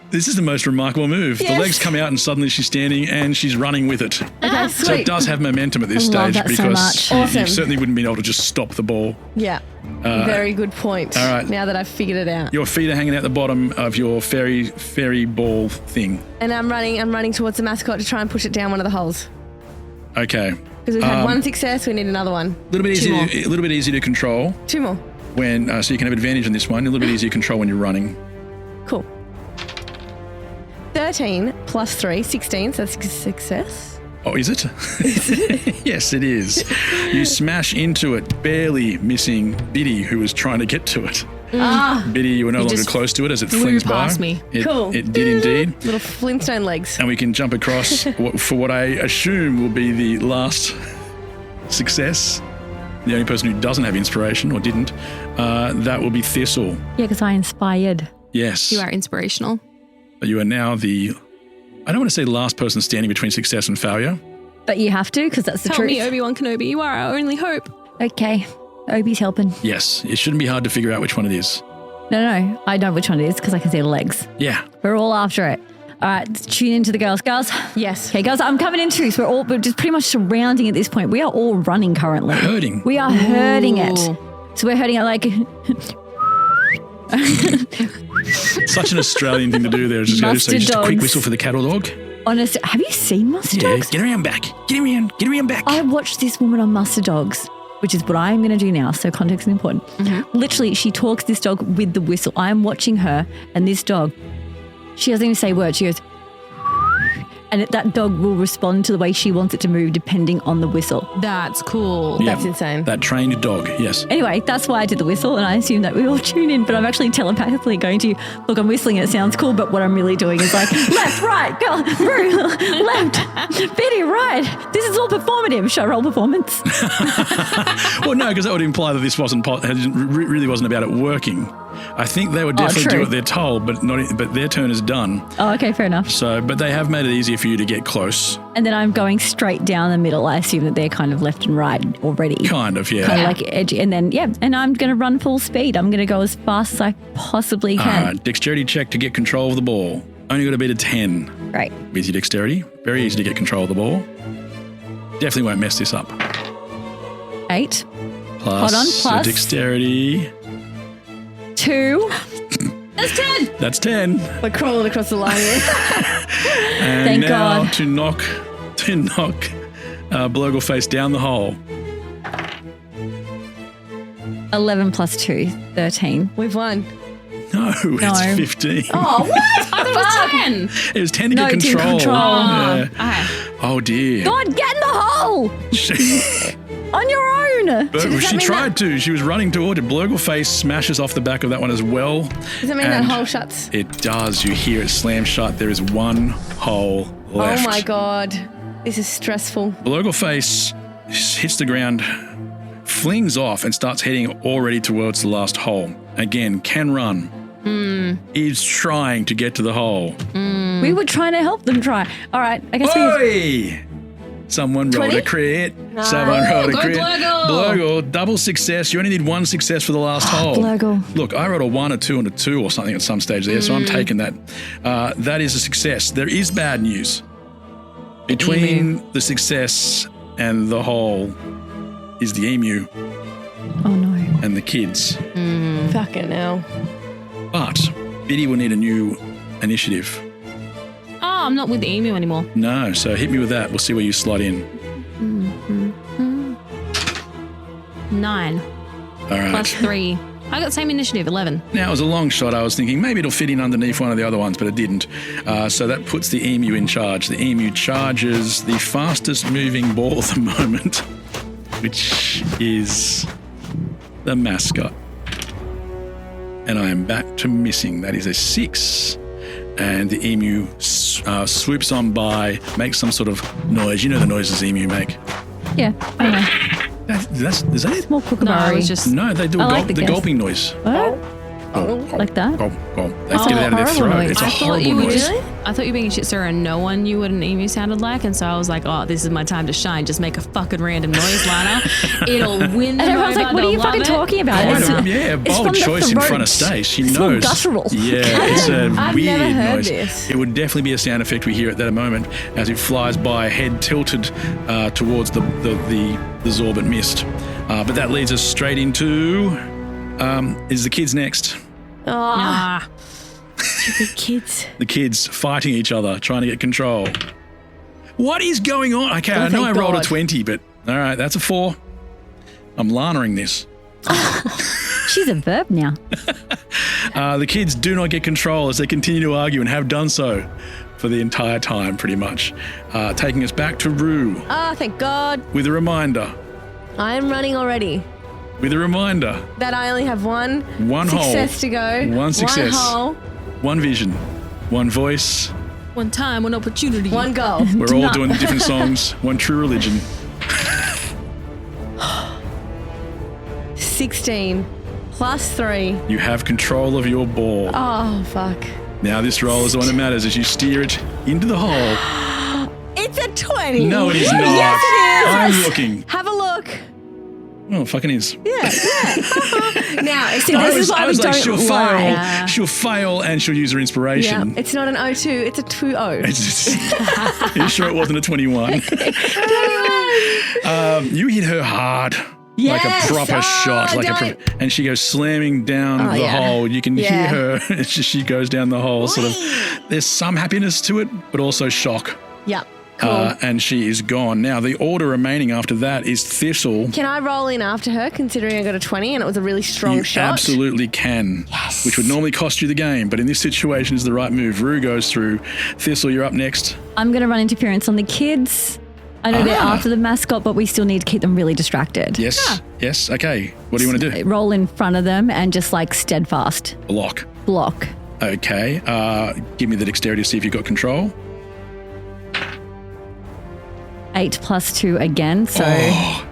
Speaker 9: This is the most remarkable move.
Speaker 11: Yes.
Speaker 9: The legs come out and suddenly she's standing and she's running with it.
Speaker 11: Okay,
Speaker 9: So
Speaker 11: sweet.
Speaker 9: it does have momentum at this
Speaker 12: I love
Speaker 9: stage
Speaker 12: that so
Speaker 9: because
Speaker 12: much.
Speaker 9: you
Speaker 11: Awesome.
Speaker 9: certainly wouldn't be able to just stop the ball.
Speaker 11: Yeah. Very good point.
Speaker 9: all right.
Speaker 11: Now that I've figured it out.
Speaker 9: Your feet are hanging out the bottom of your fairy ball thing.
Speaker 11: And I'm running towards the mascot to try and push it down one of the holes.
Speaker 9: Okay.
Speaker 11: Because we've had one success, we need another one.
Speaker 9: A little bit easier to control
Speaker 11: 2 more.
Speaker 9: when so you can have advantage on this one. A little bit easier to control when you're running.
Speaker 11: Cool. 13 plus 3, 16, so that's a success.
Speaker 9: Oh, is it? Yes, it is. You smash into it, barely missing Biddy, who was trying to get to it. Biddy, you were no
Speaker 11: You
Speaker 9: longer
Speaker 11: just
Speaker 9: close to it as it
Speaker 11: flew
Speaker 9: flings by.
Speaker 11: past me. Cool.
Speaker 9: It did indeed.
Speaker 11: Little Flintstone legs.
Speaker 9: And we can jump across for what I assume will be the last success. The only person who doesn't have inspiration or didn't. That will be Thistle.
Speaker 12: Yeah, because I inspired.
Speaker 9: Yes.
Speaker 13: You are inspirational.
Speaker 9: But you are now the, I don't want to say last person standing between success and failure.
Speaker 12: But you have to, because that's the
Speaker 13: Help
Speaker 12: truth.
Speaker 13: me, Obi-Wan Kenobi. You are our only hope.
Speaker 12: Okay. Obi's helping.
Speaker 9: Yes. It shouldn't be hard to figure out which one it is.
Speaker 12: No. I know which one it is because I can see the legs.
Speaker 9: Yeah.
Speaker 12: We're all after it. All right, tune into the girls. Girls?
Speaker 11: Yes.
Speaker 12: Okay, girls, I'm coming in too. So we're just pretty much surrounding at this point. We are all running currently.
Speaker 9: Herding.
Speaker 12: We are herding it. So we're herding it like...
Speaker 9: Such an Australian thing to do there. Just a quick whistle for the cattle dog.
Speaker 12: Honestly, have you seen Mustard Dogs?
Speaker 9: Get around back. Get around back.
Speaker 12: I watched this woman on Mustard Dogs, which is what I'm going to do now, so context is important. Literally, she talks this dog with the whistle. I'm watching her, and this dog, she doesn't even say words. She goes, and that dog will respond to the way she wants it to move depending on the whistle.
Speaker 13: That's cool.
Speaker 9: Yeah,
Speaker 11: That's insane.
Speaker 9: That trained dog, yes.
Speaker 12: Anyway, that's why I did the whistle, and I assume that we all tune in, but I'm actually telepathically going to, look, I'm whistling, it sounds cool, but what I'm really doing is like, left, right, go, through, left, Biddy, right. This is all performative. Should I roll performance?
Speaker 9: Well, no, because that would imply that this really wasn't about it working. I think they would definitely do what they're told, but their turn is done.
Speaker 12: Oh, okay, fair enough.
Speaker 9: So, but they have made it easier for you to get close.
Speaker 12: And then I'm going straight down the middle. I assume that they're kind of left and right already.
Speaker 9: Kind of, yeah.
Speaker 12: Kind of like edgy. And then, and I'm going to run full speed. I'm going to go as fast as I possibly can.
Speaker 9: Dexterity check to get control of the ball. Only got to beat a 10.
Speaker 12: Right.
Speaker 9: With your dexterity. Very easy to get control of the ball. Definitely won't mess this up.
Speaker 12: 8.
Speaker 9: Plus,
Speaker 12: Hold on, plus.
Speaker 9: Dexterity.
Speaker 12: 2.
Speaker 11: That's 10.
Speaker 9: That's 10.
Speaker 11: We're crawling across the line here.
Speaker 9: And
Speaker 12: Thank
Speaker 9: now
Speaker 12: God.
Speaker 9: to knock Blurgleface down the hole.
Speaker 12: 11 plus 2, 13.
Speaker 11: We've won.
Speaker 9: No, it's 15.
Speaker 11: Oh, what? I thought it was 10.
Speaker 9: It was 10 to
Speaker 12: No,
Speaker 9: get
Speaker 12: it's in
Speaker 9: control.
Speaker 12: control.
Speaker 9: Yeah. Oh, dear.
Speaker 12: God, get in the hole! On your own!
Speaker 9: But she tried to. She was running toward it. Blurgleface smashes off the back of that one as well.
Speaker 11: Does that mean that hole shuts?
Speaker 9: It does. You hear it slam shut. There is one hole left.
Speaker 11: Oh my God. This is stressful.
Speaker 9: Blurgleface hits the ground, flings off, and starts heading already towards the last hole. Again, can run. Is trying to get to the hole.
Speaker 12: We were trying to help them try. All right, I guess
Speaker 9: Oi! Someone rolled
Speaker 12: 20?
Speaker 9: a crit. Someone rolled a
Speaker 12: go
Speaker 9: crit.
Speaker 12: Blurgle!
Speaker 9: Blurgle, double success. You only need one success for the last hole.
Speaker 12: Blurgle.
Speaker 9: Look, I rolled a 1, a 2, and a 2 or something at some stage there, so I'm taking that. That is a success. There is bad news. Between the success and the hole is the emu.
Speaker 12: Oh no.
Speaker 9: And the kids.
Speaker 11: Fucking hell.
Speaker 9: But Biddy will need a new initiative.
Speaker 13: Oh, I'm not with the emu anymore.
Speaker 9: No, so hit me with that. We'll see where you slot in.
Speaker 13: 9.
Speaker 9: All right.
Speaker 13: Plus 3. I got the same initiative, 11.
Speaker 9: Now, it was a long shot. I was thinking maybe it'll fit in underneath one of the other ones, but it didn't. So that puts the emu in charge. The emu charges the fastest moving ball at the moment, which is the mascot. And I am back to missing. That is a 6. And the emu swoops on by, makes some sort of noise. You know the noises the emu make.
Speaker 12: Yeah, I know.
Speaker 9: Is that it?
Speaker 12: Small kookaburra.
Speaker 13: No, it was just...
Speaker 9: No, they do the gulping noise.
Speaker 12: What? Like that?
Speaker 9: Gulp, gulp. They have to get it out of their throat.
Speaker 12: noise.
Speaker 9: It's a
Speaker 13: I thought
Speaker 9: horrible
Speaker 13: you were
Speaker 9: noise.
Speaker 13: I thought you were being a shit stirrer and no one knew what an emu sounded like, and so I was like, oh, this is my time to shine. Just make a fucking random noise, Lana. It'll win.
Speaker 12: And everyone's like, what are you fucking talking about?
Speaker 9: Yeah, bold choice in front of Stace. She
Speaker 12: it's
Speaker 9: knows.
Speaker 12: Guttural.
Speaker 9: Yeah, it's a
Speaker 11: I've
Speaker 9: weird
Speaker 11: never heard
Speaker 9: noise.
Speaker 11: this.
Speaker 9: It would definitely be a sound effect we hear at that moment as it flies by, head tilted towards the Zorbit mist. But that leads us straight into is the kids next.
Speaker 11: Oh. Stupid kids.
Speaker 9: The kids fighting each other, trying to get control. What is going on? Okay, I know I rolled a 20, but all right, that's a 4. I'm Lana-ing this.
Speaker 12: She's a verb now.
Speaker 9: The kids do not get control as they continue to argue and have done so for the entire time, pretty much. Taking us back to Rue
Speaker 11: Oh, thank God.
Speaker 9: with a reminder.
Speaker 11: I'm running already.
Speaker 9: with a reminder.
Speaker 11: That I only have one
Speaker 9: success
Speaker 11: hole to go.
Speaker 9: One success.
Speaker 11: One hole.
Speaker 9: One vision. One voice.
Speaker 13: One time, one opportunity.
Speaker 11: One goal.
Speaker 9: We're all doing different songs. One true religion.
Speaker 11: 16 plus 3.
Speaker 9: You have control of your ball.
Speaker 11: Oh, fuck.
Speaker 9: Now this roll is the one that matters as you steer it into the hole.
Speaker 11: It's a 20.
Speaker 9: No, it is not.
Speaker 11: Yes, it is.
Speaker 9: I'm looking.
Speaker 11: Have a look.
Speaker 9: Oh, it fucking is.
Speaker 11: Yeah. Now,
Speaker 12: See, this is why we don't lie.
Speaker 9: She'll fail and she'll use her inspiration.
Speaker 11: Yeah, it's not an 02, it's a 20.
Speaker 9: Are you sure it wasn't a 21? You hit her hard.
Speaker 11: Yes.
Speaker 9: Like a proper shot. And she goes slamming down the hole. You can hear her as she goes down the hole. Sort of. There's some happiness to it, but also shock.
Speaker 11: Yep. Cool.
Speaker 9: And she is gone. Now, the order remaining after that is Thistle.
Speaker 11: Can I roll in after her, considering I got a 20 and it was a really strong shot?
Speaker 9: You absolutely can.
Speaker 11: Yes.
Speaker 9: Which would normally cost you the game, but in this situation is the right move. Rue goes through. Thistle, you're up next.
Speaker 12: I'm going to run interference on the kids. I know they're after the mascot, but we still need to keep them really distracted.
Speaker 9: Yes. Yes. Okay. What do you want to do?
Speaker 12: Roll in front of them and just like steadfast.
Speaker 9: Block. Okay. Give me the dexterity to see if you've got control.
Speaker 12: 8 plus 2 again, so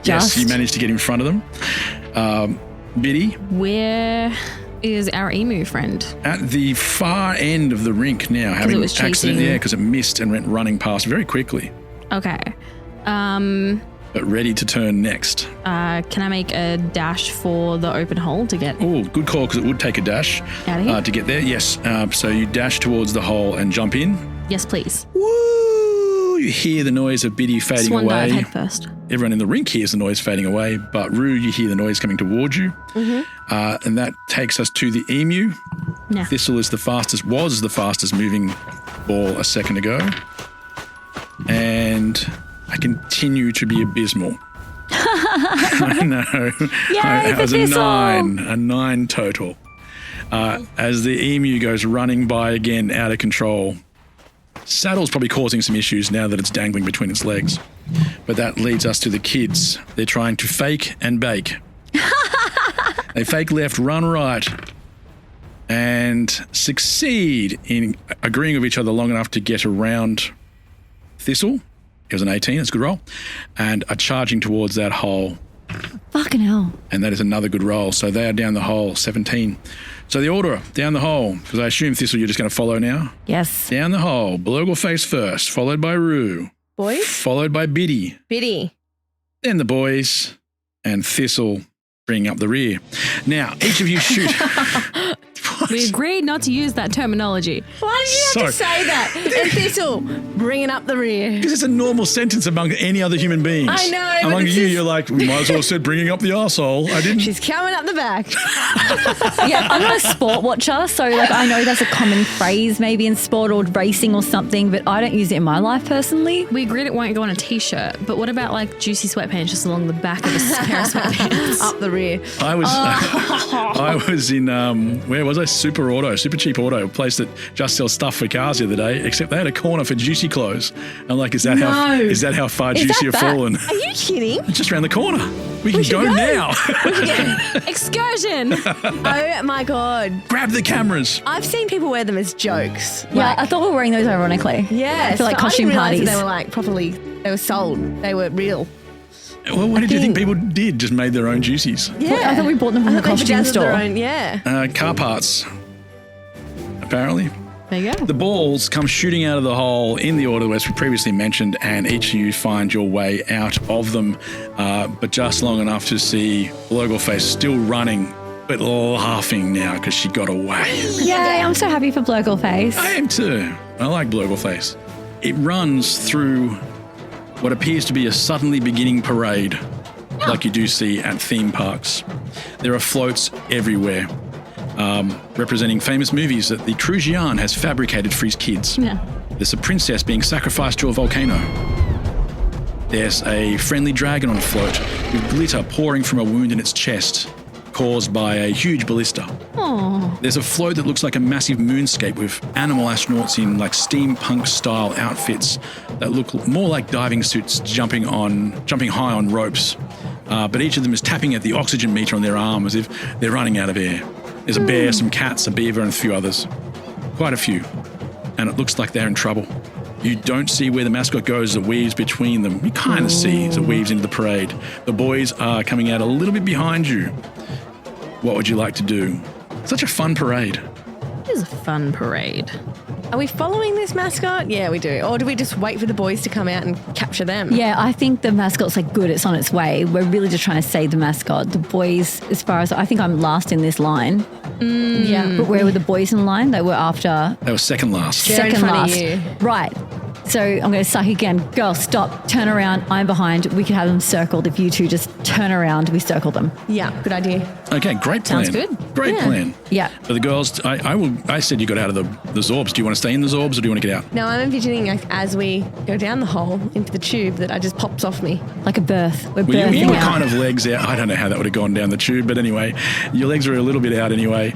Speaker 9: yes, you managed to get in front of them. Biddy?
Speaker 13: Where is our emu friend?
Speaker 9: At the far end of the rink now, having
Speaker 13: it was chasing.
Speaker 9: because it missed and went running past very quickly.
Speaker 13: Okay.
Speaker 9: But ready to turn next.
Speaker 13: Can I make a dash for the open hole to get?
Speaker 9: Oh, good call, because it would take a dash
Speaker 13: Out of here?
Speaker 9: to get there. Yes. So you dash towards the hole and jump in.
Speaker 13: Yes, please.
Speaker 9: Woo! You hear the noise of Biddy fading
Speaker 13: Swan
Speaker 9: away.
Speaker 13: dive head first.
Speaker 9: Everyone in the rink hears the noise fading away, but Rue, you hear the noise coming towards you.
Speaker 11: Mm-hmm.
Speaker 9: And that takes us to the emu.
Speaker 13: Yeah.
Speaker 9: Thistle was the fastest moving ball a second ago. And I continue to be abysmal. I know.
Speaker 12: Yay,
Speaker 9: It was
Speaker 12: for
Speaker 9: a
Speaker 12: Thistle.
Speaker 9: 9 total. As the emu goes running by again, out of control. Saddle's probably causing some issues now that it's dangling between its legs. But that leads us to the kids. They're trying to fake and bake. They fake left, run right, and succeed in agreeing with each other long enough to get around Thistle. It was an 18, that's a good roll. And are charging towards that hole.
Speaker 12: Fucking hell.
Speaker 9: And that is another good roll. So they are down the hole, 17. So the order, down the hole, because I assume Thistle you're just going to follow now?
Speaker 12: Yes.
Speaker 9: Down the hole, Blurgleface first, followed by Rue.
Speaker 11: Boys?
Speaker 9: Followed by Biddy. Then the boys, and Thistle bringing up the rear. Now, each of you shoot.
Speaker 13: We agreed not to use that terminology.
Speaker 11: Why did you have to say that? And Thistle, bringing up the rear.
Speaker 9: Because it's a normal sentence among any other human beings.
Speaker 11: I know, but
Speaker 9: Among
Speaker 11: this
Speaker 9: you,
Speaker 11: is-
Speaker 9: you're like, we might as well have said bringing up the arsehole. I didn't.
Speaker 11: She's coming up the back.
Speaker 12: Yeah, I'm not a sport watcher, so like I know that's a common phrase maybe in sport or racing or something, but I don't use it in my life personally.
Speaker 13: We agreed it won't go on a t-shirt, but what about like juicy sweatpants just along the back of a pair of sweatpants?
Speaker 11: Up the rear.
Speaker 9: I was in, where was I? Super Cheap Auto, a place that just sells stuff for cars the other day, except they had a corner for juicy clothes. I'm like, is that how far
Speaker 11: Is
Speaker 9: juicy
Speaker 11: that
Speaker 9: have
Speaker 11: bad?
Speaker 9: fallen?
Speaker 11: Are you kidding?
Speaker 9: It's just around the corner. We can go now.
Speaker 13: Excursion.
Speaker 11: Oh my God.
Speaker 9: Grab the cameras.
Speaker 11: I've seen people wear them as jokes.
Speaker 12: Yeah, I thought we were wearing those ironically.
Speaker 11: Yeah.
Speaker 12: For like
Speaker 11: so
Speaker 12: costume
Speaker 11: I didn't realize
Speaker 12: parties.
Speaker 11: they were like properly, they were sold. They were real.
Speaker 9: Well, what did you think people did? Just made their own juicies?
Speaker 11: Yeah.
Speaker 12: I thought we bought them from
Speaker 11: I
Speaker 12: the
Speaker 11: thought they
Speaker 12: costume
Speaker 11: bedazzled
Speaker 12: store.
Speaker 11: their own, yeah.
Speaker 9: Car parts, apparently.
Speaker 13: There you go.
Speaker 9: The balls come shooting out of the hole in the order as we previously mentioned, and each of you find your way out of them, but just long enough to see Blurgleface still running, but laughing now because she got away.
Speaker 12: Yay, I'm so happy for Blurgleface.
Speaker 9: I am too. I like Blurgleface. It runs through what appears to be a suddenly beginning parade, like you do see at theme parks. There are floats everywhere, representing famous movies that the Crugian has fabricated for his kids.
Speaker 12: Yeah.
Speaker 9: There's a princess being sacrificed to a volcano. There's a friendly dragon on a float with glitter pouring from a wound in its chest caused by a huge ballista.
Speaker 12: Oh.
Speaker 9: There's a float that looks like a massive moonscape with animal astronauts in like steampunk style outfits that look more like diving suits jumping high on ropes. but each of them is tapping at the oxygen meter on their arm as if they're running out of air. There's a bear, some cats, a beaver, and a few others. Quite a few. And it looks like they're in trouble. You don't see where the mascot goes as it weaves between them. You kind of see as it weaves into the parade. The boys are coming out a little bit behind you. What would you like to do? Such a fun parade.
Speaker 13: It is a fun parade.
Speaker 11: Are we following this mascot? Yeah, we do. Or do we just wait for the boys to come out and capture them?
Speaker 12: Yeah, I think the mascot's like good. It's on its way. We're really just trying to save the mascot. The boys, as far as I think I'm last in this line.
Speaker 11: Yeah.
Speaker 12: But where were the boys in line? They were after.
Speaker 9: They were second last.
Speaker 11: They're in front of you.
Speaker 12: Right. So I'm going to suck again. Girl, stop. Turn around. I'm behind. We could have them circled. If you two just turn around, we circle them.
Speaker 11: Yeah, good idea.
Speaker 9: Okay, great plan.
Speaker 12: Sounds good.
Speaker 9: Great plan.
Speaker 12: Yeah.
Speaker 9: But the girls, I said you got out of the Zorbs. Do you want to stay in the Zorbs or do you want to get out?
Speaker 11: Now I'm envisioning like, as we go down the hole into the tube that just pops off me.
Speaker 12: Like a birth. We're
Speaker 9: Well,
Speaker 12: birthing
Speaker 9: you were
Speaker 12: out.
Speaker 9: kind of legs out. I don't know how that would have gone down the tube, but anyway, your legs were a little bit out anyway.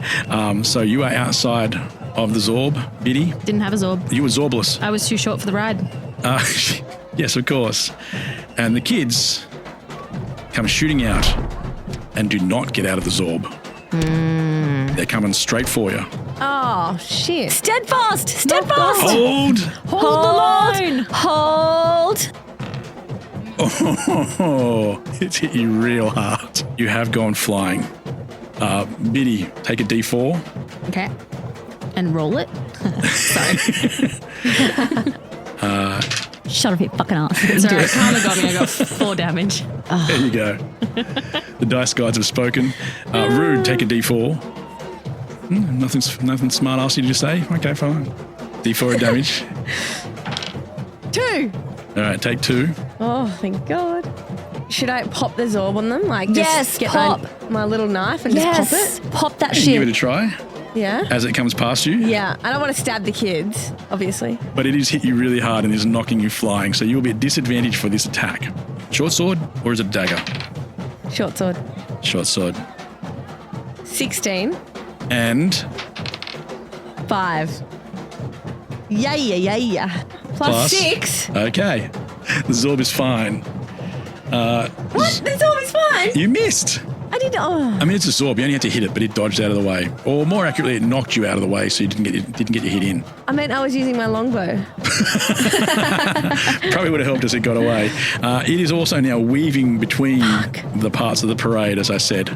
Speaker 9: So you are outside of the Zorb, Biddy.
Speaker 13: Didn't have a Zorb.
Speaker 9: You were Zorbless.
Speaker 13: I was too short for the ride.
Speaker 9: Yes, of course. And the kids come shooting out and do not get out of the Zorb. They're coming straight for you.
Speaker 11: Oh, shit.
Speaker 12: Steadfast. Steadfast.
Speaker 9: Hold.
Speaker 12: Hold the line. Hold.
Speaker 9: Oh, it's hit you real hard. You have gone flying. Biddy, take a D4.
Speaker 13: Okay. And roll it. Sorry.
Speaker 12: Shut up, you fucking ass.
Speaker 13: Sorry, Karma got me. I got 4 damage.
Speaker 9: There you go. The dice gods have spoken. Rude, take a D4. Nothing smart ass you to say? Okay, fine. D4 of damage.
Speaker 11: 2.
Speaker 9: All right, take 2.
Speaker 11: Oh, thank God. Should I pop the Zorb on them? Like,
Speaker 12: Yes,
Speaker 11: just get
Speaker 12: pop.
Speaker 11: my little knife and just pop it?
Speaker 12: Pop that
Speaker 9: You can give it a try
Speaker 11: Yeah.
Speaker 9: as it comes past you.
Speaker 11: Yeah. I don't want to stab the kids, obviously.
Speaker 9: But it is hit you really hard and is knocking you flying, so you'll be at disadvantage for this attack. Short sword or is it a dagger?
Speaker 11: Short sword.
Speaker 9: Short sword.
Speaker 11: 16.
Speaker 9: And
Speaker 11: 5. Yeah. Plus 6.
Speaker 9: Okay. The Zorb is fine.
Speaker 11: What? The Zorb is fine?
Speaker 9: You missed.
Speaker 11: I did. Oh.
Speaker 9: I mean, it's a Zorb. You only had to hit it, but it dodged out of the way. Or more accurately, it knocked you out of the way, so you didn't get your hit in.
Speaker 11: I meant I was using my longbow.
Speaker 9: Probably would have helped as it got away. It is also now weaving between the parts of the parade, as I said.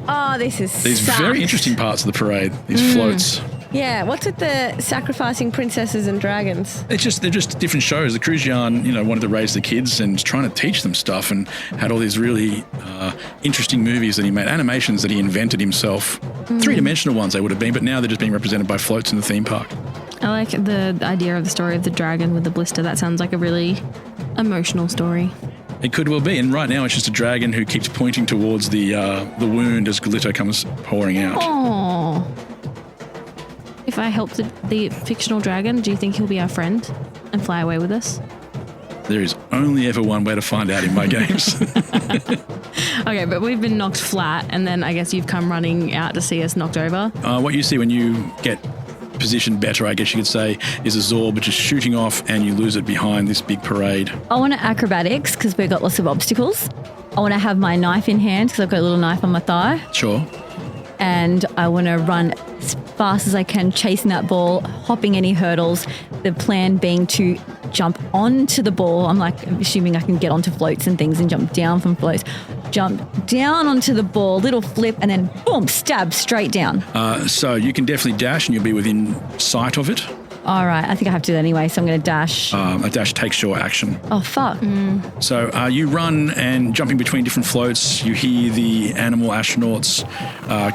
Speaker 11: Oh, this is
Speaker 9: These very interesting parts of the parade, these floats.
Speaker 11: Yeah, what's with the sacrificing princesses and dragons?
Speaker 9: They're just different shows. The Cruzian, wanted to raise the kids and was trying to teach them stuff and had all these really interesting movies that he made, animations that he invented himself. 3-dimensional ones they would have been, but now they're just being represented by floats in the theme park.
Speaker 13: I like the idea of the story of the dragon with the blister. That sounds like a really emotional story.
Speaker 9: It could well be, and right now it's just a dragon who keeps pointing towards the wound as glitter comes pouring out.
Speaker 13: Oh. If I help the fictional dragon, do you think he'll be our friend and fly away with us?
Speaker 9: There is only ever one way to find out in my games.
Speaker 13: Okay, but we've been knocked flat, and then I guess you've come running out to see us knocked over.
Speaker 9: What you see when you get positioned better, I guess you could say, is a Zorb just shooting off and you lose it behind this big parade.
Speaker 12: I want to acrobatics because we've got lots of obstacles. I want to have my knife in hand because I've got a little knife on my thigh.
Speaker 9: Sure.
Speaker 12: And I want to run as fast as I can, chasing that ball, hopping any hurdles. The plan being to jump onto the ball. I'm assuming I can get onto floats and things and jump down from floats. Jump down onto the ball, little flip, and then boom, stab straight down.
Speaker 9: So you can definitely dash and you'll be within sight of it.
Speaker 12: All right, I think I have to do that anyway, so I'm going to dash.
Speaker 9: A dash takes your action.
Speaker 12: Oh, fuck.
Speaker 9: So you run and jumping between different floats. You hear the animal astronauts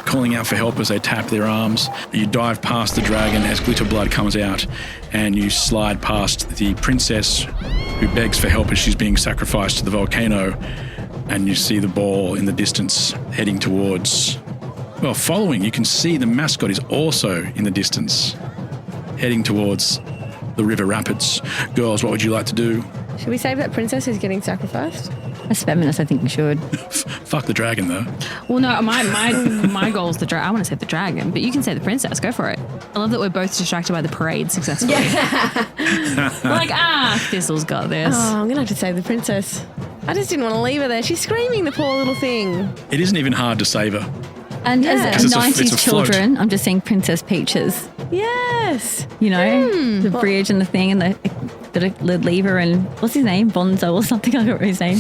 Speaker 9: calling out for help as they tap their arms. You dive past the dragon as glitter blood comes out, and you slide past the princess who begs for help as she's being sacrificed to the volcano. And you see the ball in the distance heading towards... Well, following, you can see the mascot is also in the distance, heading towards the river rapids. Girls, what would you like to do?
Speaker 11: Should we save that princess who's getting sacrificed?
Speaker 12: As feminists, I think we should.
Speaker 9: Fuck the dragon, though.
Speaker 13: Well, no, my goal is the dragon. I want to save the dragon, but you can save the princess. Go for it. I love that we're both distracted by the parade successfully. We're like, Thistle's got this.
Speaker 11: Oh, I'm going to have to save the princess. I just didn't want to leave her there. She's screaming, the poor little thing.
Speaker 9: It isn't even hard to save her.
Speaker 12: And
Speaker 11: Yeah.
Speaker 12: as
Speaker 9: It's a
Speaker 12: 90s
Speaker 9: float.
Speaker 12: children, I'm just seeing Princess Peaches.
Speaker 11: Yes.
Speaker 12: You know, the bridge and the thing and the lever and what's his name? Bonzo or something. I don't remember his name.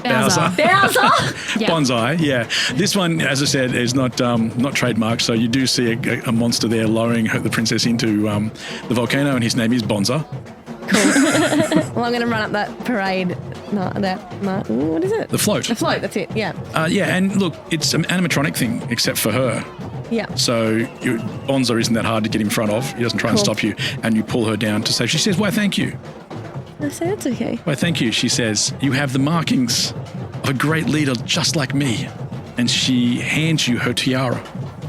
Speaker 9: Bowser.
Speaker 12: Yeah.
Speaker 9: Bonsai, yeah. This one, as I said, is not trademarked, so you do see a monster there lowering the princess into the volcano, and his name is Bonza.
Speaker 11: Well, I'm going to run up that parade. What is it?
Speaker 9: The float.
Speaker 11: The float, that's it, yeah.
Speaker 9: Yeah, and look, it's an animatronic thing, except for her.
Speaker 11: Yeah.
Speaker 9: So Bonza isn't that hard to get in front of. He doesn't try and
Speaker 11: Cool.
Speaker 9: stop you, and you pull her down to say, she says, why, thank you.
Speaker 11: I say that's okay.
Speaker 9: Why, thank you. She says, you have the markings of a great leader just like me. And she hands you her tiara,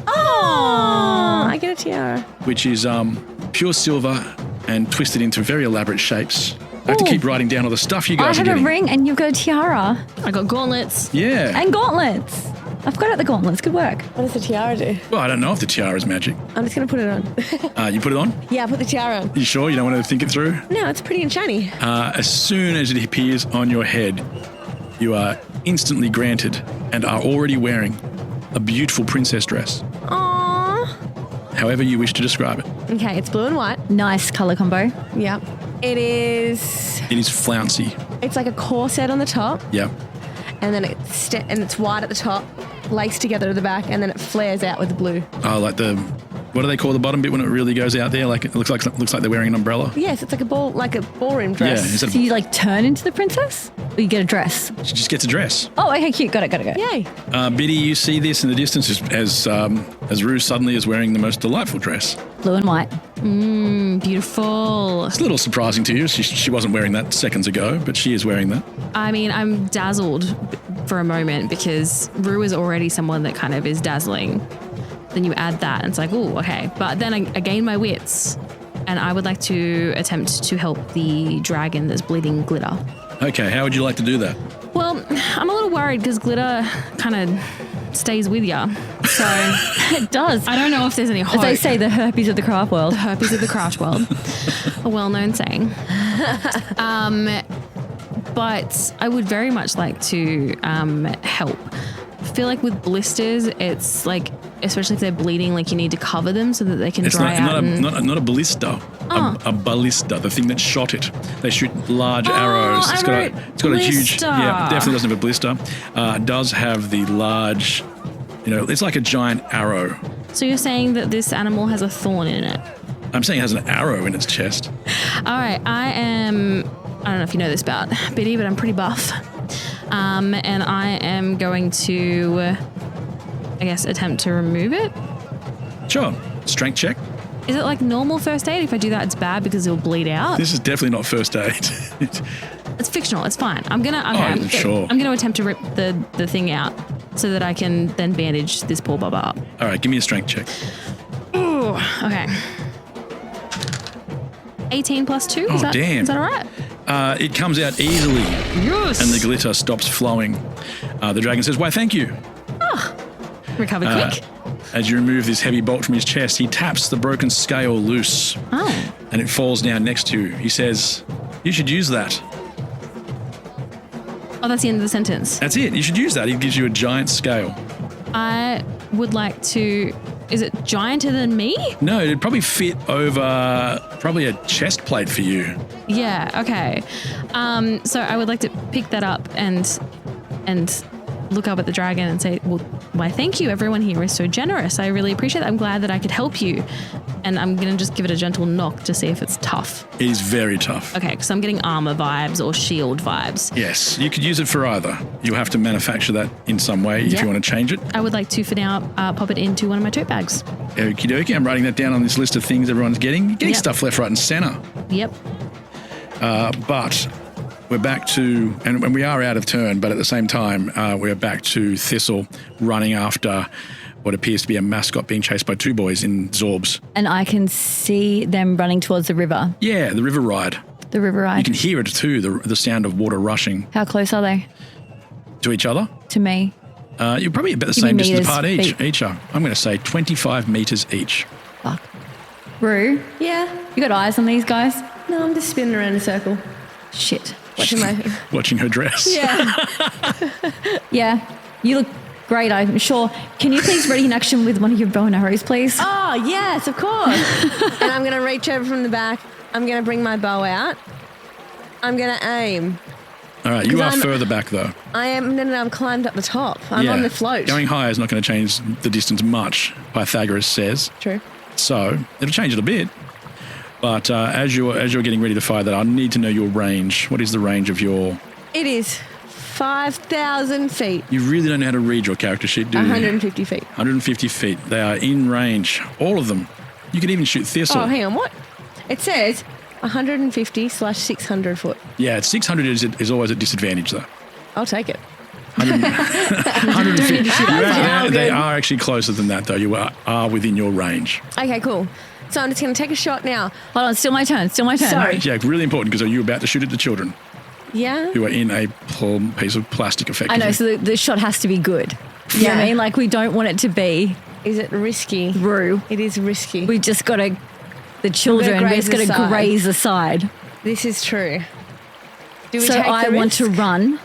Speaker 11: Oh, I get a tiara.
Speaker 9: which is pure silver and twisted into very elaborate shapes. I have to keep writing down all the stuff you
Speaker 12: I
Speaker 9: guys are
Speaker 12: have a
Speaker 9: getting.
Speaker 12: ring and you've got a tiara.
Speaker 13: I got gauntlets.
Speaker 9: Yeah.
Speaker 12: And gauntlets. I've got the gauntlets. Good work.
Speaker 11: What does the tiara do?
Speaker 9: Well, I don't know if the tiara is magic.
Speaker 11: I'm just going to put it on.
Speaker 9: You put it on?
Speaker 11: Yeah, I put the tiara on.
Speaker 9: You sure? You don't want to think it through?
Speaker 11: No, it's pretty and shiny.
Speaker 9: As soon as it appears on your head, you are instantly granted and are already wearing a beautiful princess dress,
Speaker 11: Aww.
Speaker 9: however you wish to describe it.
Speaker 11: Okay, it's blue and white.
Speaker 12: Nice colour combo.
Speaker 11: Yeah. It is...
Speaker 9: It is flouncy.
Speaker 11: It's like a corset on the top,
Speaker 9: Yeah.
Speaker 11: and then it's white at the top, laced together at the back, and then it flares out with the blue.
Speaker 9: Oh, like what do they call the bottom bit when it really goes out there? Like it looks like they're wearing an umbrella.
Speaker 11: Yes, it's like a ballroom dress.
Speaker 9: Yeah, instead
Speaker 12: So
Speaker 9: of,
Speaker 12: you like turn into the princess? Or you get a dress?
Speaker 9: she just gets a dress.
Speaker 12: Oh, okay, cute. Got it.
Speaker 11: Yay.
Speaker 9: Biddy, you see this in the distance as Rue suddenly is wearing the most delightful dress.
Speaker 12: Blue and white.
Speaker 13: Beautiful.
Speaker 9: It's a little surprising to you. She wasn't wearing that seconds ago, but she is wearing that.
Speaker 13: I mean, I'm dazzled for a moment because Rue is already someone that kind of is dazzling. Then you add that and it's like, oh, okay. But then I gain my wits and I would like to attempt to help the dragon that's bleeding glitter.
Speaker 9: Okay, how would you like to do that?
Speaker 13: Well, I'm a little worried because glitter kind of stays with ya. So
Speaker 12: It does.
Speaker 13: I don't know if there's any hope.
Speaker 12: As they say, the herpes of the craft world.
Speaker 13: The herpes of the craft world. A well-known saying. But I would very much like to help. I feel like with blisters, it's like, especially if they're bleeding, like you need to cover them so that they can
Speaker 9: It's
Speaker 13: dry out.
Speaker 9: not a ballista. A ballista, the thing that shot it. They shoot large arrows. It's got a huge.
Speaker 13: blister.
Speaker 9: Yeah, it definitely doesn't have a blister. It does have the large. It's like a giant arrow.
Speaker 13: So you're saying that this animal has a thorn in it?
Speaker 9: I'm saying it has an arrow in its chest.
Speaker 13: All right, I don't know if you know this about Biddy, but I'm pretty buff. And I am going to, I guess, attempt to remove it.
Speaker 9: Sure. Strength check.
Speaker 13: Is it like normal first aid? If I do that, it's bad because it'll bleed out.
Speaker 9: This is definitely not first aid.
Speaker 13: It's fictional. It's fine. I'm gonna attempt to rip the thing out so that I can then bandage this poor bubba up.
Speaker 9: All right, give me a strength check.
Speaker 13: Ooh, okay. 18 plus 2.
Speaker 9: Oh, damn.
Speaker 13: Is that all right?
Speaker 9: It comes out easily.
Speaker 13: Yes.
Speaker 9: And the glitter stops flowing. The dragon says, why, thank you.
Speaker 13: Recover quick.
Speaker 9: As you remove this heavy bolt from his chest, he taps the broken scale loose.
Speaker 13: Oh.
Speaker 9: And it falls down next to you. He says, you should use that.
Speaker 13: Oh, that's the end of the sentence.
Speaker 9: That's it. You should use that. He gives you a giant scale.
Speaker 13: I would like to... Is it gianter than me?
Speaker 9: No, it'd probably fit over probably a chest plate for you.
Speaker 13: Yeah, okay. So I would like to pick that up and look up at the dragon and say, well, why, thank you. Everyone here is so generous. I really appreciate that. I'm glad that I could help you. And I'm going to just give it a gentle knock to see if it's tough.
Speaker 9: It is very tough.
Speaker 13: Okay, because I'm getting armor vibes or shield vibes.
Speaker 9: Yes, you could use it for either. You'll have to manufacture that in some way if you want to change it.
Speaker 13: I would like to, for now, pop it into one of my tote bags.
Speaker 9: Okie dokie. I'm writing that down on this list of things everyone's getting. You're getting
Speaker 13: Yep.
Speaker 9: stuff left, right, and centre.
Speaker 13: Yep.
Speaker 9: But we're back to, and we are out of turn, but at the same time, we're back to Thistle running after what appears to be a mascot being chased by two boys in Zorbs.
Speaker 12: And I can see them running towards the river.
Speaker 9: Yeah, the river ride.
Speaker 12: The river ride.
Speaker 9: You can hear it too, the sound of water rushing.
Speaker 12: How close are they
Speaker 9: To each other?
Speaker 12: to me?
Speaker 9: You're probably about the
Speaker 12: Give me
Speaker 9: same distance
Speaker 12: meters,
Speaker 9: apart each.
Speaker 12: feet.
Speaker 9: Each are. I'm going to say 25 metres each.
Speaker 12: Fuck. Rue,
Speaker 11: Yeah.
Speaker 12: you got eyes on these guys?
Speaker 11: No, I'm just spinning around in a circle.
Speaker 12: Shit.
Speaker 9: Watching her dress.
Speaker 12: Yeah, you look great, I'm sure. Can you please ready in action with one of your bow and arrows, please?
Speaker 11: Oh, yes, of course. And I'm going to reach over from the back. I'm going to bring my bow out. I'm going to aim.
Speaker 9: All right, you are further back though.
Speaker 11: I am. No, I'm climbed up the top. I'm on the float.
Speaker 9: Going higher is not going to change the distance much, Pythagoras says.
Speaker 11: True.
Speaker 9: So it'll change it a bit. But as you're getting ready to fire that, I need to know your range. What is the range of your...
Speaker 11: It is 5,000 feet.
Speaker 9: You really don't know how to read your character sheet, do you?
Speaker 11: 150 feet.
Speaker 9: 150 feet. They are in range. All of them. You can even shoot Thistle.
Speaker 11: Oh, hang on. What? It says 150/600 foot.
Speaker 9: Yeah, 600 is always at disadvantage, though.
Speaker 11: I'll take it.
Speaker 9: 150. They are actually closer than that, though. You are within your range.
Speaker 11: Okay, cool. So I'm just going to take a shot now.
Speaker 12: Hold on, still my turn.
Speaker 11: Sorry.
Speaker 9: Yeah, really important because you're about to shoot at the children
Speaker 11: Yeah.
Speaker 9: who are in a piece of plastic, effectively.
Speaker 12: I know, so the shot has to be good. You know what I mean? Like, we don't want it to be...
Speaker 11: Is it risky?
Speaker 12: Rue.
Speaker 11: It is risky.
Speaker 12: We just got to... The children, we're just going to graze the side.
Speaker 11: This is true. Do we
Speaker 12: so
Speaker 11: take the
Speaker 12: I want to
Speaker 11: risk?
Speaker 12: run.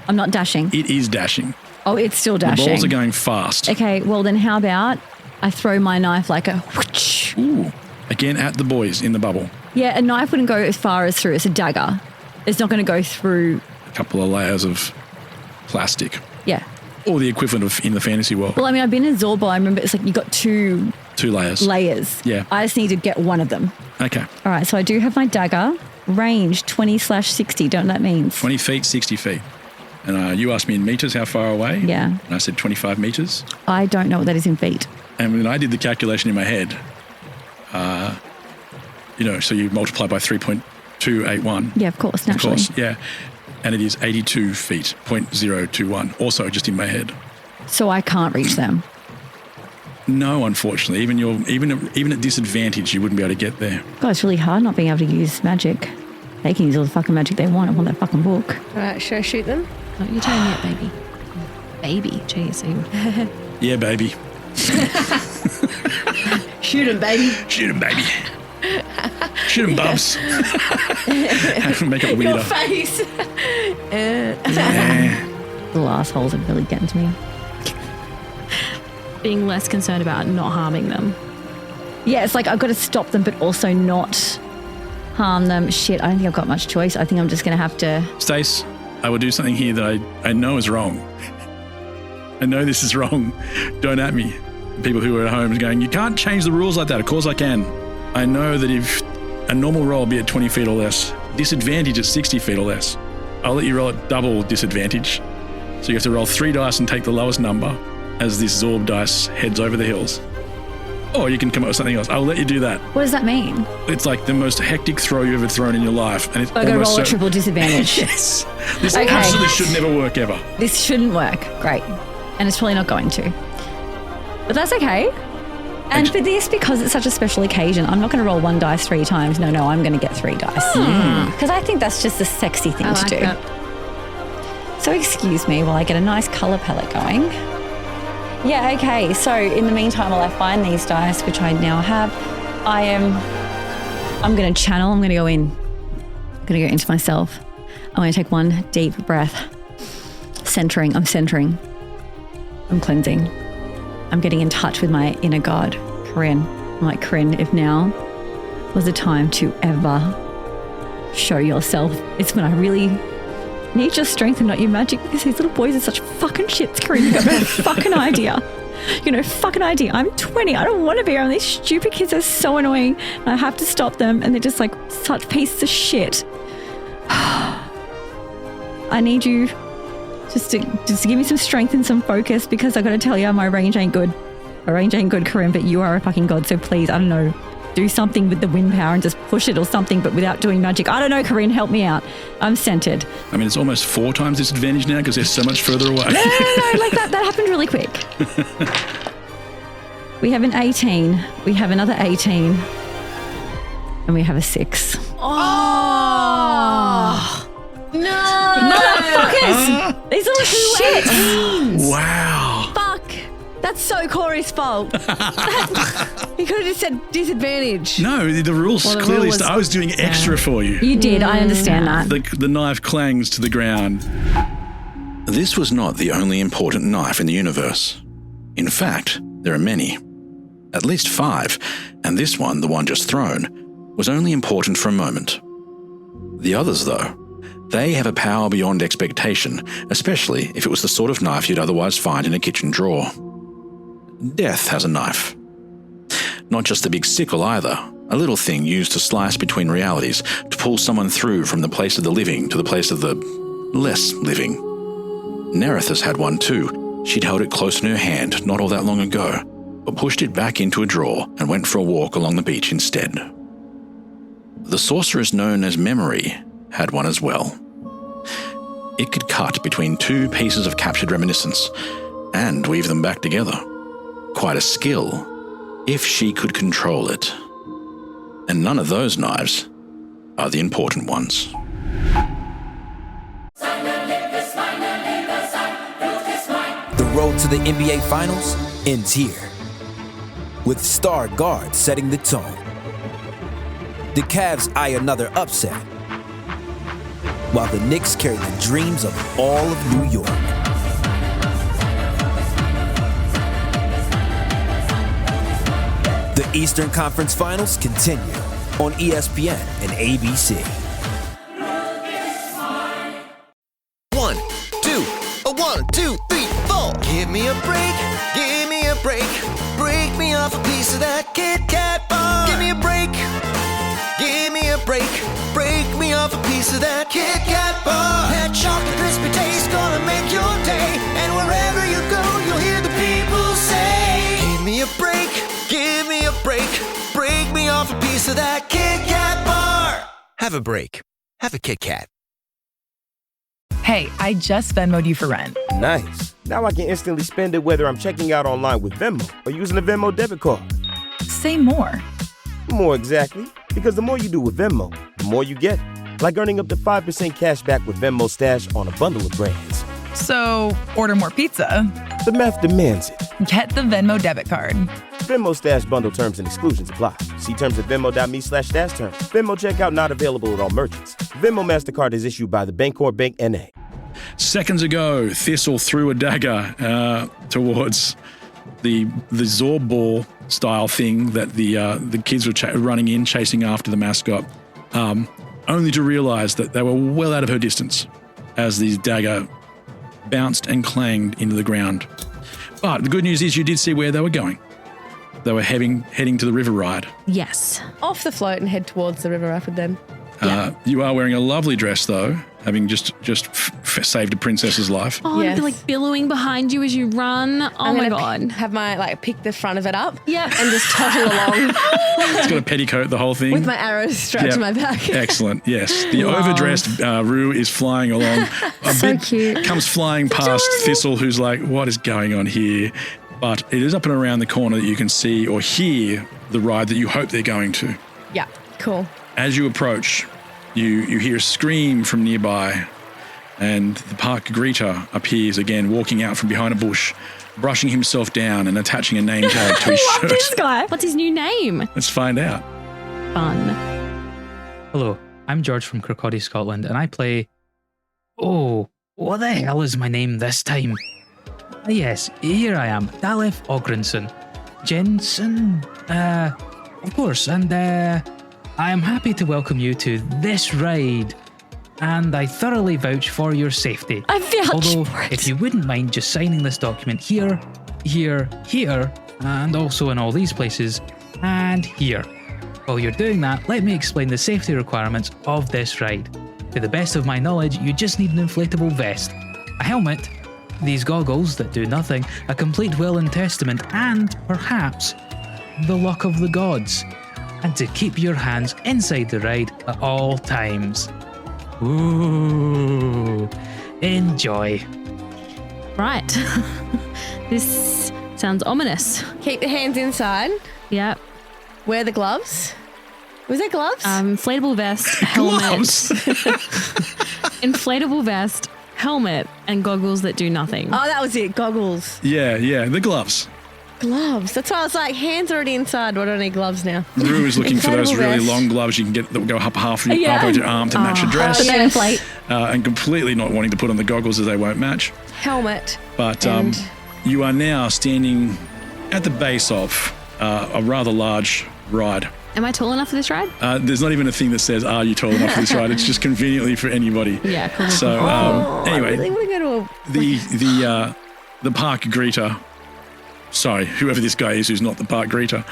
Speaker 12: I'm not dashing.
Speaker 9: It is dashing.
Speaker 12: Oh, it's still dashing.
Speaker 9: The balls are going fast.
Speaker 12: Okay, well then how about I throw my knife like a whoosh.
Speaker 9: Ooh. Again, at the boys in the bubble.
Speaker 12: Yeah, a knife wouldn't go as far as through. It's a dagger. It's not going to go through.
Speaker 9: A couple of layers of plastic.
Speaker 12: Yeah.
Speaker 9: Or the equivalent of in the fantasy world.
Speaker 12: Well, I mean, I've been in Zorba. I remember it's like you got two
Speaker 9: layers. Yeah.
Speaker 12: I just need to get one of them.
Speaker 9: Okay.
Speaker 12: All right, so I do have my dagger. Range 20/60. Don't know what that means.
Speaker 9: 20 feet, 60 feet. And you asked me in meters how far away.
Speaker 12: Yeah.
Speaker 9: And I said 25 meters.
Speaker 12: I don't know what that is in feet.
Speaker 9: And when I did the calculation in my head, so you multiply by 3.281.
Speaker 12: Yeah, of course, naturally.
Speaker 9: Of course, yeah. And it is 82 feet, 0.021, also just in my head.
Speaker 12: So I can't reach them.
Speaker 9: No, unfortunately. Even at disadvantage, you wouldn't be able to get there.
Speaker 12: God, it's really hard not being able to use magic. They can use all the fucking magic they want. I want that fucking book.
Speaker 11: All right, should I shoot them?
Speaker 13: Don't you turn yet, baby. Baby, jeez.
Speaker 9: Yeah, baby.
Speaker 11: Shoot him, baby.
Speaker 9: Shoot him, baby. Shoot him, Bubs. Make it weirder.
Speaker 11: Your face.
Speaker 12: The last holes are really getting to me.
Speaker 13: Being less concerned about not harming them.
Speaker 12: Yeah, it's like I've got to stop them, but also not harm them. Shit, I don't think I've got much choice. I think I'm just going to have to...
Speaker 9: Stace, I will do something here that I know is wrong. I know this is wrong. Don't at me. People who are at home going, you can't change the rules like that. Of course I can. I know that if a normal roll be at 20 feet or less, disadvantage at 60 feet or less, I'll let you roll at double disadvantage. So you have to roll 3 dice and take the lowest number as this Zorb dice heads over the hills. Or you can come up with something else. I'll let you do that.
Speaker 12: What does that mean?
Speaker 9: It's like the most hectic throw you've ever thrown in your life. And it's
Speaker 12: I've got to roll a triple disadvantage.
Speaker 9: Yes. This absolutely should never work ever.
Speaker 12: This shouldn't work. Great. And it's probably not going to. But that's okay. And for this, because it's such a special occasion, I'm not going to roll 1 dice 3 times. No, I'm going to get 3 dice. Because I think that's just a sexy thing to do. That. So excuse me while I get a nice colour palette going. Yeah, okay. So in the meantime, while I find these dice, which I now have, I'm going to channel. I'm going to go in. I'm going to go into myself. I'm going to take one deep breath. Centering. I'm centering. I'm cleansing. I'm getting in touch with my inner god, Corinne. I'm like, Corinne, if now was the time to ever show yourself, it's when I really need your strength and not your magic, because these little boys are such fucking shits, Corinne. You've got no fucking idea. Fucking idea. I'm 20. I don't want to be around these stupid kids. They're so annoying. And I have to stop them. And they're just like such pieces of shit. I need you just to give me some strength and some focus, because I got to tell you, my range ain't good. My range ain't good, Corinne, but you are a fucking god. So please, I don't know, do something with the wind power and just push it or something, but without doing magic. I don't know, Corinne, help me out. I'm centered.
Speaker 9: I mean, it's almost 4 times disadvantage now because they're so much further away.
Speaker 12: No, like that happened really quick. We have an 18. We have another 18. And we have a 6.
Speaker 11: Oh! No!
Speaker 12: Motherfuckers! These little shits!
Speaker 9: Wow.
Speaker 11: Fuck! That's so Corey's fault. He could have just said disadvantage.
Speaker 9: No, the rules
Speaker 11: Well, the
Speaker 9: clearly.
Speaker 11: rule was-
Speaker 9: I was doing extra for you.
Speaker 12: You did. I understand that.
Speaker 9: The knife clangs to the ground. This was not the only important knife in the universe. In fact, there are many. At least 5, and this one, the one just thrown, was only important for a moment. The others, though, they have a power beyond expectation, especially if it was the sort of knife you'd otherwise find in a kitchen drawer. Death has a knife. Not just the big sickle either, a little thing used to slice between realities, to pull someone through from the place of the living to the place of the less living. Nerith has had one too. She'd held it close in her hand not all that long ago, but pushed it back into a drawer and went for a walk along the beach instead. The sorceress known as Memory had one as well. It could cut between 2 pieces of captured reminiscence and weave them back together. Quite a skill, if she could control it. And none of those knives are the important ones.
Speaker 18: The road to the NBA Finals ends here, with star guards setting the tone. The Cavs eye another upset, while the Knicks carry the dreams of all of New York. The Eastern Conference Finals continue on ESPN and ABC.
Speaker 21: 1, 2, 1, 2, 3, 4. Give me a break, give me a break. Break me off a piece of that Kit Kat bar. Give me a break, give me a break. Break me off a piece of that Kit Kat bar. That chocolate crispy taste gonna make your day. And wherever you go, you'll hear the people say, give me a break, give me a break. Break me off a piece of that Kit Kat bar.
Speaker 18: Have a break. Have a Kit Kat.
Speaker 22: Hey, I just Venmo'd you for rent.
Speaker 23: Nice. Now I can instantly spend it whether I'm checking out online with Venmo or using a Venmo debit card.
Speaker 22: Say more.
Speaker 23: More exactly. Because the more you do with Venmo, the more you get. Like earning up to 5% cash back with Venmo Stash on a bundle of brands.
Speaker 22: So, order more pizza.
Speaker 23: The math demands it.
Speaker 22: Get the Venmo debit card.
Speaker 23: Venmo Stash bundle terms and exclusions apply. See terms at venmo.me/stash terms. Venmo checkout not available at all merchants. Venmo MasterCard is issued by the Bancorp Bank N.A.
Speaker 9: Seconds ago, Thistle threw a dagger towards the Zorb ball style thing that the kids were running in, chasing after the mascot, only to realize that they were well out of her distance as the dagger bounced and clanged into the ground. But the good news is you did see where they were going. They were heading to the river ride.
Speaker 12: Yes.
Speaker 11: Off the float and head towards the river rapid then.
Speaker 9: You are wearing a lovely dress, though, having just saved a princess's life.
Speaker 13: Oh,
Speaker 11: Yes.
Speaker 13: it'd be like billowing behind you as you run. Oh
Speaker 11: I'm
Speaker 13: my
Speaker 11: gonna
Speaker 13: God.
Speaker 11: Have my pick the front of it up.
Speaker 13: Yeah.
Speaker 11: And just toddle along
Speaker 9: It's got a petticoat, the whole thing.
Speaker 11: with my arrows strapped
Speaker 9: Yep.
Speaker 11: to my back.
Speaker 9: Excellent. Yes, the overdressed Rue is flying along.
Speaker 11: So cute.
Speaker 9: Comes flying past Thistle, who's like, "What is going on here?" But it is up and around the corner that you can see or hear the ride that you hope they're going to.
Speaker 11: Yeah, cool.
Speaker 9: As you approach, you hear a scream from nearby, and the park greeter appears again, walking out from behind a bush, brushing himself down and attaching a name tag to his shirt.
Speaker 13: This guy. What's his new name?
Speaker 9: Let's find out.
Speaker 13: Fun.
Speaker 24: Hello, I'm George from Kirkcaldy, Scotland, and I play... Oh, what the hell is my name this time? Yes, here I am, Dalef Ogrinson. Jensen? Of course, and I am happy to welcome you to this ride, and I thoroughly vouch for your safety.
Speaker 12: I vouch
Speaker 24: Although,
Speaker 12: for it.
Speaker 24: if you wouldn't mind just signing this document here, here, here, and also in all these places, and here. While you're doing that, let me explain the safety requirements of this ride. To the best of my knowledge, you just need an inflatable vest, a helmet, these goggles that do nothing, a complete will and testament, and perhaps the luck of the gods. And to keep your hands inside the ride at all times. Ooh, enjoy.
Speaker 13: Right. This sounds ominous.
Speaker 11: Keep the hands inside.
Speaker 13: Yep.
Speaker 11: Wear the gloves. Was there gloves?
Speaker 13: Inflatable vest, helmet.
Speaker 9: Gloves?
Speaker 13: Inflatable vest, helmet, and goggles that do nothing.
Speaker 11: Oh, that was it. Goggles.
Speaker 9: Yeah, the gloves.
Speaker 11: Gloves. That's why I was like, hands already inside. What do I need gloves now?
Speaker 9: Rue is looking for those
Speaker 11: Incredible
Speaker 9: really
Speaker 11: vest.
Speaker 9: long gloves you can get that will go up halfway to your arm to match your dress.
Speaker 11: Yes.
Speaker 9: And completely not wanting to put on the goggles as they won't match.
Speaker 11: Helmet.
Speaker 9: But
Speaker 11: And-
Speaker 9: you are now standing at the base of a rather large ride.
Speaker 13: Am I tall enough for this ride?
Speaker 9: There's not even a thing that says, "Are you tall enough for this ride?" It's just conveniently for anybody.
Speaker 13: Yeah, cool.
Speaker 9: So anyway,
Speaker 11: I really want to go to
Speaker 9: the park greeter, sorry, whoever this guy is who's not the park greeter,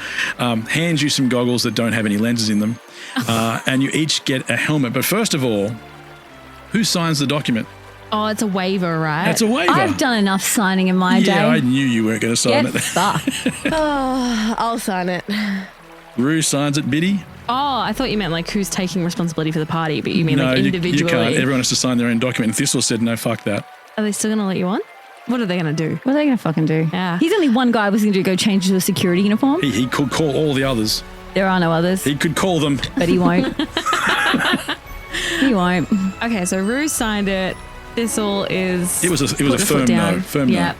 Speaker 9: hands you some goggles that don't have any lenses in them, and you each get a helmet. But first of all, who signs the document?
Speaker 13: Oh, it's a waiver, right?
Speaker 9: It's a waiver.
Speaker 12: I've done enough signing in my day.
Speaker 9: Yeah, I knew you weren't going to sign
Speaker 12: Get
Speaker 9: it.
Speaker 12: fucked.
Speaker 11: Oh, I'll sign it.
Speaker 9: Rue signs it, Biddy.
Speaker 13: Oh, I thought you meant like who's taking responsibility for the party, but you mean
Speaker 9: No,
Speaker 13: like
Speaker 9: you
Speaker 13: individually.
Speaker 9: can't. Everyone has to sign their own document. And Thistle said, "No, fuck that."
Speaker 13: Are they still going to let you on? What are they going to do?
Speaker 12: What are they going to fucking do?
Speaker 13: Yeah.
Speaker 12: He's only one guy was going to go change to a security uniform.
Speaker 9: He could call all the others.
Speaker 12: There are no others.
Speaker 9: He could call them.
Speaker 12: But he won't. He won't.
Speaker 13: Okay, so Rue signed it. Thistle is.
Speaker 9: It was a
Speaker 13: putting
Speaker 9: firm
Speaker 13: foot down.
Speaker 9: no. Firm no.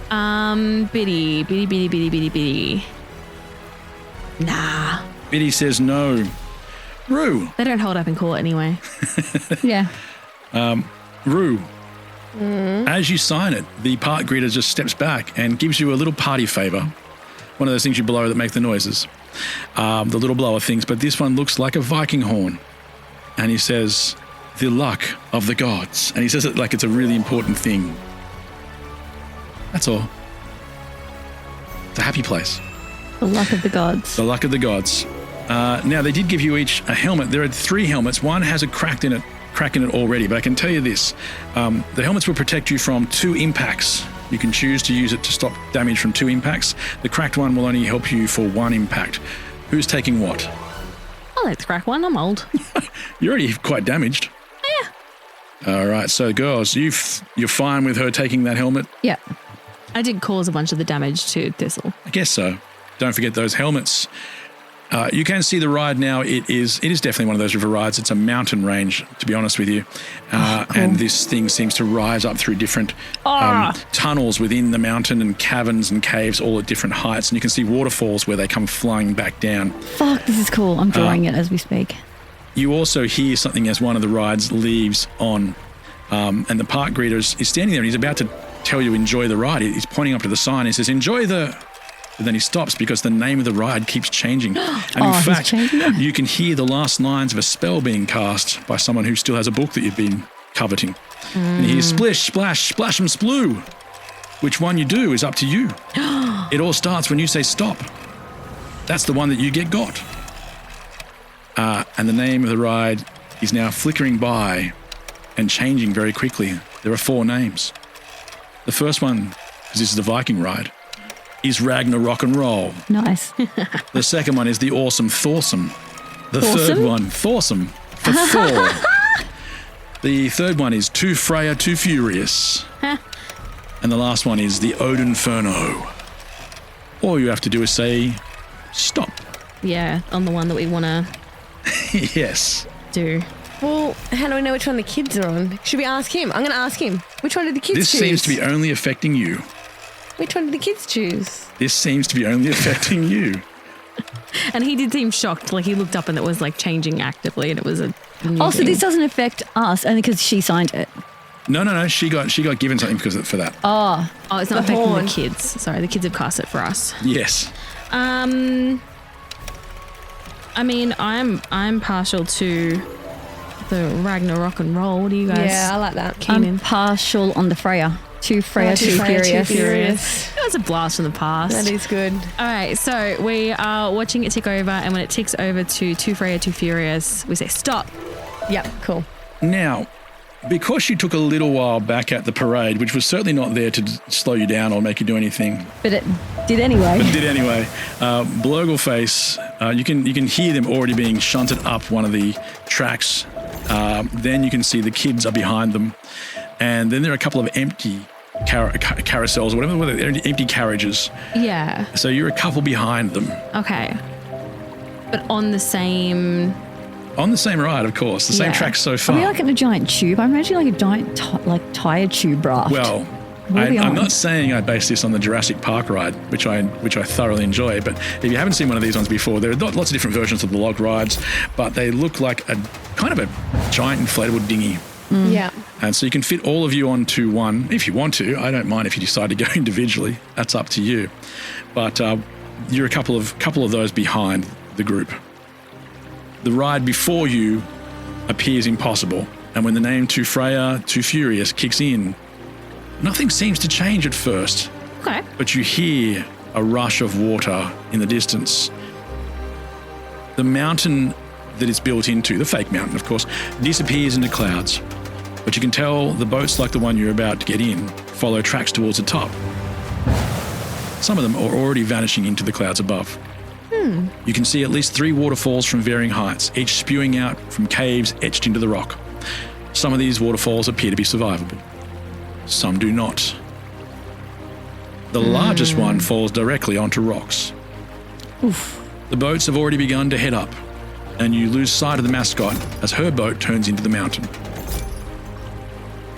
Speaker 13: Yep. Biddy. Nah.
Speaker 9: Biddy says no. Rue.
Speaker 13: They don't hold up in court anyway.
Speaker 12: Yeah.
Speaker 9: Rue. As you sign it, the park greeter just steps back and gives you a little party favor. One of those things you blow that make the noises. The little blower things. But this one looks like a Viking horn. And he says, "The luck of the gods." And he says it like it's a really important thing. That's all. It's a happy place.
Speaker 12: The luck of the gods.
Speaker 9: The luck of the gods. Now, they did give you each a helmet. There are 3 helmets. One has a crack in it already, but I can tell you this. The helmets will protect you from 2 impacts. You can choose to use it to stop damage from 2 impacts. The cracked one will only help you for 1 impact. Who's taking what?
Speaker 13: I'll let the crack one. I'm old.
Speaker 9: You're already quite damaged.
Speaker 13: Yeah.
Speaker 9: All right, so girls, you're fine with her taking that helmet?
Speaker 13: Yeah. I did cause a bunch of the damage to Thistle.
Speaker 9: I guess so. Don't forget those helmets. You can see the ride now. It is definitely one of those river rides. It's a mountain range, to be honest with you.
Speaker 12: Cool.
Speaker 9: And this thing seems to rise up through different tunnels within the mountain and caverns and caves, all at different heights. And you can see waterfalls where they come flying back down.
Speaker 12: Fuck, this is cool. I'm drawing it as we speak.
Speaker 9: You also hear something as one of the rides leaves on. And the park greeter is standing there and he's about to tell you enjoy the ride. He's pointing up to the sign. He says, "Enjoy the..." But then he stops because the name of the ride keeps changing. And in fact, you can hear the last lines of a spell being cast by someone who still has a book that you've been coveting. And you hear splish, splash, splash and sploo. Which one you do is up to you. It all starts when you say stop. That's the one that you got. And the name of the ride is now flickering by and changing very quickly. There are 4 names. The first one, because this is the Viking ride, is Ragnarok and Roll.
Speaker 12: Nice.
Speaker 9: The second one is the Awesome Thorsome. The
Speaker 12: Thorsome?
Speaker 9: third one, Thorsome, for Thor. The third one is Too Freya, Too Furious. And the last one is the Odinferno. All you have to do is say, stop.
Speaker 13: Yeah, on the one that we want to
Speaker 9: Yes.
Speaker 13: do.
Speaker 11: Well, how do we know which one the kids are on? Should we ask him? I'm going to ask him. Which one did the kids
Speaker 9: This
Speaker 11: choose?
Speaker 9: seems to be only affecting you.
Speaker 11: Which one did the kids choose?
Speaker 9: This seems to be only affecting you.
Speaker 13: And he did seem shocked. Like he looked up and it was like changing actively and it was a new
Speaker 12: Also,
Speaker 13: thing.
Speaker 12: this doesn't affect us only because she signed it.
Speaker 9: No. She got given something for that.
Speaker 12: Oh.
Speaker 13: Oh, it's not affecting the kids. Sorry, the kids have cast it for us.
Speaker 9: Yes.
Speaker 13: I mean, I'm partial to the Ragnarok and Roll. What do you guys?
Speaker 11: Yeah, I like that.
Speaker 12: I'm partial on the Freya. Too Freya, too furious.
Speaker 13: That was a blast from the past.
Speaker 11: That is good.
Speaker 13: All right, so we are watching it tick over, and when it ticks over to Too Freya, Too Furious, we say stop.
Speaker 11: Yep, cool.
Speaker 9: Now, because you took a little while back at the parade, which was certainly not there to slow you down or make you do anything.
Speaker 12: But it did anyway.
Speaker 9: Blogleface, you can hear them already being shunted up one of the tracks. Then you can see the kids are behind them. And then there are a couple of empty carousels or whatever, empty carriages.
Speaker 13: Yeah.
Speaker 9: So you're a couple behind them.
Speaker 13: Okay. But on the same...
Speaker 9: On the same ride, of course. The same track so far.
Speaker 12: Are we like in a giant tube? I imagine like a giant tire tube raft.
Speaker 9: Well, I'm not saying I based this on the Jurassic Park ride, which I thoroughly enjoy, but if you haven't seen one of these ones before, there are lots of different versions of the log rides, but they look like a kind of a giant inflatable dinghy.
Speaker 11: Yeah.
Speaker 9: And so you can fit all of you onto one if you want to. I don't mind if you decide to go individually. That's up to you. But you're a couple of those behind the group. The ride before you appears impossible, and when the name Too Freya, Too Furious kicks in, nothing seems to change at first.
Speaker 13: Okay.
Speaker 9: But you hear a rush of water in the distance. The mountain that it's built into, the fake mountain, of course, disappears into clouds. But you can tell the boats like the one you're about to get in follow tracks towards the top. Some of them are already vanishing into the clouds above. You can see at least 3 waterfalls from varying heights, each spewing out from caves etched into the rock. Some of these waterfalls appear to be survivable. Some do not. The largest one falls directly onto rocks.
Speaker 12: Oof.
Speaker 9: The boats have already begun to head up, and you lose sight of the mascot as her boat turns into the mountain.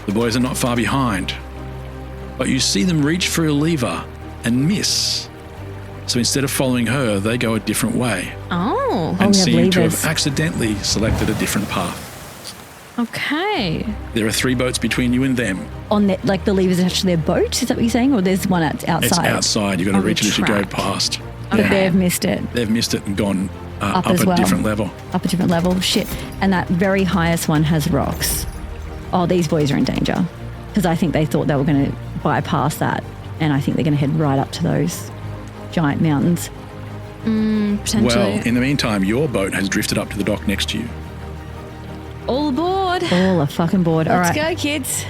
Speaker 9: The boys are not far behind, but you see them reach for a lever and miss. So instead of following her, they go a different way and seem to have accidentally selected a different path.
Speaker 13: Okay.
Speaker 9: There are 3 boats between you and them.
Speaker 12: On the, like the levers attached to their boat, is that what you're saying? Or there's one outside?
Speaker 9: It's outside. You've got to reach it as you go past.
Speaker 12: But they've missed it.
Speaker 9: They've missed it and gone up
Speaker 12: as
Speaker 9: a
Speaker 12: well.
Speaker 9: different level.
Speaker 12: Up a different level. Shit. And that very highest one has rocks. Oh, these boys are in danger. Because I think they thought they were going to bypass that. And I think they're going to head right up to those giant mountains.
Speaker 13: Potentially.
Speaker 9: Well, in the meantime, your boat has drifted up to the dock next to you.
Speaker 13: All aboard.
Speaker 12: All a fucking board. All
Speaker 11: Let's
Speaker 12: right.
Speaker 11: go, kids.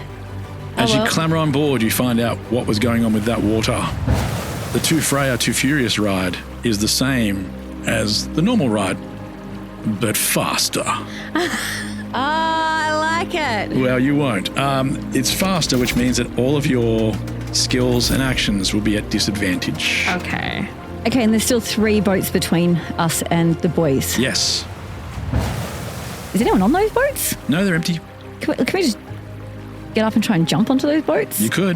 Speaker 9: As you clamber on board, you find out what was going on with that water. The Too Freya, Too Furious ride is the same as the normal ride, but faster.
Speaker 11: I like it.
Speaker 9: Well, you won't. It's faster, which means that all of your skills and actions will be at disadvantage.
Speaker 13: Okay.
Speaker 12: Okay, and there's still 3 boats between us and the boys.
Speaker 9: Yes.
Speaker 12: Is anyone on those boats?
Speaker 9: No, they're empty.
Speaker 12: Can we just get up and try and jump onto those boats?
Speaker 9: You could.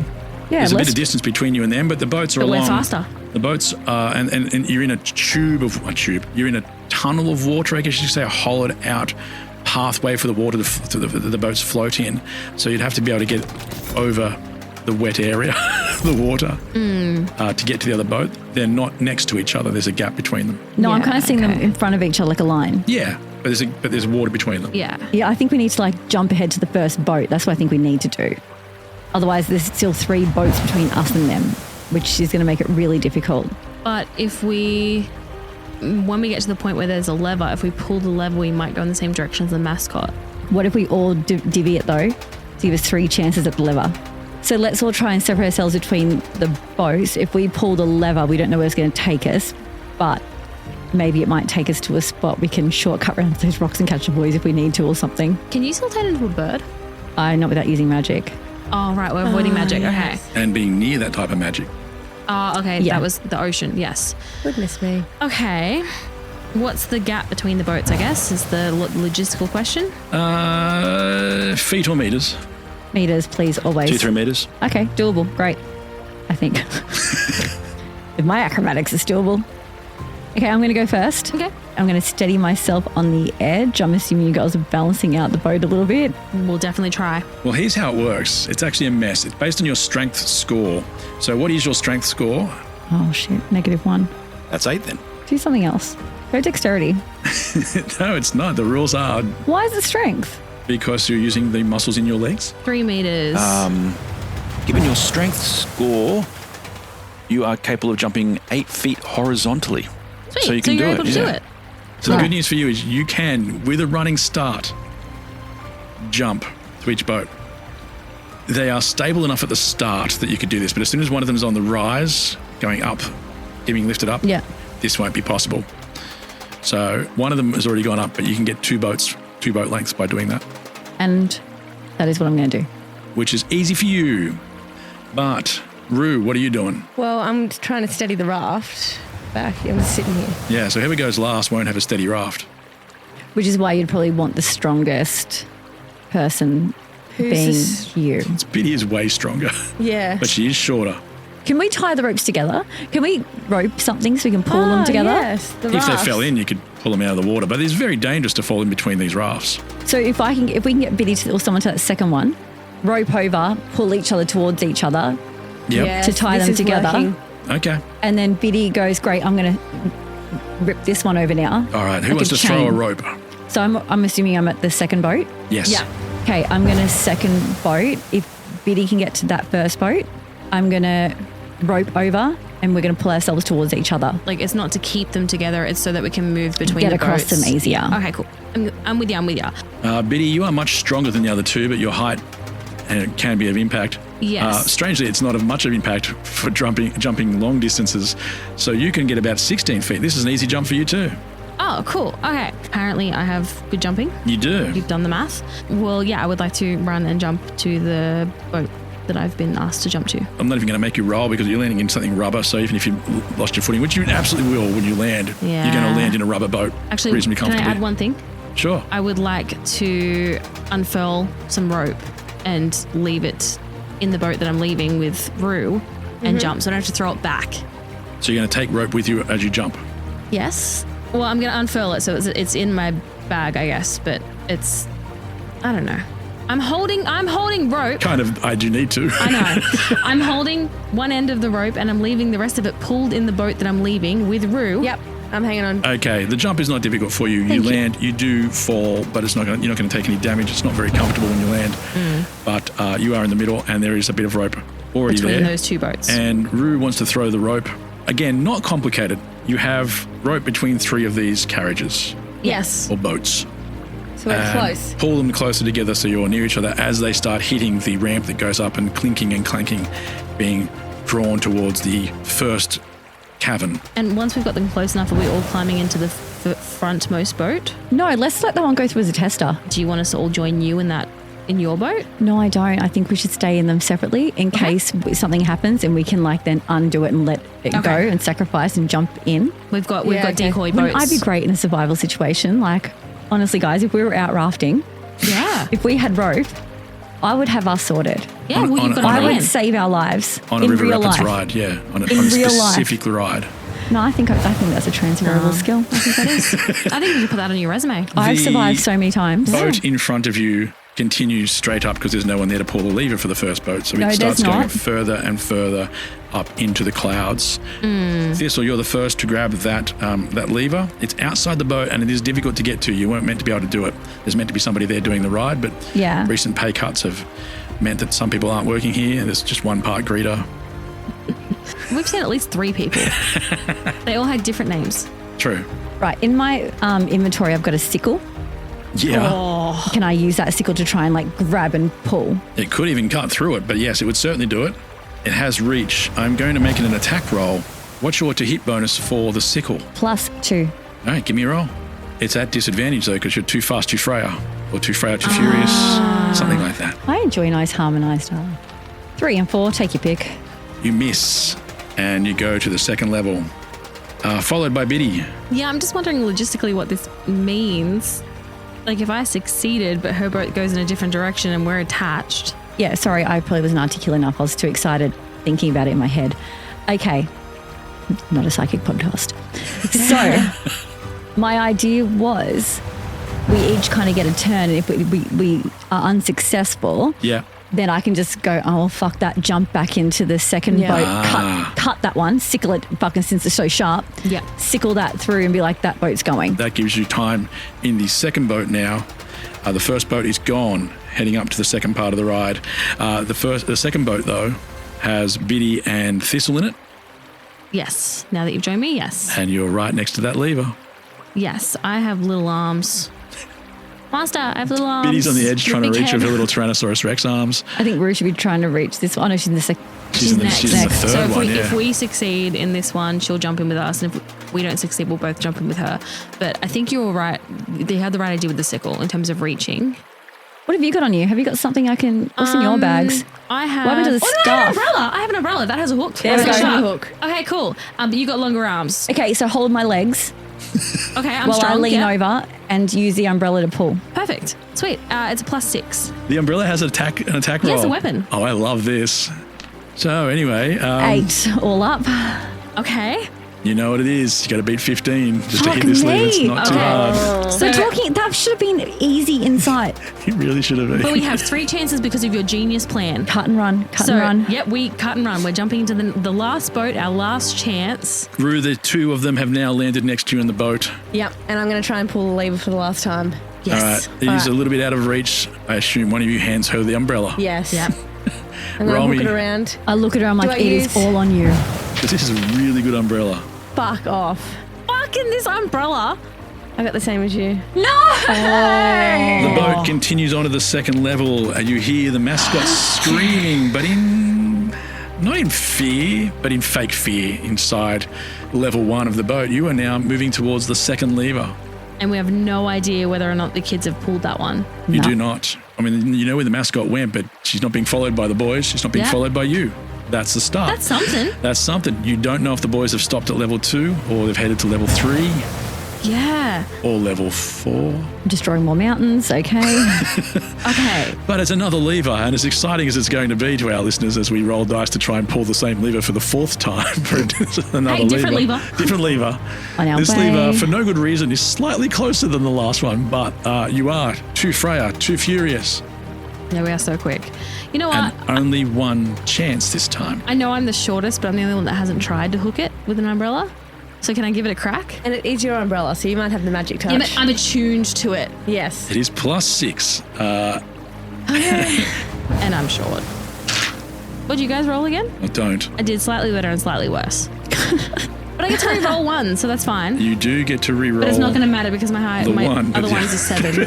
Speaker 12: Yeah,
Speaker 9: There's a bit of distance between you and them, but the boats are
Speaker 13: But
Speaker 9: along.
Speaker 13: we're faster.
Speaker 9: The boats are, and you're in a you're in a tunnel of water, I guess you could say, a hollowed out pathway for the water to the boats float in. So you'd have to be able to get over the wet area, the water, to get to the other boat. They're not next to each other. There's a gap between them.
Speaker 12: No, I'm kind of seeing them in front of each other like a line.
Speaker 9: Yeah, but there's water between them.
Speaker 13: Yeah.
Speaker 12: Yeah, I think we need to like jump ahead to the first boat. That's what I think we need to do. Otherwise, there's still 3 boats between us and them, which is going to make it really difficult.
Speaker 13: But when we get to the point where there's a lever, if we pull the lever, we might go in the same direction as the mascot.
Speaker 12: What if we all divvy it though? To give us 3 chances at the lever. So let's all try and separate ourselves between the boats. If we pull the lever, we don't know where it's going to take us, but maybe it might take us to a spot we can shortcut around those rocks and catch the boys if we need to or something.
Speaker 13: Can you still turn into a bird?
Speaker 12: Not without using magic.
Speaker 13: Oh, right. We're avoiding magic.
Speaker 11: Yes.
Speaker 13: Okay.
Speaker 9: And being near that type of magic.
Speaker 13: Oh, okay.
Speaker 12: Yeah.
Speaker 13: That was the ocean. Yes.
Speaker 11: Goodness me.
Speaker 13: Okay. What's the gap between the boats, I guess, is the logistical question.
Speaker 9: Feet or meters?
Speaker 12: Meters, please, always.
Speaker 9: 2-3 meters.
Speaker 12: Okay, doable. Great. I think. If my acrobatics is doable. Okay, I'm going to go first.
Speaker 13: Okay.
Speaker 12: I'm going to steady myself on the edge. I'm assuming you guys are balancing out the boat a little bit.
Speaker 13: We'll definitely try.
Speaker 9: Well, here's how it works. It's actually a mess. It's based on your strength score. So what is your strength score?
Speaker 12: Oh, shit. -1.
Speaker 9: That's 8 then.
Speaker 12: Do something else. Go dexterity.
Speaker 9: No, it's not. The rules are
Speaker 12: Why is it strength?
Speaker 9: because you're using the muscles in your legs.
Speaker 13: 3 meters.
Speaker 14: Given your strength score, you are capable of jumping 8 feet horizontally.
Speaker 13: Sweet.
Speaker 14: So you can
Speaker 13: you're
Speaker 14: do
Speaker 13: able
Speaker 14: it.
Speaker 13: to do
Speaker 14: Yeah.
Speaker 13: it.
Speaker 9: So the good news for you is you can, with a running start, jump to each boat. They are stable enough at the start that you could do this, but as soon as one of them is on the rise, going up, getting lifted up, this won't be possible. So one of them has already gone up, but you can get 2 boat lengths by doing that.
Speaker 12: And that is what I'm going to do.
Speaker 9: Which is easy for you. But, Rue, what are you doing?
Speaker 11: Well, I'm trying to steady the raft back. I'm just sitting here.
Speaker 9: Yeah, so whoever goes last won't have a steady raft.
Speaker 12: Which is why you'd probably want the strongest person being you.
Speaker 9: Biddy is way stronger.
Speaker 11: Yeah.
Speaker 9: But she is shorter.
Speaker 12: Can we tie the ropes together? Can we rope something so we can pull them together?
Speaker 11: Yes, the
Speaker 9: If they
Speaker 11: rafts.
Speaker 9: fell in, you could pull them out of the water. But it's very dangerous to fall in between these rafts.
Speaker 12: So if we can get Biddy or someone to that second one, rope over, pull each other towards each other
Speaker 9: Yep.
Speaker 12: to tie them together.
Speaker 11: Working.
Speaker 9: Okay.
Speaker 12: And then Biddy goes, great, I'm going to rip this one over now.
Speaker 9: All right. Who
Speaker 12: Like
Speaker 9: wants
Speaker 12: a
Speaker 9: to throw a
Speaker 12: chain.
Speaker 9: rope?
Speaker 12: So I'm assuming I'm at the second boat.
Speaker 9: Yes.
Speaker 11: Yeah.
Speaker 12: Okay, I'm going to second boat. If Biddy can get to that first boat, I'm going to rope over and we're going to pull ourselves towards each other.
Speaker 13: Like, it's not to keep them together, it's so that we can move between
Speaker 12: Get
Speaker 13: the
Speaker 12: across
Speaker 13: boats.
Speaker 12: them easier.
Speaker 13: Yeah. Okay, cool. I'm with you.
Speaker 9: Biddy, you are much stronger than the other two, but your height and it can be of impact.
Speaker 13: Yes.
Speaker 9: Strangely, it's not of much of impact for jumping long distances. So you can get about 16 feet. This is an easy jump for you too.
Speaker 13: Oh, cool. Okay. Apparently I have good jumping.
Speaker 9: You do.
Speaker 13: You've done the math. Well, yeah, I would like to run and jump to the boat that I've been asked to jump to.
Speaker 9: I'm not even going to make you roll because you're landing in something rubber. So even if you lost your footing, which you absolutely will when you land,
Speaker 13: Yeah.
Speaker 9: you're going to land in a rubber boat
Speaker 13: Actually,
Speaker 9: reasonably
Speaker 13: can I
Speaker 9: comfortably.
Speaker 13: add one thing?
Speaker 9: Sure.
Speaker 13: I would like to unfurl some rope and leave it in the boat that I'm leaving with Rue and jump, so I don't have to throw it back.
Speaker 9: So you're going to take rope with you as you jump.
Speaker 13: Yes. Well, I'm going to unfurl it, so it's in my bag, I guess, but it's, I don't know. I'm holding rope.
Speaker 9: Kind of, I do need to.
Speaker 13: I know. I'm holding one end of the rope and I'm leaving the rest of it pulled in the boat that I'm leaving with Rue.
Speaker 11: Yep. I'm hanging on.
Speaker 9: Okay, the jump is not difficult for you. You land, you do fall, but you're not going to take any damage. It's not very comfortable when you land. But you are in the middle and there is a bit of rope already
Speaker 13: Between
Speaker 9: there.
Speaker 13: those two boats.
Speaker 9: And Rue wants to throw the rope. Again, not complicated. You have rope between three of these carriages
Speaker 11: Yes.
Speaker 9: or boats.
Speaker 11: So we're
Speaker 9: And
Speaker 11: close.
Speaker 9: Pull them closer together so you're near each other as they start hitting the ramp that goes up and clinking and clanking, being drawn towards the first cavern.
Speaker 13: And once we've got them close enough, are we all climbing into the frontmost boat?
Speaker 12: No, let's let that one go through as a tester.
Speaker 13: Do you want us to all join you in your boat?
Speaker 12: No, I don't. I think we should stay in them separately in case something happens and we can then undo it and let it go and sacrifice and jump in.
Speaker 13: We've got decoy boats.
Speaker 12: Wouldn't I be great in a survival situation? Honestly, guys, if we were out rafting, if we had rope, I would have us sorted.
Speaker 13: Yeah, well, you've got a
Speaker 12: I would
Speaker 13: plan.
Speaker 12: save our lives
Speaker 9: On a
Speaker 12: in
Speaker 9: River
Speaker 12: real
Speaker 9: Rapids
Speaker 12: life.
Speaker 9: ride, yeah. On a
Speaker 12: real life.
Speaker 9: specific ride.
Speaker 12: No, I think that's a transferable skill.
Speaker 13: I think that is. I think you should put that on your resume.
Speaker 12: I've survived so many times.
Speaker 9: Boat in front of you continues straight up because there's no one there to pull the lever for the first boat. So
Speaker 12: No,
Speaker 9: it starts
Speaker 12: there's
Speaker 9: going
Speaker 12: not.
Speaker 9: further and further up into the clouds. Thistle, you're the first to grab that lever. It's outside the boat and it is difficult to get to. You weren't meant to be able to do it. There's meant to be somebody there doing the ride, but
Speaker 12: Yeah.
Speaker 9: recent pay cuts have meant that some people aren't working here. There's just one park greeter.
Speaker 13: We've seen at least 3 people. They all had different names.
Speaker 9: True.
Speaker 12: Right, in my inventory, I've got a sickle.
Speaker 9: Yeah.
Speaker 12: Can I use that sickle to try and grab and pull?
Speaker 9: It could even cut through it, but yes, it would certainly do it. It has reach. I'm going to make it an attack roll. What's your to hit bonus for the sickle?
Speaker 12: +2.
Speaker 9: All right, give me a roll. It's at disadvantage though because you're too fast, too frail, or too frail, too furious, something like that.
Speaker 12: I enjoy nice harmonized 3 and 4, take your pick.
Speaker 9: You miss, and you go to the second level, followed by Biddy.
Speaker 13: Yeah, I'm just wondering logistically what this means. Like, if I succeeded, but her boat goes in a different direction and we're attached.
Speaker 12: Yeah, sorry, I probably wasn't articulate enough. I was too excited thinking about it in my head. Okay, not a psychic podcast. So, my idea was we each kind of get a turn, and if we are unsuccessful,
Speaker 9: Yeah.
Speaker 12: then I can just go, oh, well, fuck that, jump back into the second boat, cut that one, sickle it, fucking since it's so sharp, sickle that through and be like, that boat's going.
Speaker 9: That gives you time in the second boat now. The first boat is gone, heading up to the second part of the ride. The second boat, though, has Biddy and Thistle in it,
Speaker 13: Yes. Now that you've joined me, yes.
Speaker 9: and you're right next to that lever.
Speaker 13: Yes, I have little arms. Master, I have little arms.
Speaker 9: Biddy's on the edge trying to
Speaker 13: Big
Speaker 9: reach
Speaker 13: head.
Speaker 9: with her little Tyrannosaurus Rex arms.
Speaker 12: I think Rue should be trying to reach this one. Oh, no, she's in the second.
Speaker 9: She's in the third
Speaker 13: So if
Speaker 9: one,
Speaker 13: if
Speaker 9: yeah.
Speaker 13: we succeed in this one, she'll jump in with us, and if we don't succeed, we'll both jump in with her. But I think you're right. They had the right idea with the sickle in terms of reaching.
Speaker 12: What have you got on you? Have you got something I can... What's in your bags?
Speaker 13: I have...
Speaker 12: What happened to the
Speaker 13: Oh, no, I have an
Speaker 12: stuff?
Speaker 13: umbrella. I have an umbrella. That has a hook.
Speaker 12: There we
Speaker 13: That's
Speaker 12: go.
Speaker 13: a hook. Okay, cool. But you got longer arms.
Speaker 12: Okay, so hold my legs.
Speaker 13: Okay, I'm
Speaker 12: Well,
Speaker 13: strong.
Speaker 12: I lean
Speaker 13: yeah.
Speaker 12: over and use the umbrella to pull.
Speaker 13: Perfect. Sweet. It's a +6.
Speaker 14: The umbrella has an attack roll.
Speaker 13: Yeah, it's a weapon.
Speaker 14: Oh, I love this. So anyway,
Speaker 12: 8 all up.
Speaker 13: Okay.
Speaker 14: you know what it is. You got to beat 15 just to
Speaker 12: Fuck
Speaker 14: hit this lever. It's
Speaker 12: me.
Speaker 14: not too hard.
Speaker 12: So that should have been easy insight.
Speaker 14: It really should have been.
Speaker 13: But we have 3 chances because of your genius plan.
Speaker 12: Cut and run. Cut and run.
Speaker 13: Yep, we cut and run. We're jumping into the last boat, our last chance.
Speaker 14: Rue, the 2 of them have now landed next to you in the boat.
Speaker 11: Yep, and I'm going to try and pull the lever for the last time.
Speaker 13: Yes.
Speaker 14: All right. It is a little bit out of reach. I assume one of you hands her the umbrella.
Speaker 11: Yes.
Speaker 13: Yep.
Speaker 11: I'm going
Speaker 14: Roll
Speaker 11: to hook
Speaker 14: me.
Speaker 11: it around.
Speaker 12: I look at her, I'm
Speaker 11: Do
Speaker 12: like,
Speaker 11: I
Speaker 12: it
Speaker 11: use-
Speaker 12: is all on you.
Speaker 14: Because this is a really good umbrella.
Speaker 11: Fuck off.
Speaker 13: Fucking this umbrella.
Speaker 11: I got the same as you.
Speaker 13: No!
Speaker 14: The boat continues on to the second level, and you hear the mascot screaming, but not in fear, but in fake fear inside level 1 of the boat. You are now moving towards the second lever.
Speaker 13: And we have no idea whether or not the kids have pulled that one.
Speaker 14: You do not. I mean, you know where the mascot went, but she's not being followed by the boys. She's not being
Speaker 13: Yeah.
Speaker 14: followed by you. That's the start.
Speaker 13: That's something.
Speaker 14: That's something. You don't know if the boys have stopped at level 2 or they've headed to level 3
Speaker 13: Yeah.
Speaker 14: or level 4.
Speaker 12: Destroying more mountains, okay.
Speaker 13: Okay.
Speaker 14: But it's another lever, and as exciting as it's going to be to our listeners as we roll dice to try and pull the same lever for the 4th time for another
Speaker 13: Hey, different lever.
Speaker 14: Different lever.
Speaker 12: On our
Speaker 14: This
Speaker 12: way.
Speaker 14: lever, for no good reason, is slightly closer than the last one, but you are too Freya, too furious,
Speaker 13: Yeah, we are so quick. You know what?
Speaker 14: and only one chance this time.
Speaker 13: I know I'm the shortest, but I'm the only one that hasn't tried to hook it with an umbrella. So can I give it a crack?
Speaker 11: And it is your umbrella, so you might have the magic touch.
Speaker 13: Yeah, but I'm attuned to it.
Speaker 11: Yes.
Speaker 14: It is +6.
Speaker 13: And I'm short. What'd you guys roll again?
Speaker 14: I don't.
Speaker 13: I did slightly better and slightly worse. But I get to re-roll 1, so that's fine.
Speaker 14: You do get to re-roll.
Speaker 13: But it's not going to matter because my
Speaker 14: the
Speaker 13: my
Speaker 14: one,
Speaker 13: other
Speaker 14: but
Speaker 13: one is a 7.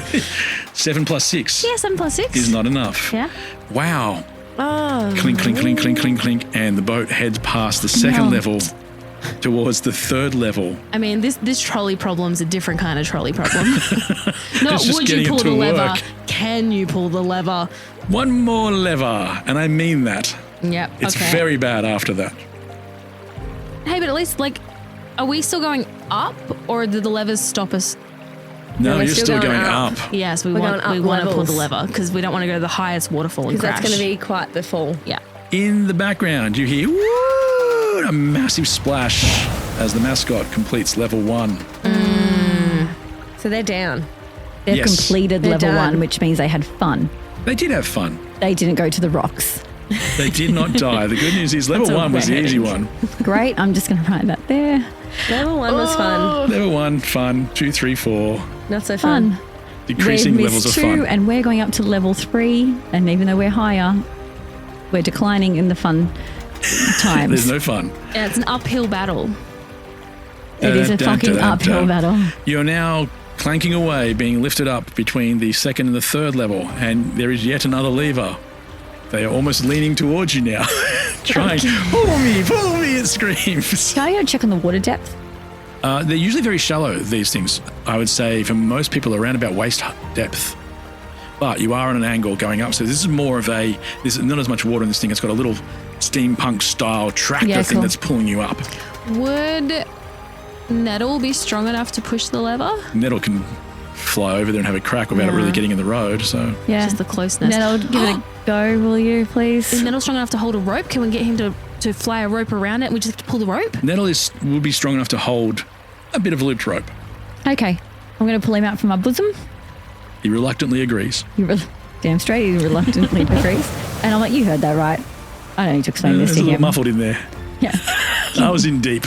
Speaker 14: 7 + 6
Speaker 13: Yeah, 7 + 6.
Speaker 14: is not enough.
Speaker 13: Yeah.
Speaker 14: Wow.
Speaker 11: Oh.
Speaker 14: Clink, clink, clink, clink, clink, clink, and the boat heads past the second
Speaker 13: No.
Speaker 14: level towards the third level.
Speaker 13: I mean, this trolley problem's a different kind of trolley problem. Not
Speaker 14: It's just
Speaker 13: would you
Speaker 14: getting it
Speaker 13: pull
Speaker 14: to
Speaker 13: the lever,
Speaker 14: work.
Speaker 13: can you pull the lever?
Speaker 14: One more lever, and I mean that.
Speaker 13: Yep.
Speaker 14: It's
Speaker 13: okay.
Speaker 14: very bad after that.
Speaker 13: Hey, but at least, like, are we still going up or did the levers stop us?
Speaker 14: No,
Speaker 11: we're
Speaker 14: you're still going up.
Speaker 13: Yes, we
Speaker 11: We're
Speaker 13: want
Speaker 11: going up
Speaker 13: to pull the
Speaker 11: levels.
Speaker 13: lever because we don't want to go to the highest waterfall and
Speaker 11: Because
Speaker 13: crash.
Speaker 11: that's going to be quite the fall.
Speaker 13: Yeah.
Speaker 14: In the background, you hear woo, a massive splash as the mascot completes level 1.
Speaker 11: So they're down.
Speaker 12: They've
Speaker 14: Yes.
Speaker 12: completed
Speaker 11: They're
Speaker 12: level
Speaker 11: done.
Speaker 12: 1, which means they had fun.
Speaker 14: They did have fun.
Speaker 12: They didn't go to the rocks.
Speaker 14: They did not die. The good news is level
Speaker 13: That's a
Speaker 14: 1 was the
Speaker 13: red
Speaker 14: easy
Speaker 13: herring.
Speaker 14: one.
Speaker 12: Great, I'm just going to write that there.
Speaker 11: Level 1 was fun.
Speaker 14: Level 1, fun. 2, 3, 4.
Speaker 11: Not so fun.
Speaker 12: Fun.
Speaker 14: Decreasing
Speaker 12: We've
Speaker 14: levels of
Speaker 12: missed 2
Speaker 14: fun.
Speaker 12: and we're going up to level 3. And even though we're higher, we're declining in the fun times.
Speaker 14: There's no fun.
Speaker 13: Yeah, it's an uphill battle.
Speaker 12: It is a fucking uphill battle.
Speaker 14: You're now clanking away, being lifted up between the second and the third level, and there is yet another lever. They are almost leaning towards you now, trying, pull me, it screams.
Speaker 12: Can I go check on the water depth?
Speaker 14: They're usually very shallow, these things. I would say for most people around about waist depth. But you are on an angle going up, so this is more of this is not as much water in this thing. It's got a little steampunk style tractor thing
Speaker 12: cool.
Speaker 14: that's pulling you up.
Speaker 13: Would Nettle be strong enough to push the lever?
Speaker 14: Nettle can fly over there and have a crack without it really getting in the road, so.
Speaker 12: Yeah.
Speaker 13: Just the closeness.
Speaker 12: Nettle, give it a go, will you, please?
Speaker 13: Is Nettle strong enough to hold a rope? Can we get him to fly a rope around it? We just have to pull the rope?
Speaker 14: Nettle will be strong enough to hold a bit of looped rope.
Speaker 12: Okay, I'm going to pull him out from my bosom.
Speaker 14: He reluctantly agrees.
Speaker 12: Damn straight, he reluctantly agrees. And I'm like, you heard that right. I don't need to explain this
Speaker 14: There's
Speaker 12: to
Speaker 14: a little
Speaker 12: him.
Speaker 14: muffled in there.
Speaker 12: Yeah.
Speaker 14: I was in deep.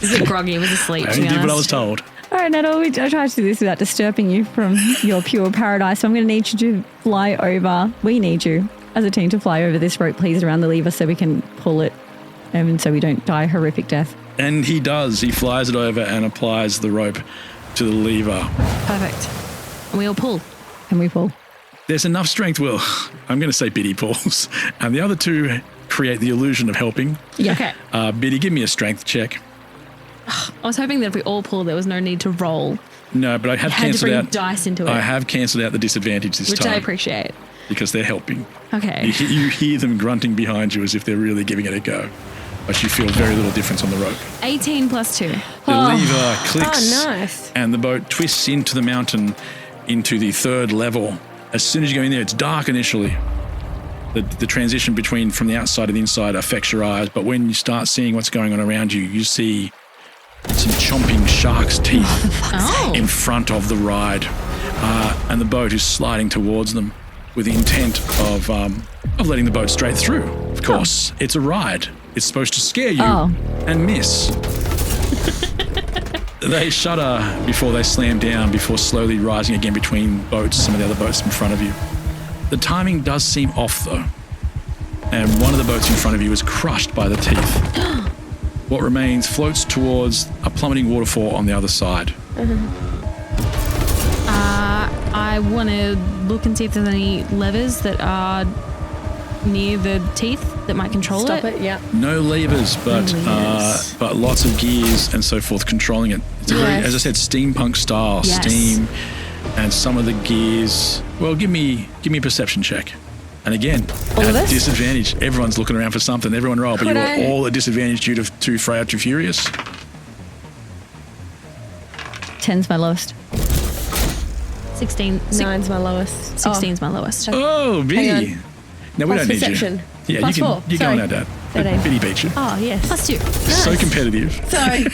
Speaker 13: Is it groggy? It was asleep,
Speaker 14: I
Speaker 13: to
Speaker 14: only
Speaker 13: be
Speaker 14: did what I
Speaker 13: honest.
Speaker 14: was told.
Speaker 12: All right, Nettle, I tried to do this without disturbing you from your pure paradise. So I'm going to need you to fly over. We need you as a team to fly over this rope, please, around the lever so we can pull it and so we don't die a horrific death.
Speaker 14: And he does. He flies it over and applies the rope to the lever.
Speaker 13: Perfect. And we all pull.
Speaker 12: And we pull.
Speaker 14: There's enough strength, Will. I'm going to say Biddy pulls. And the other two create the illusion of helping.
Speaker 13: Yeah. Okay.
Speaker 14: Biddy, give me a strength check.
Speaker 13: I was hoping that if we all pull, there was no need to roll.
Speaker 14: No, but I have
Speaker 13: You had to
Speaker 14: cancelled
Speaker 13: bring
Speaker 14: out.
Speaker 13: dice into it.
Speaker 14: I have cancelled out the disadvantage this
Speaker 13: Which
Speaker 14: time.
Speaker 13: I appreciate.
Speaker 14: Because they're helping.
Speaker 13: Okay.
Speaker 14: You hear them grunting behind you as if they're really giving it a go.
Speaker 9: but you feel very little difference on the rope.
Speaker 13: 18 plus 2.
Speaker 9: The lever clicks,
Speaker 11: Oh, nice.
Speaker 9: and the boat twists into the mountain into the third level. As soon as you go in there, it's dark initially. The transition from the outside to the inside affects your eyes, but when you start seeing what's going on around you, you see some chomping shark's teeth in front of the ride, and the boat is sliding towards them with the intent of letting the boat straight through. Of course, it's a ride. It's supposed to scare you and miss. They shudder before they slam down, before slowly rising again between boats, some of the other boats in front of you. The timing does seem off though, and one of the boats in front of you is crushed by the teeth. What remains floats towards a plummeting waterfall on the other side.
Speaker 13: I want to look and see if there's any levers that are near the teeth that might control
Speaker 11: Stop it, yeah.
Speaker 9: No levers, but lots of gears and so forth controlling it. It's a very, as I said, steampunk style. Steam and some of the gears. Well, give me a perception check. And again, at disadvantage. Everyone's looking around for something. Everyone roll, but you're all at disadvantage due to Too Freya, Too Furious.
Speaker 12: 10's my lowest.
Speaker 13: 16.
Speaker 11: 9's my lowest.
Speaker 13: 16's my lowest.
Speaker 9: Oh, Biddy. No, we don't need
Speaker 11: perception.
Speaker 9: you. Yeah,
Speaker 11: Plus
Speaker 9: you can.
Speaker 11: 4.
Speaker 9: You're going at that.
Speaker 11: 13.
Speaker 9: Biddy beat you.
Speaker 11: Oh, yes.
Speaker 13: Plus 2.
Speaker 9: So competitive.
Speaker 11: Sorry.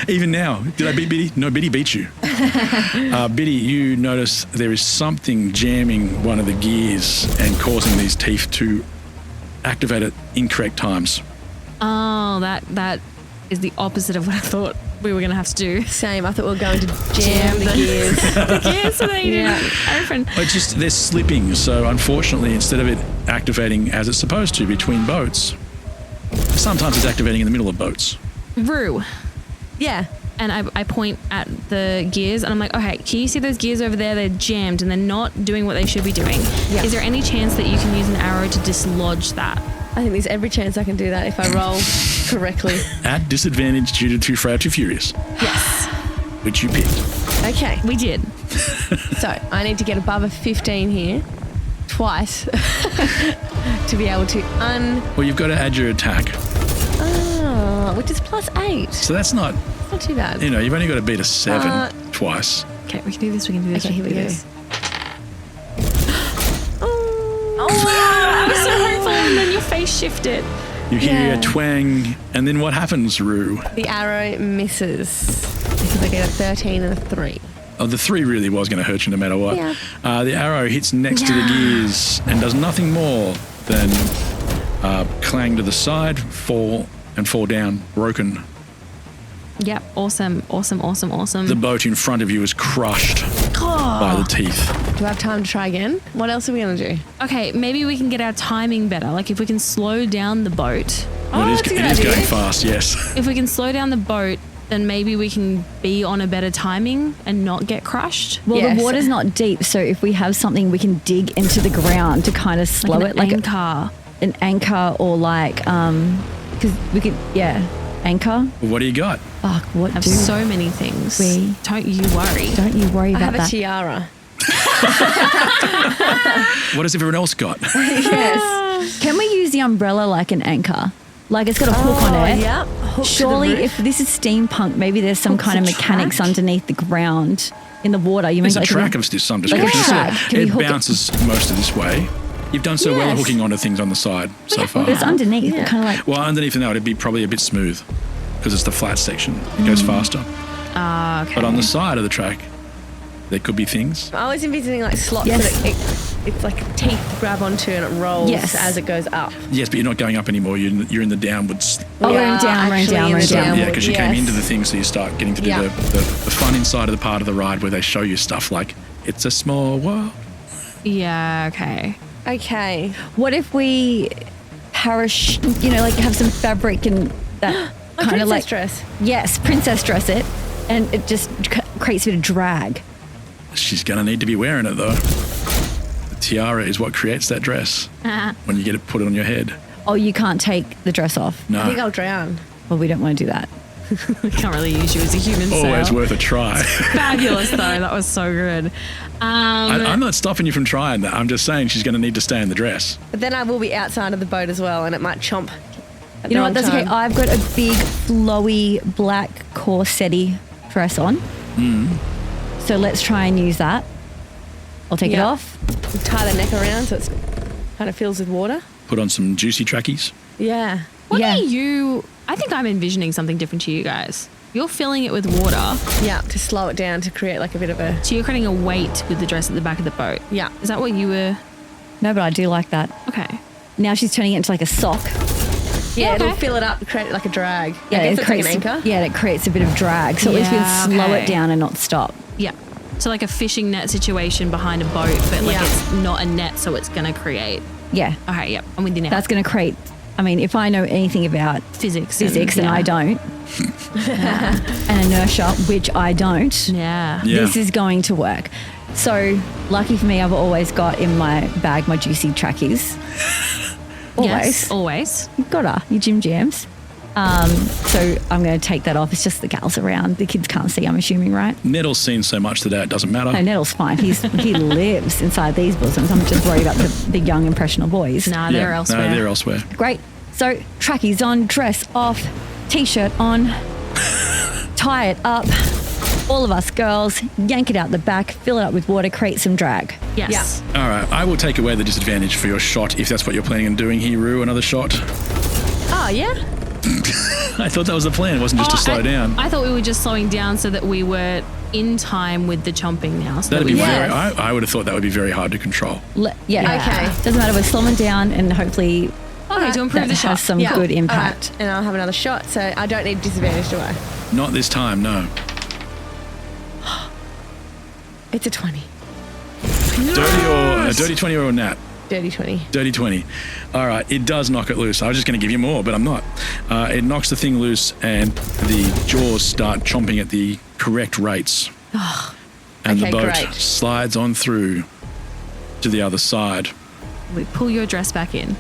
Speaker 9: Even now. Did I beat Biddy? No, Biddy beat you. Biddy, you notice there is something jamming one of the gears and causing these teeth to activate at incorrect times.
Speaker 13: Oh, that is the opposite of what I thought we were going to have to do.
Speaker 11: Same. I thought we were going to jam the gears.
Speaker 13: The gears so they didn't open.
Speaker 9: It's just they're slipping. So unfortunately, instead of it activating as it's supposed to between boats, sometimes it's activating in the middle of boats.
Speaker 13: Rue.
Speaker 11: Yeah.
Speaker 13: And I point at the gears and I'm like, okay, can you see those gears over there? They're jammed and they're not doing what they should be doing.
Speaker 11: Yeah.
Speaker 13: Is there any chance that you can use an arrow to dislodge that?
Speaker 11: I think there's every chance I can do that if I roll correctly. At
Speaker 9: disadvantage due to Too Freya, Too Furious.
Speaker 11: Yes.
Speaker 9: Which you picked.
Speaker 11: Okay.
Speaker 13: We did.
Speaker 11: So I need to get above a 15 here twice to be able to
Speaker 9: Well, you've got to add your attack.
Speaker 11: Oh, which is plus 8.
Speaker 9: So that's not
Speaker 11: too bad.
Speaker 9: You know, you've only got to beat a 7 twice.
Speaker 13: Okay, we can do this, we can do this.
Speaker 11: Okay, here we go.
Speaker 13: This. I was so hopeful and then your face shifted.
Speaker 9: You hear a twang, and then what happens, Rue?
Speaker 11: The arrow misses because I get a 13 and a 3.
Speaker 9: Oh, the 3 really was going to hurt you no matter what.
Speaker 11: Yeah.
Speaker 9: The arrow hits next to the gears and does nothing more than clang to the side, fall down, broken.
Speaker 13: Yep, awesome.
Speaker 9: The boat in front of you is crushed by the teeth.
Speaker 11: Do I have time to try again? What else are we going to do?
Speaker 13: Okay, maybe we can get our timing better. Like if we can slow down the boat.
Speaker 9: Well, it is going fast, yes.
Speaker 13: If we can slow down the boat, then maybe we can be on a better timing and not get crushed.
Speaker 12: Well, the water's not deep, so if we have something we can dig into the ground to kind of slow
Speaker 13: like
Speaker 12: it, like
Speaker 13: anchor.
Speaker 12: an anchor, or like because we could, anchor.
Speaker 9: What do you got?
Speaker 12: Fuck, what
Speaker 13: I have
Speaker 12: do
Speaker 13: so many things. Don't you worry.
Speaker 12: Don't you worry
Speaker 11: I
Speaker 12: about
Speaker 11: have
Speaker 12: that.
Speaker 11: a tiara.
Speaker 9: What has everyone else got?
Speaker 11: Yes.
Speaker 12: Can we use the umbrella like an anchor? Like it's got a hook on it.
Speaker 11: Yeah.
Speaker 12: Surely, if this is steampunk, maybe there's some kind of mechanics underneath the ground in the water. You mean
Speaker 9: There's a track of some description.
Speaker 12: Like a track. Can we
Speaker 9: It
Speaker 12: hook
Speaker 9: bounces most of this way. You've done so well
Speaker 12: Yes.
Speaker 9: hooking onto things on the side so far.
Speaker 12: But it's underneath.
Speaker 11: Yeah.
Speaker 12: Kind of like
Speaker 9: Well, underneath and that, it'd be probably a bit smooth because it's the flat section. It goes faster.
Speaker 13: Okay.
Speaker 9: But on the side of the track, there could be things.
Speaker 11: I was envisioning like slots
Speaker 12: Yes.
Speaker 11: that it's like teeth to grab onto and it rolls as it goes up.
Speaker 9: Yes, but you're not going up anymore. You're in the downwards.
Speaker 12: we're down.
Speaker 9: Yeah, because you came into the thing, so you start getting to do the fun inside of the part of the ride where they show you stuff like it's a small world.
Speaker 13: Yeah, okay.
Speaker 11: Okay.
Speaker 12: What if we like have some fabric and that kind of like
Speaker 11: dress.
Speaker 12: Yes, princess dress it, and it just creates a bit of drag.
Speaker 9: She's going to need to be wearing it though. The tiara is what creates that dress when you get it put on your head.
Speaker 12: Oh, you can't take the dress off.
Speaker 9: No.
Speaker 11: I think I'll drown.
Speaker 12: Well, we don't want to do that.
Speaker 13: We can't really use you as a human.
Speaker 9: Always
Speaker 13: sail.
Speaker 9: worth a try.
Speaker 13: Fabulous though. That was so good.
Speaker 9: I'm not stopping you from trying that. I'm just saying she's going to need to stay in the dress.
Speaker 11: But then I will be outside of the boat as well and it might chomp at
Speaker 12: You know
Speaker 11: the
Speaker 12: what? That's
Speaker 11: wrong
Speaker 12: okay.
Speaker 11: time.
Speaker 12: I've got a big flowy black corsetti dress on. So let's try and use that. I'll take it
Speaker 11: Yeah.
Speaker 12: off.
Speaker 11: Tie the neck around so it's kind of fills with water.
Speaker 9: Put on some juicy trackies.
Speaker 11: Yeah.
Speaker 13: What are you? I think I'm envisioning something different to you guys. You're filling it with water.
Speaker 11: Yeah, to slow it down to create like a bit of a...
Speaker 13: So you're creating a weight with the dress at the back of the boat.
Speaker 11: Yeah.
Speaker 13: Is that what you were?
Speaker 12: No, but I do like that.
Speaker 13: Okay.
Speaker 12: Now she's turning it into like a sock.
Speaker 11: Yeah,
Speaker 13: okay.
Speaker 11: it'll fill it up, create it like a drag.
Speaker 12: Yeah,
Speaker 11: I guess
Speaker 12: it
Speaker 11: it's like
Speaker 12: creates
Speaker 11: an anchor.
Speaker 12: Yeah, it creates a bit of drag. So at least we can slow it down and not stop.
Speaker 13: Yeah. So like a fishing net situation behind a boat, but like it's not a net, so it's going to create.
Speaker 12: Yeah.
Speaker 13: Okay, yep. I'm with you now.
Speaker 12: That's going to create, I mean, if I know anything about
Speaker 13: physics
Speaker 12: and I don't, and inertia, which I don't, this is going to work. So lucky for me, I've always got in my bag my juicy trackies. Always.
Speaker 13: Yes, always.
Speaker 12: You've got your gym jams. So I'm going to take that off. It's just the gals around. The kids can't see, I'm assuming, right?
Speaker 9: Nettle's seen so much today it doesn't matter.
Speaker 12: No, Nettle's fine. He lives inside these bosoms. I'm just worried about the young impressionable boys.
Speaker 13: Nah, they're elsewhere.
Speaker 9: No, they're elsewhere.
Speaker 12: Great. So trackies on, dress off, t-shirt on, tie it up. All of us girls, yank it out the back, fill it up with water, create some drag.
Speaker 13: Yes.
Speaker 12: Yeah.
Speaker 9: All right, I will take away the disadvantage for your shot if that's what you're planning on doing here, Rue. Another shot.
Speaker 11: Oh, yeah?
Speaker 9: I thought that was the plan. It wasn't just to slow down.
Speaker 13: I thought we were just slowing down so that we were in time with the chomping now. So
Speaker 9: That'd be very. I would have thought that would be very hard to control.
Speaker 12: Yeah.
Speaker 11: Okay.
Speaker 12: Doesn't matter. We're slowing down and hopefully
Speaker 13: to improve
Speaker 12: that
Speaker 13: the shot.
Speaker 12: has some good impact.
Speaker 11: All right. And I'll have another shot, so I don't need disadvantage, do I?
Speaker 9: Not this time, no.
Speaker 11: It's a 20.
Speaker 9: A dirty 20 or a nat?
Speaker 11: Dirty 20.
Speaker 9: Dirty 20. All right, it does knock it loose. I was just going to give you more, but I'm not. It knocks the thing loose and the jaws start chomping at the correct rates. And the boat slides on through to the other side.
Speaker 13: We pull your dress back in.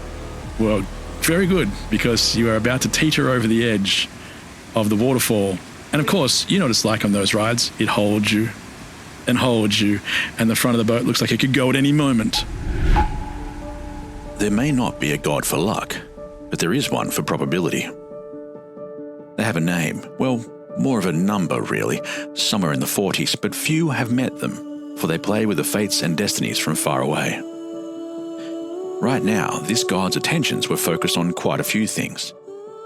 Speaker 9: Well, very good, because you are about to teeter over the edge of the waterfall. And of course, you know what it's like on those rides. It holds you and holds you, and the front of the boat looks like it could go at any moment.
Speaker 14: There may not be a god for luck, but there is one for probability. They have a name, well, more of a number really, somewhere in the 40s, but few have met them, for they play with the fates and destinies from far away. Right now, this god's attentions were focused on quite a few things.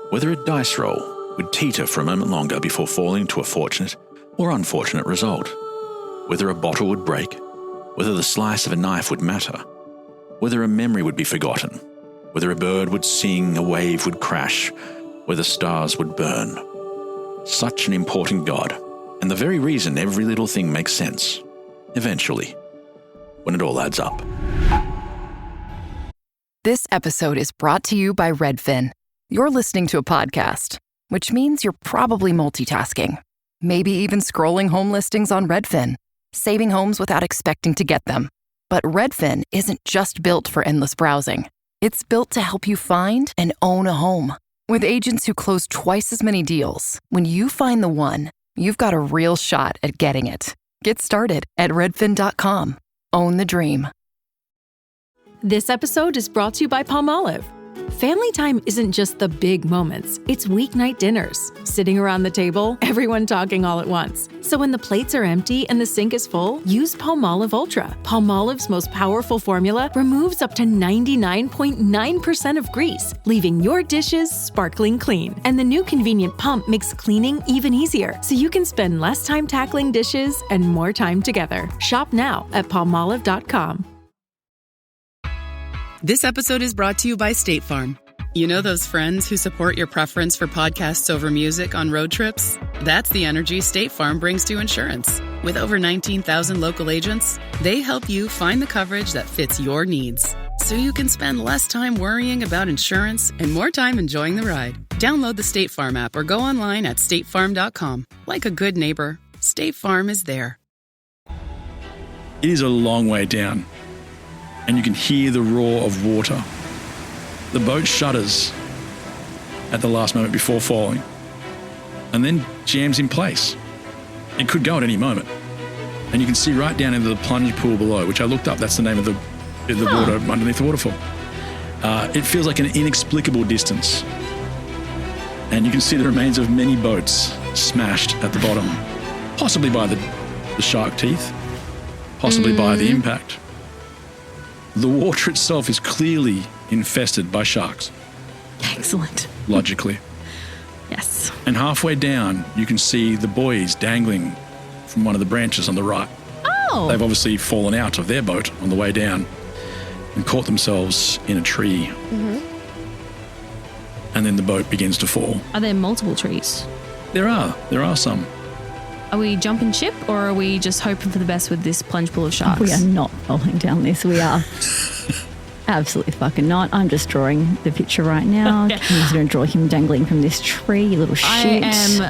Speaker 14: Whether a dice roll would teeter for a moment longer before falling to a fortunate or unfortunate result. Whether a bottle would break, whether the slice of a knife would matter, whether a memory would be forgotten, whether a bird would sing, a wave would crash, whether stars would burn. Such an important god, and the very reason every little thing makes sense, eventually, when it all adds up.
Speaker 1: This episode is brought to you by Redfin. You're listening to a podcast, which means you're probably multitasking, maybe even scrolling home listings on Redfin, saving homes without expecting to get them. But Redfin isn't just built for endless browsing. It's built to help you find and own a home. With agents who close twice as many deals, when you find the one, you've got a real shot at getting it. Get started at redfin.com. Own the dream.
Speaker 2: This episode is brought to you by Palmolive. Family time isn't just the big moments, it's weeknight dinners. Sitting around the table, everyone talking all at once. So when the plates are empty and the sink is full, use Palmolive Ultra. Palmolive's most powerful formula removes up to 99.9% of grease, leaving your dishes sparkling clean. And the new convenient pump makes cleaning even easier, so you can spend less time tackling dishes and more time together. Shop now at palmolive.com.
Speaker 3: This episode is brought to you by State Farm. You know those friends who support your preference for podcasts over music on road trips? That's the energy State Farm brings to insurance. With over 19,000 local agents, they help you find the coverage that fits your needs, so you can spend less time worrying about insurance and more time enjoying the ride. Download the State Farm app or go online at statefarm.com. Like a good neighbor, State Farm is there.
Speaker 9: It is a long way down, and you can hear the roar of water. The boat shudders at the last moment before falling, and then jams in place. It could go at any moment. And you can see right down into the plunge pool below, which I looked up. That's the name of the water underneath the waterfall. It feels like an inexplicable distance. and you can see the remains of many boats smashed at the bottom, possibly by the shark teeth, possibly by the impact. The water itself is clearly infested by sharks.
Speaker 13: Excellent.
Speaker 9: Logically.
Speaker 13: Yes.
Speaker 9: And halfway down, you can see the buoys dangling from one of the branches on the right.
Speaker 13: Oh.
Speaker 9: They've obviously fallen out of their boat on the way down and caught themselves in a tree.
Speaker 11: Mm-hmm.
Speaker 9: And then the boat begins to fall.
Speaker 13: Are there multiple trees?
Speaker 9: There are some.
Speaker 13: Are we jumping ship or are we just hoping for the best with this plunge pool of sharks?
Speaker 12: We are not falling down this. We are absolutely fucking not. I'm just drawing the picture right now. I'm just going to draw him dangling from this tree, you little shit.
Speaker 13: I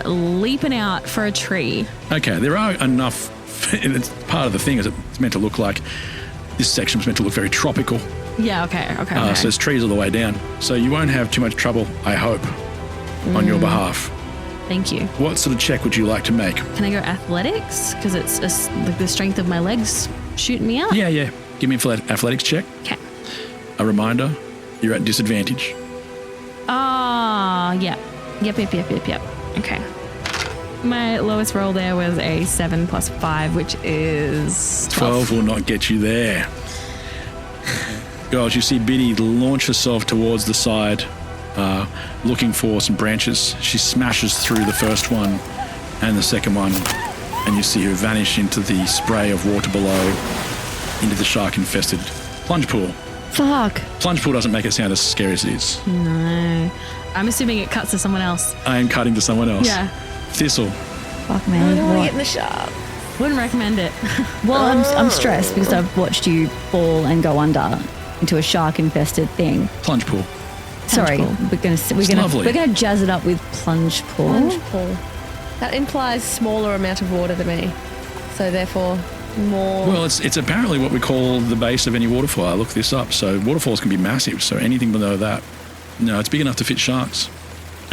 Speaker 13: am leaping out for a tree.
Speaker 9: Okay, there are enough. It's part of the thing is it's meant to look like this section was meant to look very tropical.
Speaker 13: Yeah, okay.
Speaker 9: So there's trees all the way down. So you won't have too much trouble, I hope, on your behalf.
Speaker 13: Thank you.
Speaker 9: What sort of check would you like to make?
Speaker 13: Can I go athletics? Because it's like the strength of my legs shooting me out.
Speaker 9: Yeah. Give me an athletics check.
Speaker 13: Okay.
Speaker 9: A reminder, you're at disadvantage.
Speaker 13: Yeah. Yep. Okay. My lowest roll there was a 7 + 5, which is
Speaker 9: 12 will not get you there. Girls, you see Biddy launch herself towards the side, looking for some branches. She smashes through the first one and the second one, and you see her vanish into the spray of water below, into the shark-infested plunge pool.
Speaker 12: Fuck.
Speaker 9: Plunge pool doesn't make it sound as scary as it is.
Speaker 13: No. I'm assuming it cuts to someone else.
Speaker 9: I am cutting to someone else.
Speaker 13: Yeah.
Speaker 9: Thistle.
Speaker 12: Fuck, man.
Speaker 11: I don't want to get in the shark.
Speaker 13: Wouldn't recommend it.
Speaker 12: Well, I'm stressed because I've watched you fall and go under into a shark-infested thing.
Speaker 9: Plunge pool.
Speaker 12: Sorry,
Speaker 9: pool.
Speaker 12: we're gonna jazz it up with plunge pool.
Speaker 11: Plunge pool. That implies smaller amount of water than me, so therefore more.
Speaker 9: Well, it's apparently what we call the base of any waterfall. I looked this up. So waterfalls can be massive. So anything below that, no, it's big enough to fit sharks.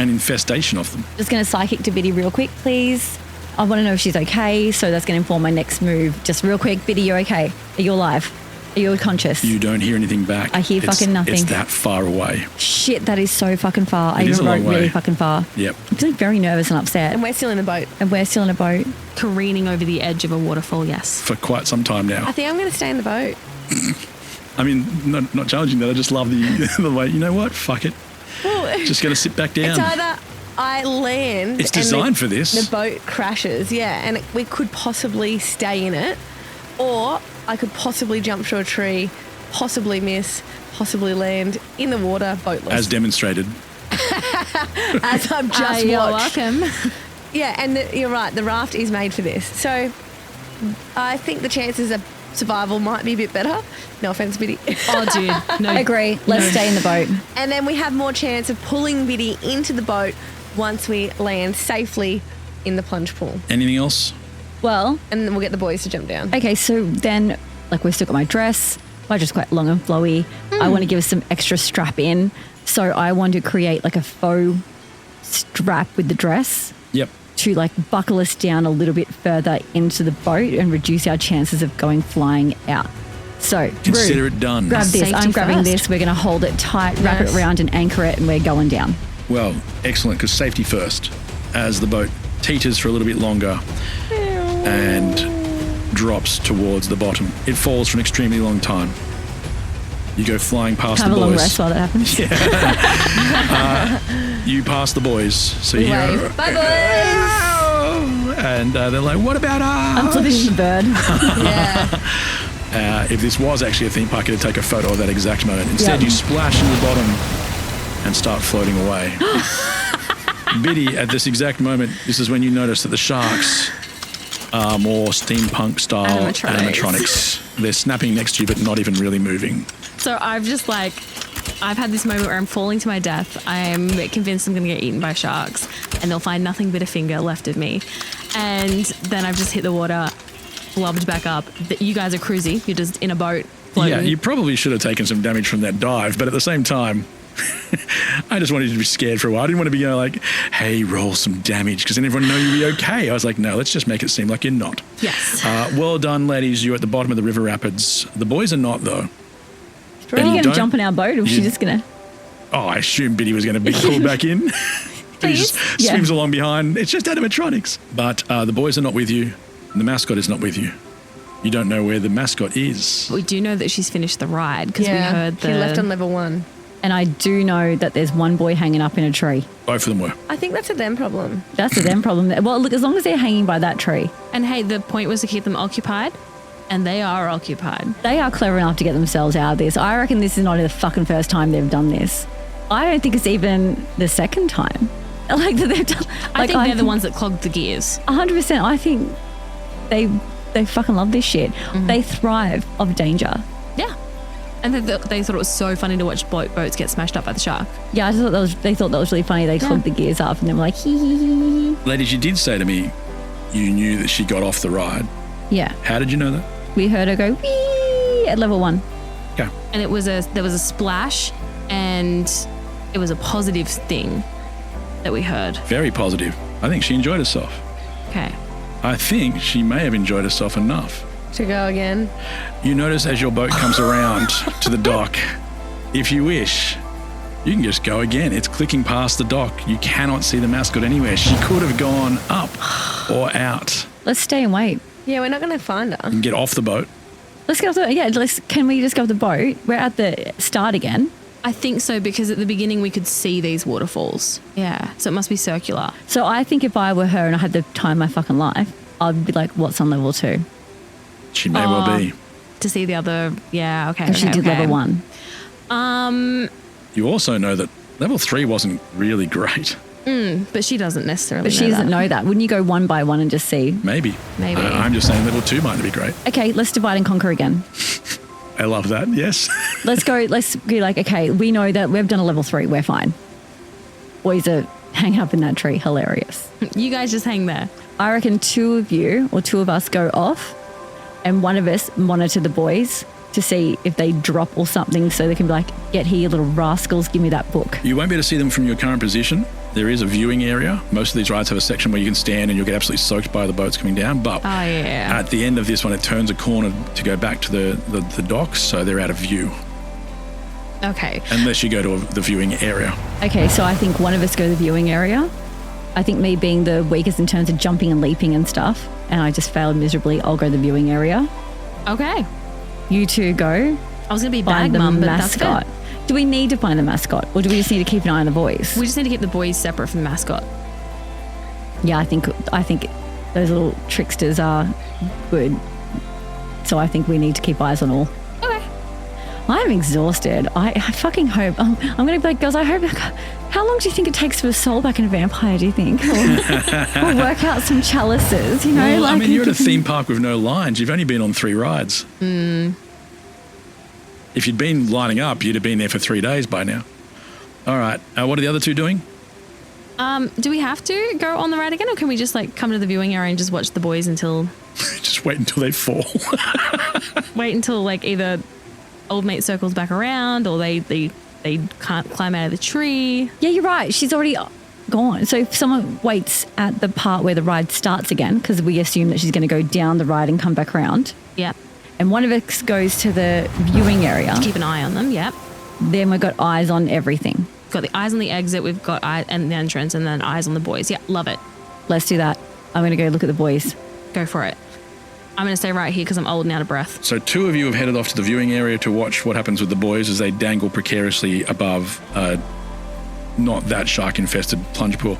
Speaker 9: An infestation of them.
Speaker 12: Just gonna psychic to Biddy real quick, please. I want to know if she's okay, so that's gonna inform my next move. Just real quick, Biddy, you're okay? Are you alive? Are you conscious?
Speaker 9: You don't hear anything back.
Speaker 12: I hear fucking nothing.
Speaker 9: It's that far away.
Speaker 12: Shit, that is so fucking far.
Speaker 9: It is a long way.
Speaker 12: Really fucking far.
Speaker 9: Yep.
Speaker 12: I'm feeling very nervous and upset.
Speaker 11: And we're still in a boat.
Speaker 13: Careening over the edge of a waterfall, yes.
Speaker 9: For quite some time now.
Speaker 11: I think I'm going to stay in the boat.
Speaker 9: I mean, not challenging that. I just love the way, you know what? Fuck it.
Speaker 11: Well,
Speaker 9: just going to sit back down.
Speaker 11: It's either I land.
Speaker 9: It's designed for this.
Speaker 11: The boat crashes, yeah, and we could possibly stay in it, or I could possibly jump through a tree, possibly miss, possibly land in the water, boatless.
Speaker 9: As demonstrated.
Speaker 11: As I've just
Speaker 13: You're
Speaker 11: watched.
Speaker 13: welcome.
Speaker 11: Yeah, and you're right, the raft is made for this. So I think the chances of survival might be a bit better. No offense, Biddy.
Speaker 13: Oh, dude. No.
Speaker 12: I agree. Let's stay in the boat.
Speaker 11: And then we have more chance of pulling Biddy into the boat once we land safely in the plunge pool.
Speaker 9: Anything else?
Speaker 12: Well,
Speaker 11: and then we'll get the boys to jump down.
Speaker 12: Okay, so then, like, we've still got my dress. My dress is quite long and flowy. I want to give us some extra strap in. So I want to create like a faux strap with the dress.
Speaker 9: Yep.
Speaker 12: To like buckle us down a little bit further into the boat and reduce our chances of going flying out. So
Speaker 9: consider it done.
Speaker 12: Grab this.
Speaker 13: Safety
Speaker 12: I'm grabbing
Speaker 13: first.
Speaker 12: this. We're going to hold it tight, wrap it around and anchor it, and we're going down.
Speaker 9: Well, excellent, because safety first. As the boat teeters for a little bit longer and drops towards the bottom. It falls for an extremely long time. You go flying past
Speaker 12: Have
Speaker 9: the
Speaker 12: a long
Speaker 9: boys.
Speaker 12: rest while that happens.
Speaker 9: Yeah. You pass the boys. So you hear,
Speaker 11: Bye, boys!
Speaker 9: and they're like, what about us?
Speaker 12: I'm flipping the bird.
Speaker 11: Yeah.
Speaker 9: If this was actually a theme park, it'd take a photo of that exact moment. Instead, you splash into the bottom and start floating away. Biddy, at this exact moment, this is when you notice that the sharks are more steampunk style animatronics. They're snapping next to you, but not even really moving.
Speaker 13: So I've had this moment where I'm falling to my death. I'm convinced I'm going to get eaten by sharks and they'll find nothing but a finger left of me. And then I've just hit the water, blubbed back up. You guys are cruisy. You're just in a boat floating.
Speaker 9: Yeah, you probably should have taken some damage from that dive, but at the same time, I just wanted you to be scared for a while. I didn't want to be like, hey, roll some damage, because then everyone know you'll be okay. I was like, no, let's just make it seem like you're not.
Speaker 13: Yes.
Speaker 9: Well done, ladies. You're at the bottom of the river rapids. The boys are not, though.
Speaker 12: Are you going to jump in our boat or is she just going to?
Speaker 9: Oh, I assumed Biddy was going to be pulled back in. He just swims along behind. It's just animatronics. But the boys are not with you. And the mascot is not with you. You don't know where the mascot is.
Speaker 13: We do know that she's finished the ride because we heard
Speaker 11: she left on level 1.
Speaker 12: And I do know that there's one boy hanging up in a tree.
Speaker 9: Both of them were.
Speaker 11: I think that's a them problem.
Speaker 12: That's a them problem. Well, look, as long as they're hanging by that tree.
Speaker 13: And hey, the point was to keep them occupied, and they are occupied.
Speaker 12: They are clever enough to get themselves out of this. I reckon this is not the fucking first time they've done this. I don't think it's even the second time. Like that they've done.
Speaker 13: I think they're the ones that clogged the gears.
Speaker 12: 100%. I think they fucking love this shit. They thrive of danger.
Speaker 13: Yeah. And they thought it was so funny to watch boats get smashed up by the shark.
Speaker 12: Yeah, I just they thought that was really funny. They clogged the gears up and they were like, hee hee hee.
Speaker 9: Ladies, you did say to me you knew that she got off the ride.
Speaker 12: Yeah.
Speaker 9: How did you know that?
Speaker 12: We heard her go wee at level 1.
Speaker 9: Okay.
Speaker 13: And there was a splash, and it was a positive thing that we heard.
Speaker 9: Very positive. I think she enjoyed herself.
Speaker 13: Okay.
Speaker 9: I think she may have enjoyed herself enough.
Speaker 11: To go again.
Speaker 9: You notice as your boat comes around to the dock, if you wish, you can just go again. It's clicking past the dock. You cannot see the mascot anywhere. She could have gone up or out.
Speaker 12: Let's stay and wait.
Speaker 11: Yeah, we're not going to find her.
Speaker 9: You can get off the boat.
Speaker 12: Let's go off the, can we just go off the boat? We're at the start again.
Speaker 13: I think so, because at the beginning we could see these waterfalls. Yeah, so it must be circular.
Speaker 12: So I think if I were her and I had the time of my fucking life, I'd be like, what's on level 2?
Speaker 9: She may well be.
Speaker 13: To see the other, yeah, okay.
Speaker 12: Because she did level 1.
Speaker 9: You also know that level 3 wasn't really great.
Speaker 13: But she doesn't necessarily
Speaker 12: But she doesn't know that. Wouldn't you go one by one and just see?
Speaker 9: Maybe. I'm just saying level 2 might be great.
Speaker 12: Okay, let's divide and conquer again.
Speaker 9: I love that, yes.
Speaker 12: Let's go like, okay, we know that we've done a level 3, we're fine. Boys are hanging up in that tree, hilarious.
Speaker 13: You guys just hang there.
Speaker 12: I reckon 2 of you or 2 of us go off and one of us monitor the boys to see if they drop or something so they can be like, get here, little rascals, give me that book.
Speaker 9: You won't be able to see them from your current position. There is a viewing area. Most of these rides have a section where you can stand and you'll get absolutely soaked by the boats coming down. But at the end of this one, it turns a corner to go back to the docks, so they're out of view.
Speaker 13: Okay.
Speaker 9: Unless you go to the viewing area.
Speaker 12: Okay, so I think one of us go to the viewing area. I think me being the weakest in terms of jumping and leaping and stuff, and I just failed miserably, I'll go to the viewing area.
Speaker 13: Okay.
Speaker 12: You 2 go.
Speaker 13: I was going to be
Speaker 12: find
Speaker 13: bag
Speaker 12: the
Speaker 13: mum, but
Speaker 12: mascot.
Speaker 13: that's good.
Speaker 12: Do we need to find the mascot, or do we just need to keep an eye on the boys?
Speaker 13: We just need to keep the boys separate from the mascot.
Speaker 12: Yeah, I think those little tricksters are good. So I think we need to keep eyes on all.
Speaker 13: Okay.
Speaker 12: I'm exhausted. I fucking hope. I'm going to be like, girls, I hope. How long do you think it takes for a soul back in a vampire, do you think? Or work out some chalices, you know?
Speaker 9: Well, I mean, you're at a theme park with no lines. You've only been on 3 rides. If you'd been lining up, you'd have been there for 3 days by now. All right. What are the other 2 doing?
Speaker 13: Do we have to go on the ride again, or can we just come to the viewing area and just watch the boys until...
Speaker 9: Just wait until they fall.
Speaker 13: Wait until either old mate circles back around or they can't climb out of the tree.
Speaker 12: Yeah, you're right. She's already gone. So if someone waits at the part where the ride starts again, because we assume that she's going to go down the ride and come back around.
Speaker 13: Yeah.
Speaker 12: And one of us goes to the viewing area.
Speaker 13: To keep an eye on them, yep.
Speaker 12: Then we've got eyes on everything.
Speaker 13: We've got the eyes on the exit, we've got eyes and the entrance, and then eyes on the boys. Yeah, love it.
Speaker 12: Let's do that. I'm going to go look at the boys.
Speaker 13: Go for it. I'm going to stay right here because I'm old and out of breath.
Speaker 9: So 2 of you have headed off to the viewing area to watch what happens with the boys as they dangle precariously above not that shark-infested plunge pool.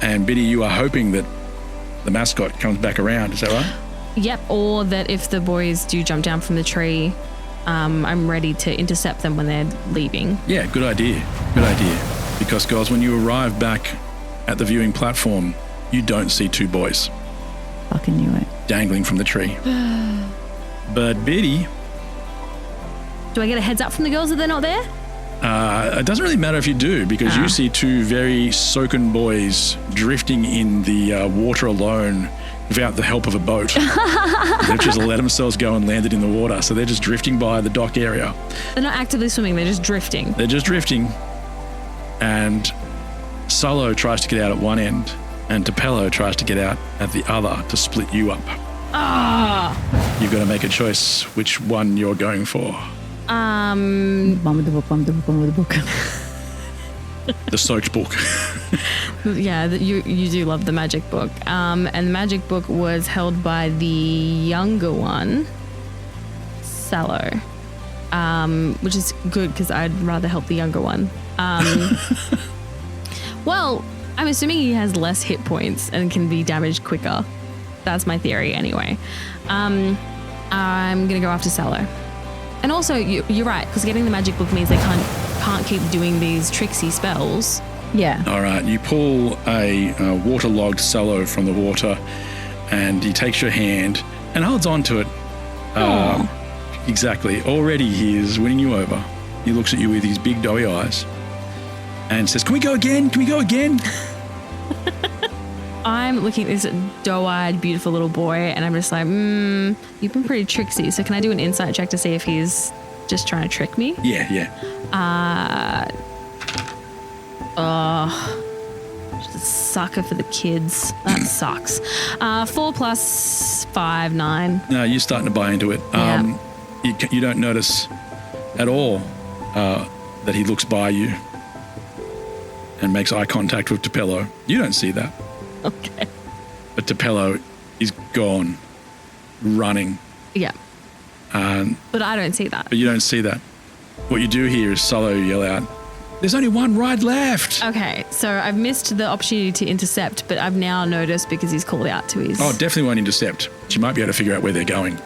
Speaker 9: And Biddy, you are hoping that the mascot comes back around. Is that right?
Speaker 13: Yep, or that if the boys do jump down from the tree, I'm ready to intercept them when they're leaving.
Speaker 9: Yeah, good idea. Good idea. Because, girls, when you arrive back at the viewing platform, you don't see 2 boys.
Speaker 12: Fucking knew it.
Speaker 9: Dangling from the tree. But Biddy...
Speaker 13: Do I get a heads up from the girls that they're not there?
Speaker 9: It doesn't really matter if you do, because you see 2 very soaking boys drifting in the water alone without the help of a boat. They've just let themselves go and landed in the water. So they're just drifting by the dock area.
Speaker 13: They're not actively swimming, they're just drifting.
Speaker 9: They're just drifting. And Solo tries to get out at one end, and Tupelo tries to get out at the other to split you up. You've got to make a choice which one you're going for.
Speaker 12: One with the book, one with the book, one with the book.
Speaker 9: The soaked book.
Speaker 13: Yeah, you do love the magic book. And the magic book was held by the younger one, Sallow, which is good because I'd rather help the younger one. Well, I'm assuming he has less hit points and can be damaged quicker. That's my theory anyway. I'm going to go after Sallow. And also, you're right, because getting the magic book means they can't keep doing these tricksy spells.
Speaker 12: Yeah.
Speaker 9: All right, you pull a waterlogged Sallow from the water, and he takes your hand and holds on to it. Exactly. Already he is winning you over. He looks at you with his big doughy eyes and says, "Can we go again? Can we go again?"
Speaker 13: I'm looking at this doe-eyed, beautiful little boy, and I'm just like, you've been pretty tricksy. So can I do an insight check to see if he's just trying to trick me?
Speaker 9: Yeah.
Speaker 13: Just a sucker for the kids. That sucks. 4 plus 5, 9.
Speaker 9: No, you're starting to buy into it. You don't notice at all that he looks by you and makes eye contact with Tupelo. You don't see that.
Speaker 13: Okay.
Speaker 9: But Tupelo is gone, running.
Speaker 13: Yeah. But I don't see that.
Speaker 9: But you don't see that. What you do hear is Sallow yell out, "There's only one ride left."
Speaker 13: Okay, so I've missed the opportunity to intercept, but I've now noticed because he's called out to his...
Speaker 9: Oh, definitely won't intercept. But you might be able to figure out where they're going.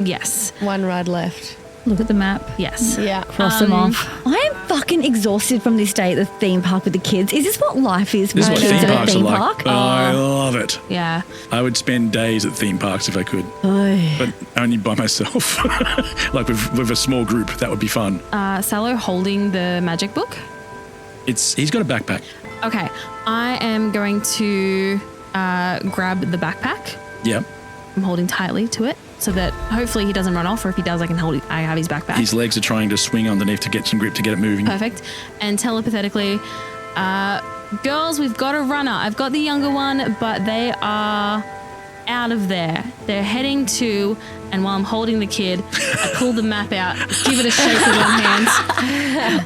Speaker 13: Yes.
Speaker 11: One ride left.
Speaker 12: Look at the map.
Speaker 13: Yes.
Speaker 11: Yeah.
Speaker 12: Cross them off. I am fucking exhausted from this day at the theme park with the kids. Is this what life is?
Speaker 9: This is what theme parks are like.
Speaker 12: Park?
Speaker 9: Oh, I love it.
Speaker 13: Yeah.
Speaker 9: I would spend days at theme parks if I could. But only by myself. Like with a small group, that would be fun.
Speaker 13: Sallow holding the magic book?
Speaker 9: He's got a backpack.
Speaker 13: Okay. I am going to grab the backpack.
Speaker 9: Yep.
Speaker 13: I'm holding tightly to it so that hopefully he doesn't run off, or if he does, I have his backpack.
Speaker 9: His legs are trying to swing underneath to get some grip to get it moving.
Speaker 13: Perfect. And telepathetically, girls, we've got a runner. I've got the younger one, but they are out of there. They're heading to, and while I'm holding the kid, I pull the map out, give it a shake with one hand.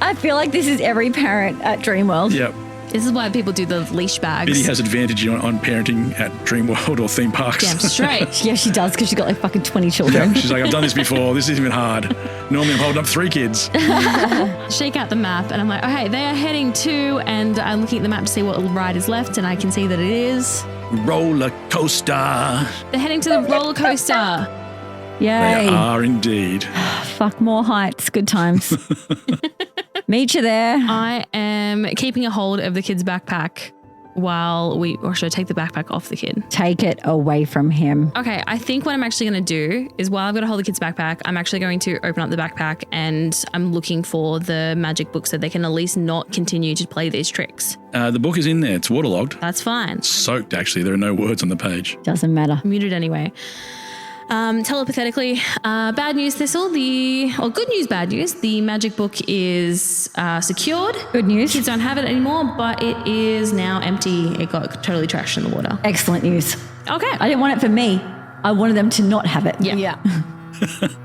Speaker 12: I feel like this is every parent at Dreamworld.
Speaker 9: Yep.
Speaker 13: This is why people do the leash bags.
Speaker 9: Biddy has advantage on parenting at Dreamworld or theme parks.
Speaker 13: Damn straight.
Speaker 12: Yeah, she does, because she's got like fucking 20 children.
Speaker 9: Yeah, she's like, I've done this before. This isn't even hard. Normally I'm holding up 3 kids.
Speaker 13: Shake out the map, and I'm like, okay, they are heading to, and I'm looking at the map to see what ride is left, and I can see that it is...
Speaker 9: Roller coaster.
Speaker 13: They're heading to the roller coaster.
Speaker 12: Yay.
Speaker 9: They are indeed.
Speaker 12: Fuck, more heights. Good times. Meet you there.
Speaker 13: I am keeping a hold of the kid's backpack or should I take the backpack off the kid?
Speaker 12: Take it away from him.
Speaker 13: Okay, I think what I'm actually going to do is while I've got to hold the kid's backpack, I'm actually going to open up the backpack and I'm looking for the magic book so they can at least not continue to play these tricks.
Speaker 9: The book is in there. It's waterlogged.
Speaker 13: That's fine.
Speaker 9: It's soaked, actually. There are no words on the page.
Speaker 12: Doesn't matter.
Speaker 13: Muted anyway. Telepathetically, bad news, Thistle. Good news, bad news. The magic book is secured.
Speaker 12: Good news.
Speaker 13: Kids don't have it anymore, but it is now empty. It got totally trashed in the water.
Speaker 12: Excellent news.
Speaker 13: Okay.
Speaker 12: I didn't want it for me. I wanted them to not have it.
Speaker 13: Yeah.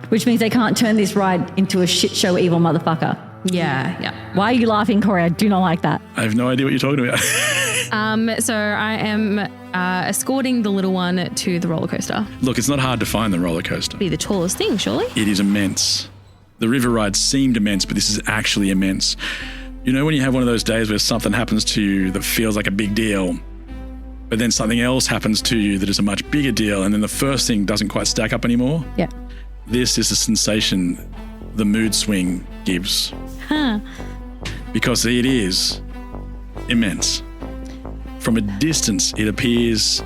Speaker 12: Which means they can't turn this ride into a shit show evil motherfucker.
Speaker 13: Yeah.
Speaker 12: Why are you laughing, Corey? I do not like that.
Speaker 9: I have no idea what you're talking about.
Speaker 13: So I am escorting the little one to the roller coaster.
Speaker 9: Look, it's not hard to find the roller coaster.
Speaker 13: Be the tallest thing, surely?
Speaker 9: It is immense. The river ride seemed immense, but this is actually immense. You know when you have one of those days where something happens to you that feels like a big deal, but then something else happens to you that is a much bigger deal, and then the first thing doesn't quite stack up anymore?
Speaker 12: Yeah.
Speaker 9: This is a sensation the mood swing gives.
Speaker 13: Huh.
Speaker 9: Because it is immense. From a distance, it appears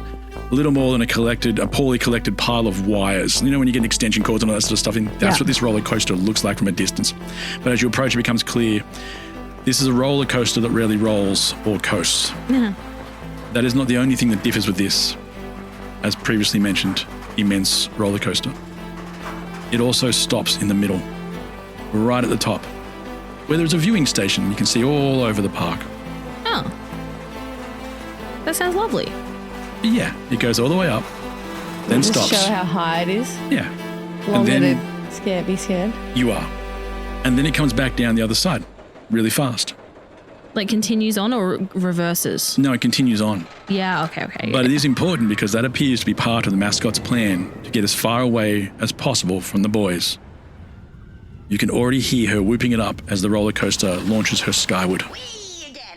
Speaker 9: a little more than a poorly collected pile of wires. You know when you get extension cords and all that sort of stuff in? That's what this roller coaster looks like from a distance. But as you approach, it becomes clear this is a roller coaster that rarely rolls or coasts.
Speaker 13: Yeah.
Speaker 9: That is not the only thing that differs with this, as previously mentioned, immense roller coaster. It also stops in the middle, right at the top, where there's a viewing station you can see all over the park.
Speaker 13: Oh. That sounds lovely.
Speaker 9: Yeah, it goes all the way up, then
Speaker 11: Just
Speaker 9: stops.
Speaker 11: show how high it is.
Speaker 9: Yeah.
Speaker 11: Longer
Speaker 9: and then
Speaker 11: to be scared.
Speaker 9: you are. And then it comes back down the other side really fast.
Speaker 13: like continues on or reverses?
Speaker 9: No, it continues on.
Speaker 13: Yeah, okay.
Speaker 9: But it is important because that appears to be part of the mascot's plan to get as far away as possible from the boys. You can already hear her whooping it up as the roller coaster launches her skyward.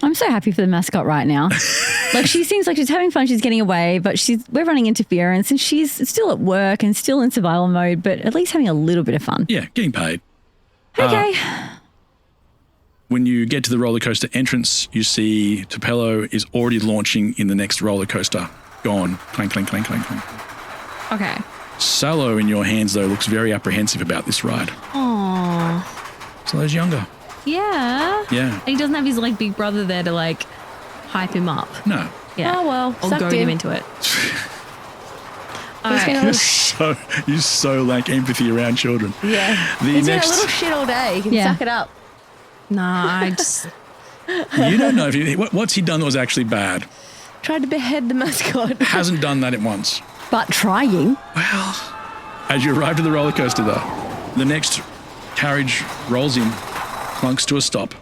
Speaker 12: I'm so happy for the mascot right now. Like, she seems like she's having fun, she's getting away, but we're running interference and she's still at work and still in survival mode, but at least having a little bit of fun.
Speaker 9: Yeah, getting paid.
Speaker 12: Okay.
Speaker 9: When you get to the roller coaster entrance, you see Tupelo is already launching in the next roller coaster. Gone. Clank, clank, clank, clank, clank.
Speaker 13: Okay.
Speaker 9: Salo in your hands, though, looks very apprehensive about this ride.
Speaker 13: Aww.
Speaker 9: Salo's younger.
Speaker 13: Yeah.
Speaker 9: Yeah.
Speaker 13: And he doesn't have his like big brother there to like hype him up.
Speaker 9: No.
Speaker 13: Yeah.
Speaker 11: Oh, well.
Speaker 13: Or goad him into it. All right.
Speaker 9: You so lack empathy around children.
Speaker 11: Yeah. He's been a little shit all day. You can suck it up.
Speaker 13: Nah, I just...
Speaker 9: You don't know what's he done that was actually bad.
Speaker 11: Tried to behead the mascot.
Speaker 9: Hasn't done that at once.
Speaker 12: But trying.
Speaker 9: Well, as you arrive to the roller coaster, though, the next carriage rolls in, clunks to a stop,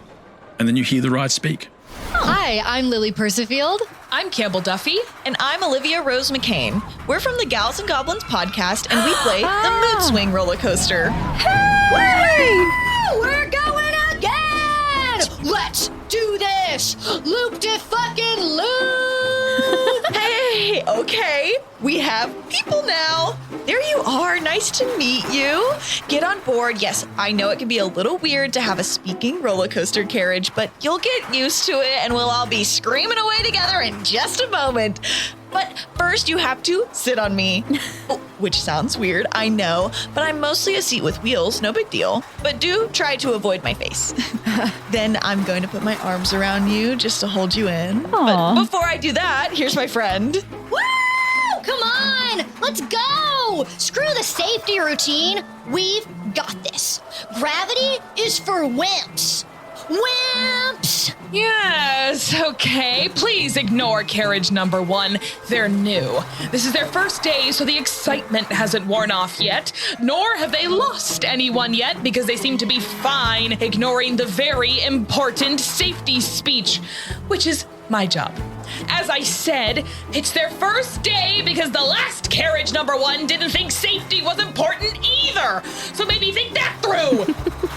Speaker 9: and then you hear the ride speak.
Speaker 6: Hi, I'm Lily Percifield. I'm Campbell Duffy. And I'm Olivia Rose McCain. We're from the Gals and Goblins podcast, and we play the Mood Swing roller coaster.
Speaker 7: Hey! We're going again! Let's do this! Loop de fucking loop!
Speaker 6: Hey, okay. We have people now. There you are. Nice to meet you. Get on board. Yes, I know it can be a little weird to have a speaking roller coaster carriage, but you'll get used to it and we'll all be screaming away together in just a moment. But first you have to sit on me. Oh, which sounds weird, I know, but I'm mostly a seat with wheels, no big deal. But do try to avoid my face. Then I'm going to put my arms around you just to hold you in.
Speaker 12: Aww.
Speaker 6: But before I do that, here's my friend.
Speaker 7: Woo! Come on! Let's go! Screw the safety routine. We've got this. Gravity is for wimps. Wimps!
Speaker 8: Yes, okay. Please ignore carriage number 1. They're new. This is their first day, so the excitement hasn't worn off yet, nor have they lost anyone yet because they seem to be fine ignoring the very important safety speech, which is my job. As I said, it's their first day because the last carriage number 1 didn't think safety was important either. So maybe think that through.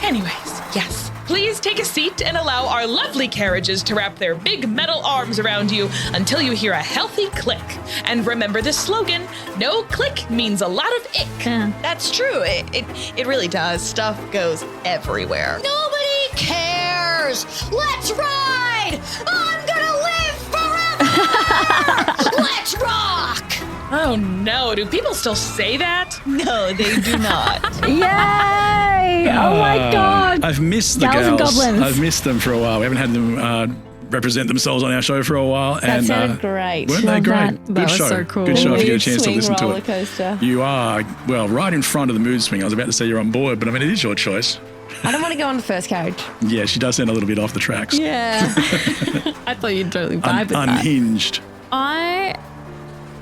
Speaker 8: Anyways, yes. Please take a seat and allow our lovely carriages to wrap their big metal arms around you until you hear a healthy click. And remember the slogan, no click means a lot of ick.
Speaker 6: That's true. It really does. Stuff goes everywhere.
Speaker 7: Nobody cares. Let's ride. I'm gonna live forever. Let's rock.
Speaker 8: Oh no, do people still say that?
Speaker 6: No, they do not.
Speaker 12: Yay! Oh my God.
Speaker 9: I've missed the
Speaker 12: Gals and
Speaker 9: Gals.
Speaker 12: Goblins.
Speaker 9: I've missed them for a while. We haven't had them represent themselves on our show for a while.
Speaker 11: That sounded great.
Speaker 9: Weren't they great?
Speaker 11: That.
Speaker 9: Good show.
Speaker 11: So cool.
Speaker 9: Good show if you get a chance to
Speaker 11: Mood
Speaker 9: listen
Speaker 11: swing
Speaker 9: to
Speaker 11: roller
Speaker 9: it.
Speaker 11: coaster.
Speaker 9: You are, well, right in front of the mood swing. I was about to say you're on board, but I mean, it is your choice.
Speaker 11: I don't want to go on the first carriage.
Speaker 9: Yeah, she does sound a little bit off the tracks.
Speaker 11: Yeah. I thought you'd totally vibe with that.
Speaker 9: Unhinged.
Speaker 13: I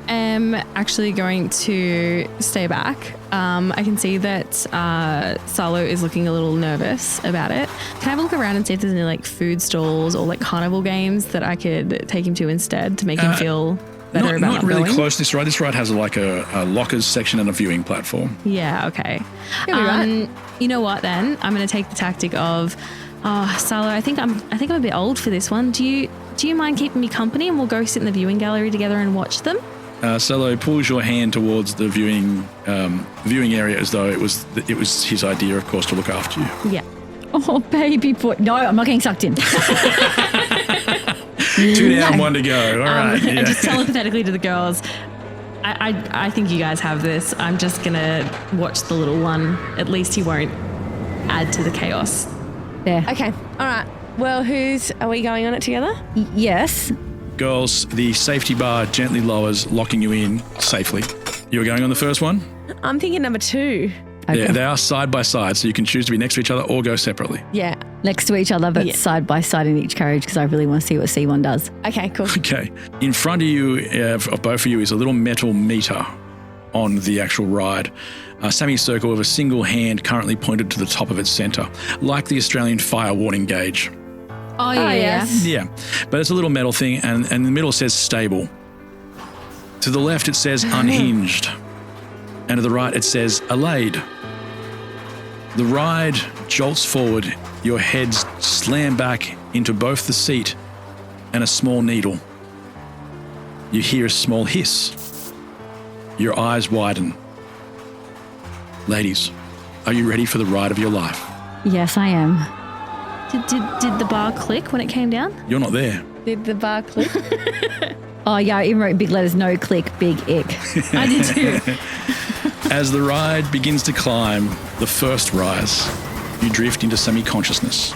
Speaker 13: am actually going to stay back. I can see that Salo is looking a little nervous about it. Can I have a look around and see if there's any like food stalls or like carnival games that I could take him to instead to make him feel better about
Speaker 9: not really
Speaker 13: going?
Speaker 9: close to this ride. This ride has like a lockers section and a viewing platform.
Speaker 13: Yeah, okay.
Speaker 11: You'll be right.
Speaker 13: You know what then? I'm going to take the tactic of, Salo, I think I'm a bit old for this one. Do you mind keeping me company and we'll go sit in the viewing gallery together and watch them?
Speaker 9: Salo pulls your hand towards the viewing area as though it was his idea, of course, to look after you.
Speaker 13: Yeah.
Speaker 12: Oh, baby boy. No, I'm not getting sucked in.
Speaker 9: 2 down, 1 to go. All right. Yeah.
Speaker 13: And just telepathetically to the girls, I think you guys have this. I'm just going to watch the little one. At least he won't add to the chaos.
Speaker 12: Yeah.
Speaker 11: Okay. All right. Well, are we going on it together?
Speaker 12: Yes.
Speaker 9: Girls, the safety bar gently lowers, locking you in safely. You were going on the first one?
Speaker 11: I'm thinking number 2.
Speaker 12: Okay.
Speaker 9: Yeah, they are side by side, so you can choose to be next to each other or go separately.
Speaker 11: Yeah.
Speaker 12: Next to each other, but side by side in each carriage because I really want to see what C1 does.
Speaker 11: Okay, cool.
Speaker 9: Okay. In front of you, of both of you, is a little metal meter on the actual ride. A semicircle with a single hand currently pointed to the top of its centre, like the Australian fire warning gauge.
Speaker 13: Oh, yeah.
Speaker 11: yes.
Speaker 9: Yeah, but it's a little metal thing, and in the middle says stable. To the left, it says unhinged. And to the right, it says allayed. The ride jolts forward. Your heads slam back into both the seat and a small needle. You hear a small hiss. Your eyes widen. Ladies, are you ready for the ride of your life?
Speaker 12: Yes, I am.
Speaker 13: Did the bar click when it came down?
Speaker 9: You're not there.
Speaker 11: Did the bar click?
Speaker 12: Oh, yeah, I even wrote big letters, no click, big ick.
Speaker 13: I did too.
Speaker 9: As the ride begins to climb the first rise, you drift into semi-consciousness.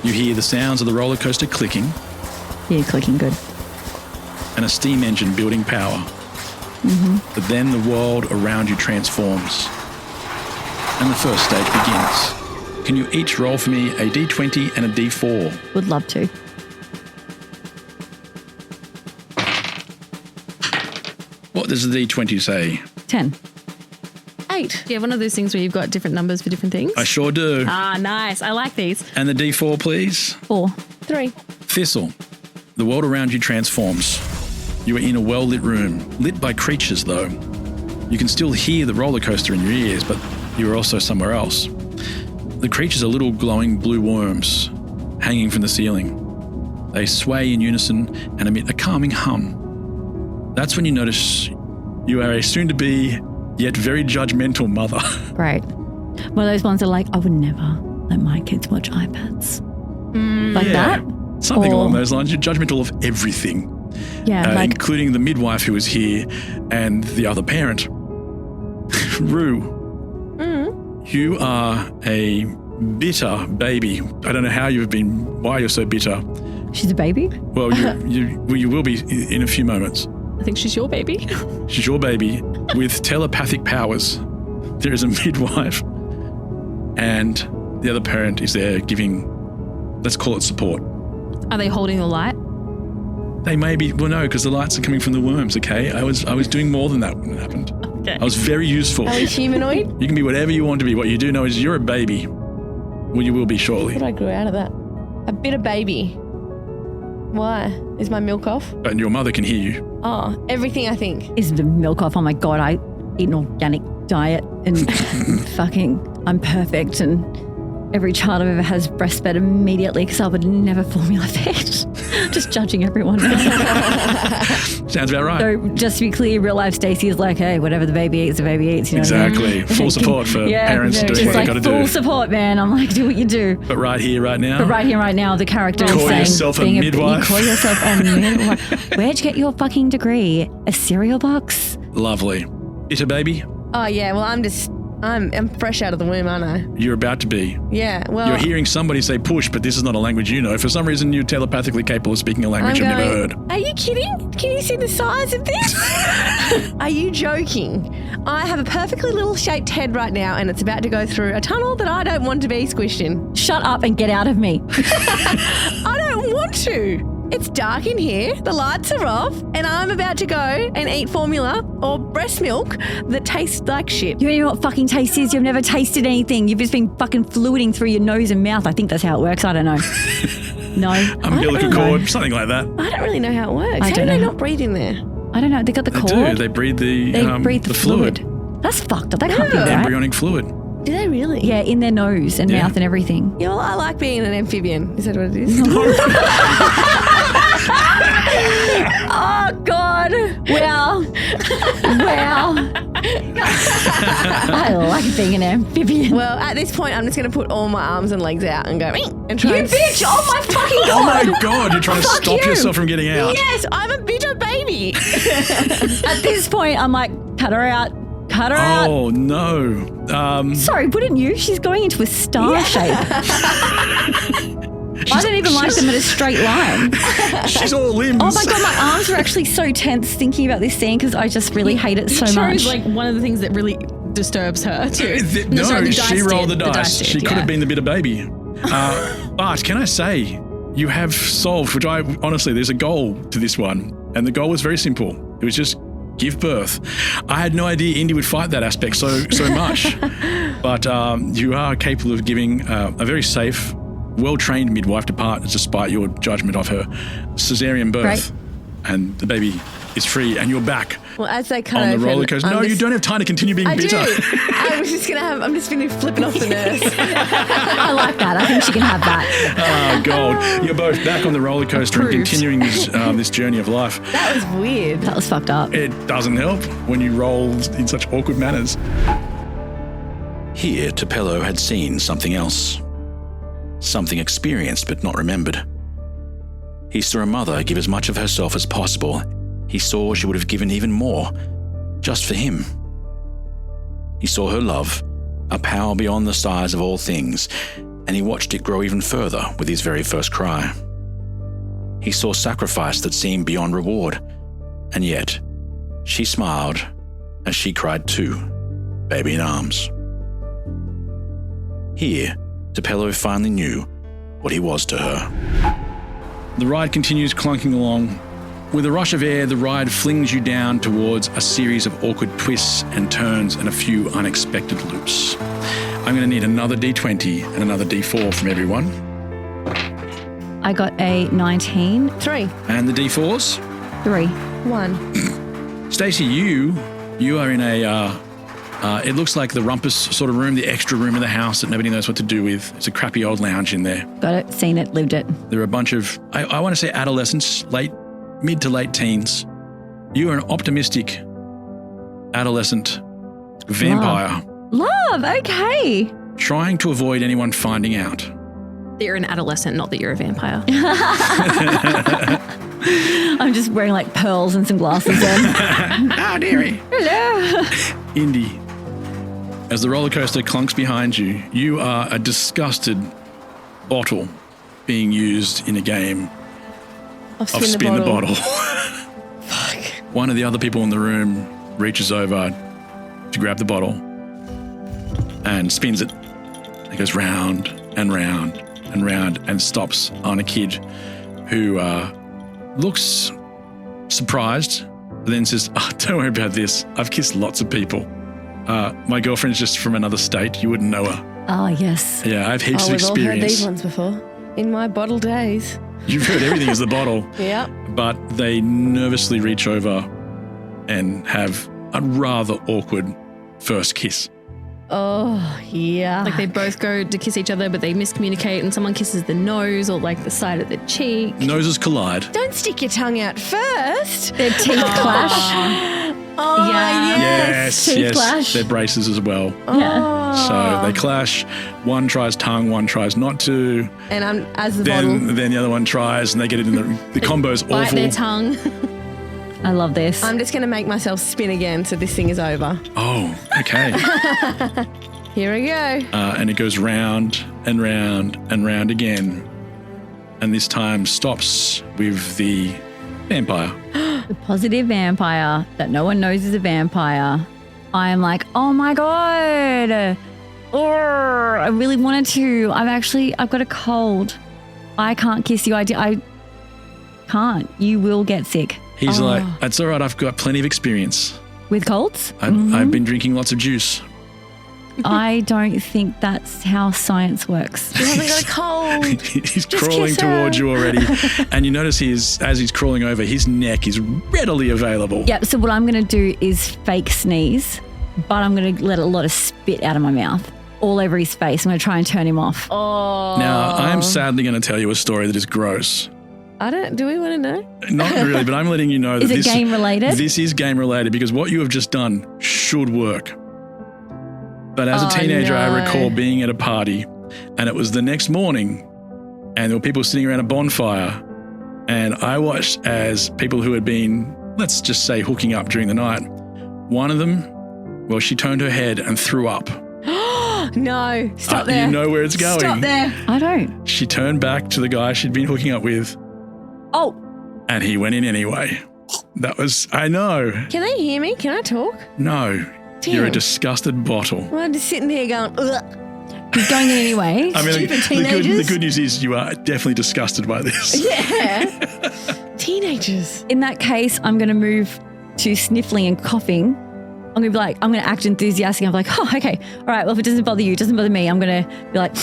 Speaker 9: You hear the sounds of the roller coaster clicking.
Speaker 12: Yeah, clicking good.
Speaker 9: And a steam engine building power.
Speaker 12: Mm-hmm.
Speaker 9: But then the world around you transforms. And the first stage begins. Can you each roll for me a D20 and a D4?
Speaker 12: Would love to.
Speaker 9: What does the D20 say?
Speaker 12: 10.
Speaker 11: 8.
Speaker 13: Do you have one of those things where you've got different numbers for different things?
Speaker 9: I sure do.
Speaker 13: Ah, nice. I like these.
Speaker 9: And the D4, please?
Speaker 12: 4.
Speaker 11: 3.
Speaker 9: Thistle. The world around you transforms. You are in a well-lit room, lit by creatures, though. You can still hear the roller coaster in your ears, but you are also somewhere else. The creatures are little glowing blue worms hanging from the ceiling. They sway in unison and emit a calming hum. That's when you notice you are a soon-to-be yet very judgmental mother.
Speaker 12: Great. One of those ones that are like, I would never let my kids watch iPads. Like that?
Speaker 9: Something along those lines. You're judgmental of everything.
Speaker 12: Yeah,
Speaker 9: including the midwife who was here and the other parent. Rue, you are a bitter baby. I don't know how you've been, why you're so bitter.
Speaker 12: She's a baby?
Speaker 9: Well, you will be in a few moments.
Speaker 13: I think she's your baby.
Speaker 9: She's your baby with telepathic powers. There is a midwife and the other parent is there giving, let's call it support.
Speaker 13: Are they holding the light?
Speaker 9: They may be, well, no, because the lights are coming from the worms, okay? I was doing more than that when it happened.
Speaker 13: Okay.
Speaker 9: I was very useful.
Speaker 11: Are we humanoid?
Speaker 9: You can be whatever you want to be. What you do know is you're a baby. Well, you will be shortly.
Speaker 11: What did I grow out of that? A bitter baby. Why? Is my milk off?
Speaker 9: And your mother can hear you.
Speaker 11: Oh, everything I think.
Speaker 12: Is the milk off? Oh my God, I eat an organic diet and I'm perfect and every child I've ever had is breastfed immediately because I would never formula feed. Just judging everyone.
Speaker 9: Sounds about right.
Speaker 12: So just to be clear, real life Stacey is like, hey, whatever the baby eats, the baby eats. You know
Speaker 9: exactly.
Speaker 12: What I mean?
Speaker 9: Full support for parents doing what they got to do.
Speaker 12: Full support, man. I'm like, do what you do.
Speaker 9: But right here, right now.
Speaker 12: But right here, right now, the character is saying,
Speaker 9: yourself a midwife.
Speaker 12: You call yourself a midwife. Where'd you get your fucking degree? A cereal box?
Speaker 9: Lovely. Bitter baby?
Speaker 11: Oh yeah. Well, I'm fresh out of the womb, aren't I?
Speaker 9: You're about to be.
Speaker 11: Yeah, well...
Speaker 9: You're hearing somebody say push, but this is not a language you know. For some reason, you're telepathically capable of speaking a language you've never heard.
Speaker 11: Are you kidding? Can you see the size of this? Are you joking? I have a perfectly little shaped head right now, and it's about to go through a tunnel that I don't want to be squished in.
Speaker 12: Shut up and get out of me.
Speaker 11: I don't want to. It's dark in here, the lights are off, and I'm about to go and eat formula or breast milk that tastes like shit.
Speaker 12: You don't know what fucking taste is. You've never tasted anything. You've just been fucking fluiding through your nose and mouth. I think that's how it works. I don't know. No.
Speaker 9: Umbilical cord, something like that.
Speaker 11: I don't really know how it works. How do they not breathe in there?
Speaker 12: I don't know. They got the cord.
Speaker 9: They do. They breathe the
Speaker 12: fluid. That's fucked up. That can't be right.
Speaker 9: Embryonic fluid.
Speaker 11: Do they really?
Speaker 12: Yeah, in their nose and mouth and everything.
Speaker 11: Yeah, well, I like being an amphibian. Is that what it is?
Speaker 12: Oh, God. Well. I like being an amphibian.
Speaker 11: Well, at this point, I'm just going to put all my arms and legs out and go, and try
Speaker 12: You bitch! Oh, my fucking God!
Speaker 9: Oh, my God. You're trying to stop yourself from getting out.
Speaker 11: Yes, I'm a bitter baby.
Speaker 12: At this point, I'm like, cut her out. Cut her out.
Speaker 9: Oh, no.
Speaker 12: Sorry, wouldn't you? She's going into a star shape. I don't even like them at a straight line.
Speaker 9: She's all limbs.
Speaker 12: Oh my God, my arms are actually so tense thinking about this scene because I just really hate it so much.
Speaker 13: Like one of the things that really disturbs her too.
Speaker 9: She rolled the dice. She could have been the bitter baby. But can I say, you have solved, which honestly, there's a goal to this one. And the goal was very simple. It was just give birth. I had no idea Indy would fight that aspect so much. But you are capable of giving a very safe well-trained midwife despite your judgment of her cesarean birth.
Speaker 11: Right.
Speaker 9: And the baby is free and you're back
Speaker 11: Well, as they cut
Speaker 9: on the
Speaker 11: open,
Speaker 9: roller coaster. No, you don't have time to continue being bitter.
Speaker 11: I do. I'm just going to flipping off the nurse.
Speaker 12: I like that. I think she can have that.
Speaker 9: Oh, gold. You're both back on the roller coaster and continuing this journey of life.
Speaker 11: That was weird.
Speaker 12: That was fucked up.
Speaker 9: It doesn't help when you roll in such awkward manners. Here, Tupelo had seen something else. Something experienced but not remembered. He saw a mother give as much of herself as possible. He saw she would have given even more, just for him. He saw her love, a power beyond the size of all things, and he watched it grow even further with his very first cry. He saw sacrifice that seemed beyond reward, and yet she smiled as she cried too, baby in arms. Here, Tupelo finally knew what he was to her. The ride continues clunking along. With a rush of air, the ride flings you down towards a series of awkward twists and turns and a few unexpected loops. I'm going to need another D20 and another D4 from everyone.
Speaker 12: I got a 19.
Speaker 11: 3.
Speaker 9: And the D4s?
Speaker 12: 3.
Speaker 11: 1.
Speaker 9: Stacey, you are in a, it looks like the rumpus sort of room, the extra room of the house that nobody knows what to do with. It's a crappy old lounge in there.
Speaker 12: Got it, seen it, lived it.
Speaker 9: There are a bunch of, I want to say adolescents, mid to late teens. You are an optimistic adolescent vampire.
Speaker 12: Love, okay.
Speaker 9: Trying to avoid anyone finding out.
Speaker 13: That you're an adolescent, not that you're a vampire.
Speaker 12: I'm just wearing like pearls and some glasses then.
Speaker 9: Oh, dearie.
Speaker 12: Hello.
Speaker 9: Indy, as the roller coaster clunks behind you, you are a disgusted bottle being used in a game of spin the bottle.
Speaker 11: Fuck.
Speaker 9: One of the other people in the room reaches over to grab the bottle and spins it. It goes round and round and round and stops on a kid who looks surprised, but then says, "Oh, don't worry about this. I've kissed lots of people. My girlfriend's just from another state. You wouldn't know her."
Speaker 12: Oh, yes.
Speaker 9: Yeah, I have heaps of
Speaker 11: We've all heard
Speaker 9: experience.
Speaker 11: these ones before. In my bottle days.
Speaker 9: You've heard everything is the bottle.
Speaker 11: Yep.
Speaker 9: But they nervously reach over and have a rather awkward first kiss.
Speaker 11: Oh, yeah.
Speaker 13: Like they both go to kiss each other, but they miscommunicate and someone kisses the nose or like the side of the cheek.
Speaker 9: Noses collide.
Speaker 11: Don't stick your tongue out first.
Speaker 12: Their teeth clash.
Speaker 11: Oh,
Speaker 9: Yes,
Speaker 12: Teeth
Speaker 9: yes.
Speaker 12: clash.
Speaker 9: They're braces as well.
Speaker 12: Yeah.
Speaker 9: So they clash. One tries tongue, one tries not to.
Speaker 11: And I'm as the bottle.
Speaker 9: Then the other one tries and they get it in the combo's
Speaker 13: Bite
Speaker 9: awful.
Speaker 13: their tongue.
Speaker 12: I love this.
Speaker 11: I'm just going to make myself spin again so this thing is over.
Speaker 9: Oh, okay.
Speaker 11: Here we go.
Speaker 9: And it goes round and round and round again. And this time stops with the vampire.
Speaker 12: The positive vampire that no one knows is a vampire. I am like, oh my God. I really wanted to. I've got a cold. I can't kiss you. I can't. You will get sick.
Speaker 9: He's like, "That's all right. I've got plenty of experience.
Speaker 12: With colds?
Speaker 9: I've been drinking lots of juice."
Speaker 12: I don't think that's how science works.
Speaker 11: You haven't got a cold.
Speaker 9: He's
Speaker 11: Just
Speaker 9: crawling
Speaker 11: kiss her.
Speaker 9: towards you already. And you notice as he's crawling over, his neck is readily available.
Speaker 12: Yep, so what I'm going to do is fake sneeze, but I'm going to let a lot of spit out of my mouth all over his face. I'm going to try and turn him off.
Speaker 11: Oh.
Speaker 9: Now, I am sadly going to tell you a story that is gross.
Speaker 11: Do we want to know?
Speaker 9: Not really, but I'm letting you know that
Speaker 12: Is it game related?
Speaker 9: This is game related because what you have just done should work. But as a teenager, I recall being at a party and it was the next morning and there were people sitting around a bonfire and I watched as people who had been, let's just say, hooking up during the night, one of them, well, she turned her head and threw up.
Speaker 11: No, stop there.
Speaker 9: You know where it's going.
Speaker 11: Stop there.
Speaker 12: I don't.
Speaker 9: She turned back to the guy she'd been hooking up with.
Speaker 11: Oh.
Speaker 9: And he went in anyway. I know.
Speaker 11: Can they hear me? Can I talk?
Speaker 9: No.
Speaker 11: Damn.
Speaker 9: You're a disgusted bottle.
Speaker 11: Well, I'm just sitting there going, ugh.
Speaker 12: He's going in anyway.
Speaker 9: I mean,
Speaker 11: Stupid
Speaker 9: the
Speaker 11: teenagers.
Speaker 9: good news is you are definitely disgusted by this.
Speaker 11: Yeah. Teenagers.
Speaker 12: In that case, I'm going to move to sniffling and coughing. I'm going to be like, I'm going to act enthusiastic. I'm like, oh, okay. All right. Well, if it doesn't bother you, it doesn't bother me. I'm going to be like,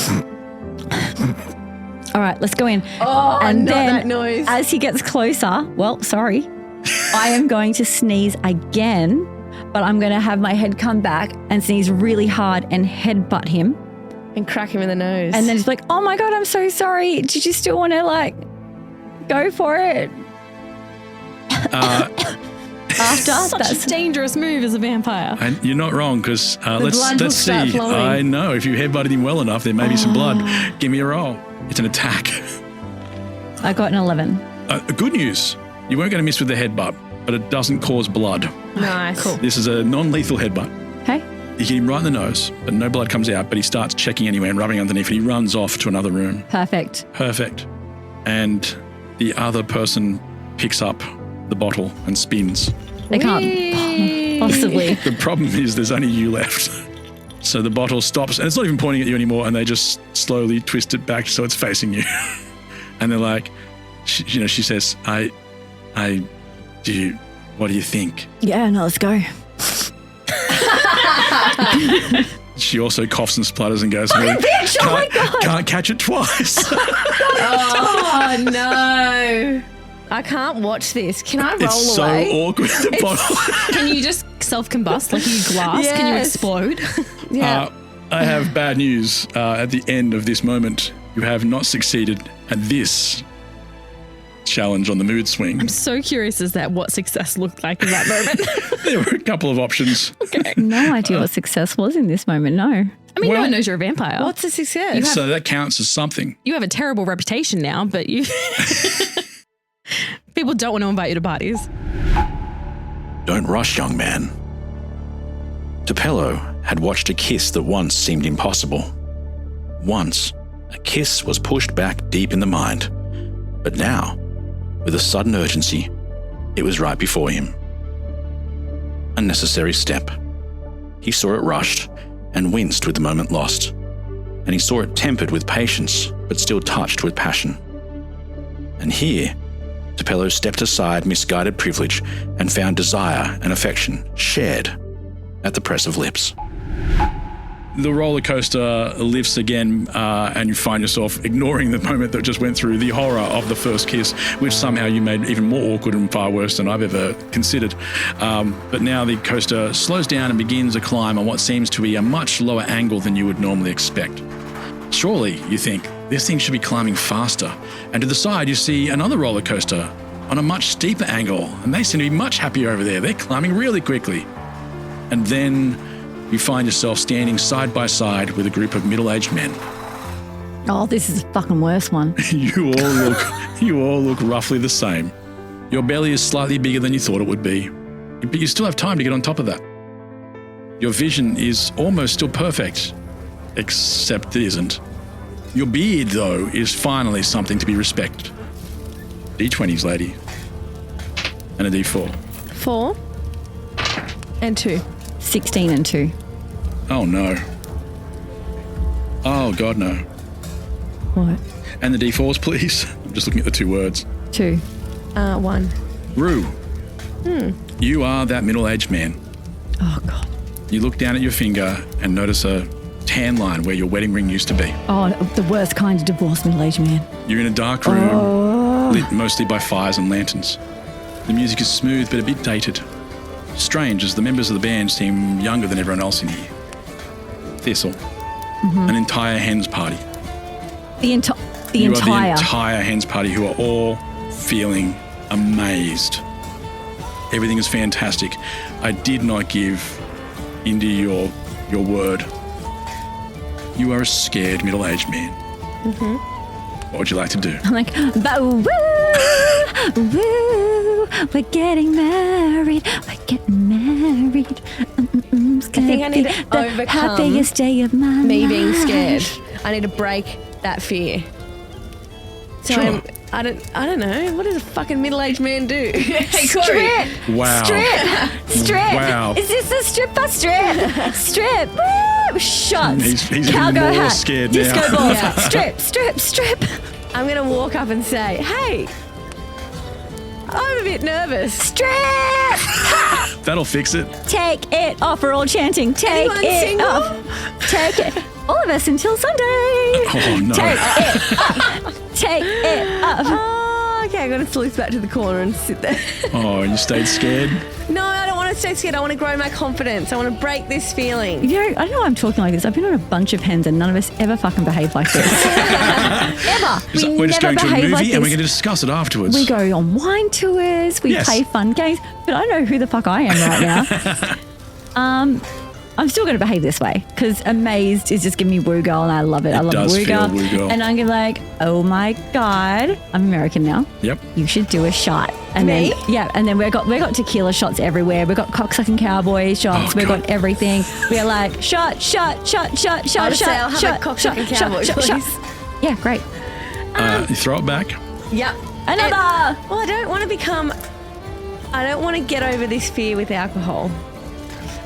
Speaker 12: All right, let's go in.
Speaker 11: Oh,
Speaker 12: and
Speaker 11: not
Speaker 12: then
Speaker 11: that noise.
Speaker 12: as he gets closer, well, sorry, I am going to sneeze again, but I'm going to have my head come back and sneeze really hard and headbutt him.
Speaker 11: And crack him in the nose.
Speaker 12: And then he's like, oh my God, I'm so sorry. Did you still want to like go for it? After
Speaker 13: Such a dangerous move as a vampire.
Speaker 9: And you're not wrong, because let's
Speaker 11: blood will start
Speaker 9: see.
Speaker 11: flowing.
Speaker 9: I know, if you headbutted him well enough, there may be some blood. Give me a roll. It's an attack.
Speaker 12: I got an 11.
Speaker 9: Good news. You weren't going to miss with the headbutt, but it doesn't cause blood.
Speaker 11: Nice. Cool.
Speaker 9: This is a non-lethal headbutt.
Speaker 12: Okay.
Speaker 9: You hit him right in the nose, but no blood comes out, but he starts checking anyway and rubbing underneath, and he runs off to another room.
Speaker 12: Perfect.
Speaker 9: And the other person picks up the bottle and spins.
Speaker 12: They can't possibly.
Speaker 9: The problem is there's only you left. So the bottle stops, and it's not even pointing at you anymore, and they just slowly twist it back so it's facing you. And they're like, she says, what do you think?
Speaker 12: Yeah, no, let's go.
Speaker 9: She also coughs and splutters and goes,
Speaker 11: Bitch, oh my God.
Speaker 9: Can't catch it twice.
Speaker 11: Oh, no. I can't watch this. Can I roll
Speaker 9: It's so
Speaker 11: away?
Speaker 9: awkward, the bottle.
Speaker 13: Can you just self-combust like you glass?
Speaker 11: Yes.
Speaker 13: Can you explode?
Speaker 11: Yeah.
Speaker 9: I have bad news. At the end of this moment, you have not succeeded at this challenge on the mood swing.
Speaker 13: I'm so curious as that what success looked like in that moment.
Speaker 9: There were a couple of options.
Speaker 13: Okay.
Speaker 12: No idea what success was in this moment, no.
Speaker 13: I mean, no
Speaker 9: Well-
Speaker 13: one knows you're a vampire.
Speaker 11: What's a success?
Speaker 9: So that counts as something.
Speaker 13: You have a terrible reputation now, but you... People don't want to invite you to parties.
Speaker 14: Don't rush, young man. Tupelo had watched a kiss that once seemed impossible. Once, a kiss was pushed back deep in the mind. But now, with a sudden urgency, it was right before him. A necessary step. He saw it rushed and winced with the moment lost. And he saw it tempered with patience, but still touched with passion. And here, Tupelo stepped aside misguided privilege and found desire and affection shared at the press of lips.
Speaker 9: The roller coaster lifts again, and you find yourself ignoring the moment that just went through, the horror of the first kiss, which somehow you made even more awkward and far worse than I've ever considered. But now the coaster slows down and begins a climb on what seems to be a much lower angle than you would normally expect. Surely, you think, this thing should be climbing faster. And to the side, you see another roller coaster on a much steeper angle, and they seem to be much happier over there. They're climbing really quickly. And then you find yourself standing side by side with a group of middle-aged men.
Speaker 12: Oh, this is a fucking worse one.
Speaker 9: You all look roughly the same. Your belly is slightly bigger than you thought it would be, but you still have time to get on top of that. Your vision is almost still perfect, except it isn't. Your beard, though, is finally something to be respected. D20s, lady. And a D4.
Speaker 11: 4 and 2.
Speaker 12: 16 and 2.
Speaker 9: Oh, no. Oh, God, no.
Speaker 12: What?
Speaker 9: And the D4s, please. I'm just looking at the two words.
Speaker 12: 2.
Speaker 11: 1.
Speaker 9: Rue. You are that middle-aged man.
Speaker 12: Oh, God.
Speaker 9: You look down at your finger and notice a tan line where your wedding ring used to be.
Speaker 12: Oh, the worst kind of divorced middle-aged man.
Speaker 9: You're in a dark room, lit mostly by fires and lanterns. The music is smooth but a bit dated. Strange, as the members of the band seem younger than everyone else in here. Thistle. An entire hens party.
Speaker 12: The
Speaker 9: You are the entire hens party who are all feeling amazed. Everything is fantastic. I did not give Indy your word. You are a scared middle-aged man. What would you like to do?
Speaker 12: I'm like, woo, woo, we're getting married. We're getting married. It's
Speaker 11: I think I need to
Speaker 12: the
Speaker 11: overcome
Speaker 12: happiest day of my
Speaker 11: me being
Speaker 12: life.
Speaker 11: scared. I need to break that fear. So
Speaker 9: Sure.
Speaker 11: I don't know. What does a fucking middle-aged man do?
Speaker 12: Strip.
Speaker 9: Wow.
Speaker 12: Strip.
Speaker 9: Wow.
Speaker 12: Is this a stripper? Strip. Woo. Shots.
Speaker 9: He's even
Speaker 12: Cowgirl
Speaker 9: more
Speaker 12: hat.
Speaker 9: scared
Speaker 12: Disco
Speaker 9: now.
Speaker 12: balls. Strip.
Speaker 11: I'm going to walk up and say, hey, I'm a bit nervous.
Speaker 12: Strip.
Speaker 9: That'll fix it.
Speaker 12: Take it off. We're all chanting. Take
Speaker 11: Anyone
Speaker 12: it
Speaker 11: single?
Speaker 12: off. Take it. all of us until Sunday.
Speaker 9: Oh, no.
Speaker 12: Take it up. Take it up.
Speaker 11: Oh, okay, I'm going to sleuth back to the corner and sit there.
Speaker 9: Oh, you stayed scared?
Speaker 11: No, I don't want to stay scared. I want to grow my confidence. I want to break this feeling.
Speaker 12: You know, I don't know why I'm talking like this. I've been on a bunch of hens and none of us ever fucking behave like this. Ever.
Speaker 9: We're just going to a movie
Speaker 12: like
Speaker 9: and we're going to discuss it afterwards.
Speaker 12: We go on wine tours. We play fun games. But I know who the fuck I am right now. I'm still going to behave this way because Amazed is just giving me woo girl and I love it. I love
Speaker 9: does
Speaker 12: woo
Speaker 9: feel
Speaker 12: girl.
Speaker 9: woo girl.
Speaker 12: And I'm going to be like, oh my God, I'm American now.
Speaker 9: Yep.
Speaker 12: You should do a shot. And then we've got tequila shots everywhere. We've got cocksucking cowboy shots. We've got everything. We're like shot.
Speaker 11: I'll have a cocksucking cowboy, please.
Speaker 12: Yeah, great.
Speaker 9: You throw it back.
Speaker 11: Yep.
Speaker 12: Another.
Speaker 11: Well, I don't want to get over this fear with alcohol.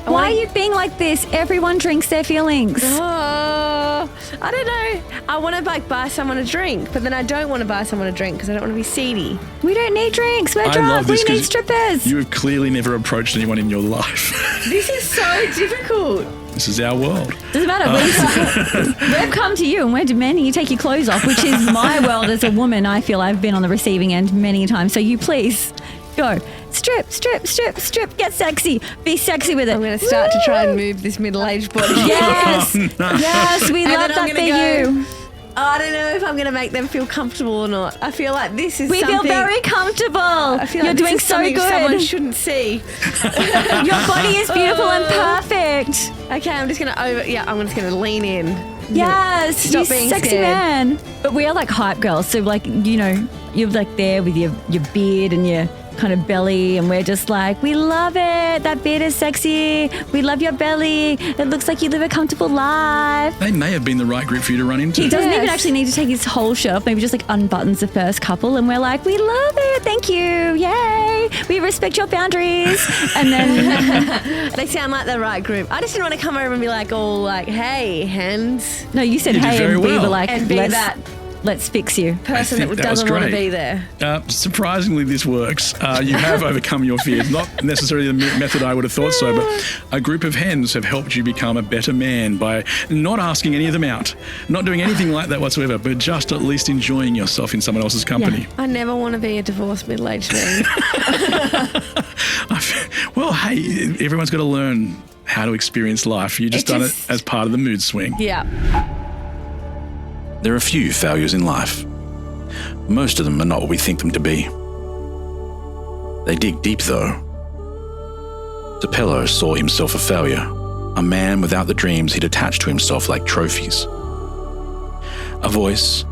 Speaker 12: Why are you being like this? Everyone drinks their feelings.
Speaker 11: Oh, I don't know. I want to buy someone a drink, but then I don't want to buy someone a drink because I don't want to be seedy.
Speaker 12: We don't need drinks. We're
Speaker 9: I
Speaker 12: drunk.
Speaker 9: love this
Speaker 12: We need
Speaker 9: 'cause
Speaker 12: strippers.
Speaker 9: You have clearly never approached anyone in your life.
Speaker 11: This is so difficult.
Speaker 9: This is our world.
Speaker 12: Doesn't matter. We've come to you and we're demanding you take your clothes off, which is my world as a woman. I feel I've been on the receiving end many times. So you please go. Strip. Get sexy. Be sexy with it.
Speaker 11: I'm going to start to try and move this middle-aged body.
Speaker 12: Yes.
Speaker 9: Oh, no.
Speaker 12: Yes, we love that for you.
Speaker 11: I don't know if I'm going to make them feel comfortable or not. I feel like this is
Speaker 12: We feel
Speaker 11: something...
Speaker 12: very comfortable.
Speaker 11: I feel
Speaker 12: You're
Speaker 11: like
Speaker 12: doing
Speaker 11: this is
Speaker 12: so
Speaker 11: something
Speaker 12: good.
Speaker 11: someone shouldn't see.
Speaker 12: Your body is beautiful and perfect.
Speaker 11: Okay, I'm just going to lean in.
Speaker 12: Yes,
Speaker 11: Stop
Speaker 12: you
Speaker 11: being
Speaker 12: sexy
Speaker 11: scared.
Speaker 12: man. But we are like hype girls. So like, you know, you're like there with your beard and your kind of belly and we're just like, we love it. That beard is sexy. We love your belly. It looks like you live a comfortable life.
Speaker 9: They may have been the right group for you to run into.
Speaker 12: He doesn't even actually need to take his whole shirt off, maybe just like unbuttons the first couple and we're like, we love it. Thank you. Yay. We respect your boundaries. And then
Speaker 11: they sound like the right group. I just didn't want to come over and be like, all like, hey, hens.
Speaker 12: No, you said
Speaker 9: You did
Speaker 12: hey
Speaker 9: very
Speaker 12: and we
Speaker 9: well.
Speaker 12: were like,
Speaker 11: And be that
Speaker 12: let's fix you.
Speaker 11: person that
Speaker 9: was
Speaker 11: doesn't want to
Speaker 9: great.
Speaker 11: be there.
Speaker 9: Surprisingly, this works. You have overcome your fears. Not necessarily the method I would have thought so, but a group of hens have helped you become a better man by not asking any of them out, not doing anything like that whatsoever, but just at least enjoying yourself in someone else's company.
Speaker 11: Yeah. I never want to be a divorced middle-aged man.
Speaker 9: Well, hey, everyone's got to learn how to experience life. You just done it as part of the mood swing.
Speaker 11: Yeah.
Speaker 9: There are few failures in life. Most of them are not what we think them to be. They dig deep, though. Tupelo saw himself a failure, a man without the dreams he'd attached to himself like trophies. A voice,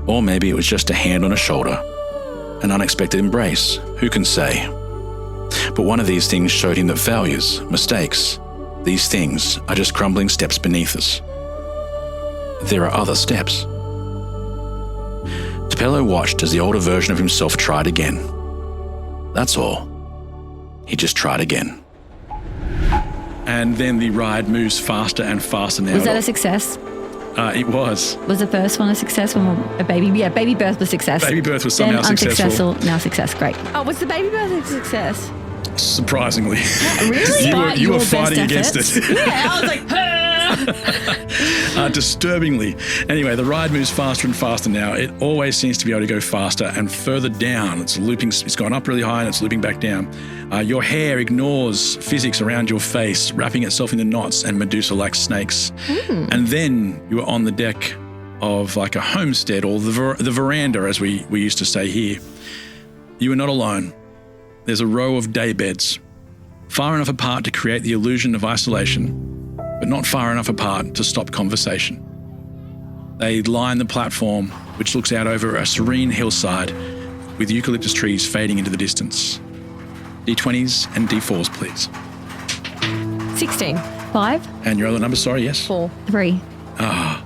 Speaker 9: or maybe it was just a hand on a shoulder, an unexpected embrace, who can say? But one of these things showed him that failures, mistakes, these things are just crumbling steps beneath us. There are other steps. Tupelo watched as the older version of himself tried again. That's all. He just tried again. And then the ride moves faster and faster now.
Speaker 12: Was that a success?
Speaker 9: It was.
Speaker 12: Was the first one a success? A baby? Yeah, baby birth was success.
Speaker 9: Baby birth was somehow
Speaker 12: then
Speaker 9: successful.
Speaker 12: Now success. Great.
Speaker 11: Oh, was the baby birth a success?
Speaker 9: Surprisingly.
Speaker 11: Really?
Speaker 9: you were fighting against it.
Speaker 11: Yeah, I was like,
Speaker 9: Disturbingly. Anyway, the ride moves faster and faster now. It always seems to be able to go faster and further down. It's looping. It's gone up really high and it's looping back down. Your hair ignores physics around your face, wrapping itself into knots and Medusa-like snakes. And then you are on the deck of like a homestead, or the veranda, as we used to say here. You are not alone. There's a row of day beds, far enough apart to create the illusion of isolation, but not far enough apart to stop conversation. They line the platform, which looks out over a serene hillside with eucalyptus trees fading into the distance. D20s and D4s, please.
Speaker 11: 16.
Speaker 12: 5.
Speaker 9: And your other number, sorry, yes?
Speaker 11: 4.
Speaker 12: 3.
Speaker 9: Oh,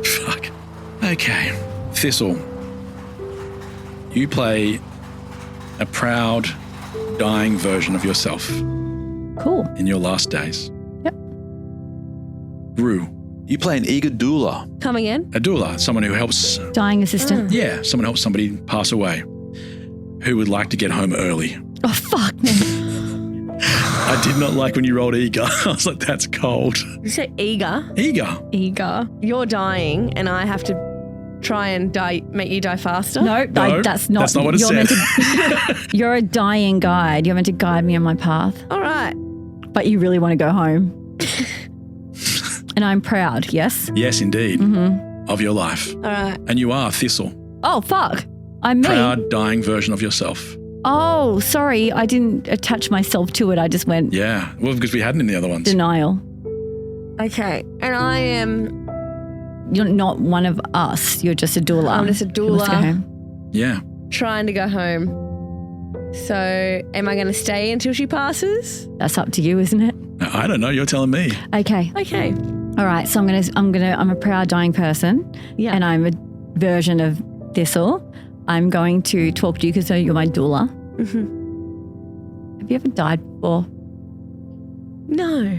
Speaker 9: fuck. Okay. Thistle, you play a proud, dying version of yourself.
Speaker 12: Cool.
Speaker 9: In your last days.
Speaker 12: Yep.
Speaker 9: Rue, you play an eager doula.
Speaker 11: Come again?
Speaker 9: A doula, someone who helps...
Speaker 12: Dying assistant.
Speaker 9: Yeah, someone helps somebody pass away who would like to get home early.
Speaker 12: Oh, fuck me.
Speaker 9: I did not like when you rolled eager. I was like, that's cold.
Speaker 11: Did you say eager?
Speaker 12: Eager.
Speaker 11: You're dying, and I have to try and make you die faster?
Speaker 12: No, that's not
Speaker 9: what it said.
Speaker 12: You're a dying guide. You're meant to guide me on my path.
Speaker 11: All right.
Speaker 12: But you really want to go home. And I'm proud, yes?
Speaker 9: Yes, indeed. Of your life.
Speaker 11: All right.
Speaker 9: And you are Thistle.
Speaker 12: Oh, fuck. I'm me.
Speaker 9: Proud, dying version of yourself.
Speaker 12: Oh, sorry. I didn't attach myself to it. I just went
Speaker 9: Yeah. Well, because we hadn't in the other ones.
Speaker 12: denial.
Speaker 11: Okay. And I am...
Speaker 12: You're not one of us. You're just a doula.
Speaker 11: I'm just a
Speaker 12: Who wants to go
Speaker 11: doula.
Speaker 12: home?
Speaker 9: Yeah.
Speaker 11: Trying to go home. So am I going to stay until she passes?
Speaker 12: That's up to you, isn't it?
Speaker 9: I don't know. You're telling me.
Speaker 12: Okay.
Speaker 11: Okay.
Speaker 12: All right. So I'm a proud dying person.
Speaker 11: Yeah.
Speaker 12: And I'm a version of Thistle. I'm going to talk to you because you're my doula. Have you ever died before?
Speaker 11: No.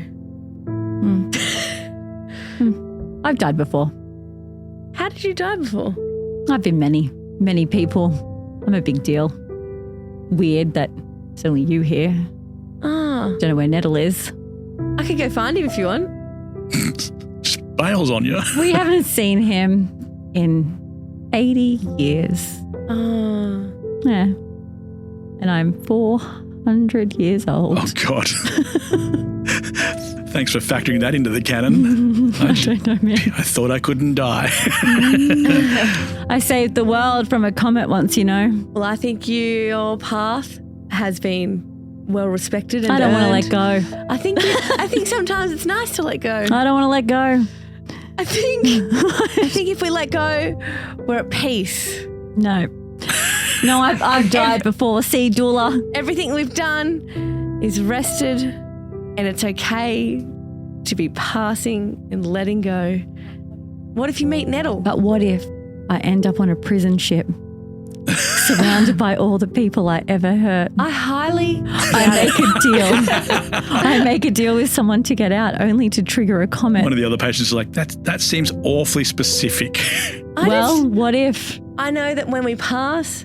Speaker 12: I've died before.
Speaker 11: How did you die before?
Speaker 12: I've been many people. I'm a big deal. Weird that it's only you here.
Speaker 11: Ah.
Speaker 12: Don't know where Nettle is.
Speaker 11: I could go find him if you want.
Speaker 9: Just bails on you.
Speaker 12: We haven't seen him in 80 years.
Speaker 11: Ah.
Speaker 12: Yeah. And I'm 400 years old.
Speaker 9: Oh, God. Thanks for factoring that into the canon.
Speaker 12: I don't know, man.
Speaker 9: I thought I couldn't die.
Speaker 12: I saved the world from a comet once, you know.
Speaker 11: Well, I think your path has been well respected and
Speaker 12: I don't want to
Speaker 11: earned.
Speaker 12: let go.
Speaker 11: I think sometimes it's nice to let go.
Speaker 12: I don't want to let go.
Speaker 11: I think if we let go, we're at peace.
Speaker 12: No. No, I've died before. See, doula.
Speaker 11: Everything we've done is rested, and it's okay to be passing and letting go. What if you meet Nettle?
Speaker 12: But what if I end up on a prison ship, surrounded by all the people I ever hurt?
Speaker 11: I
Speaker 12: make a deal with someone to get out, only to trigger a comet.
Speaker 9: One of the other patients is like, that seems awfully specific.
Speaker 12: What if?
Speaker 11: I know that when we pass,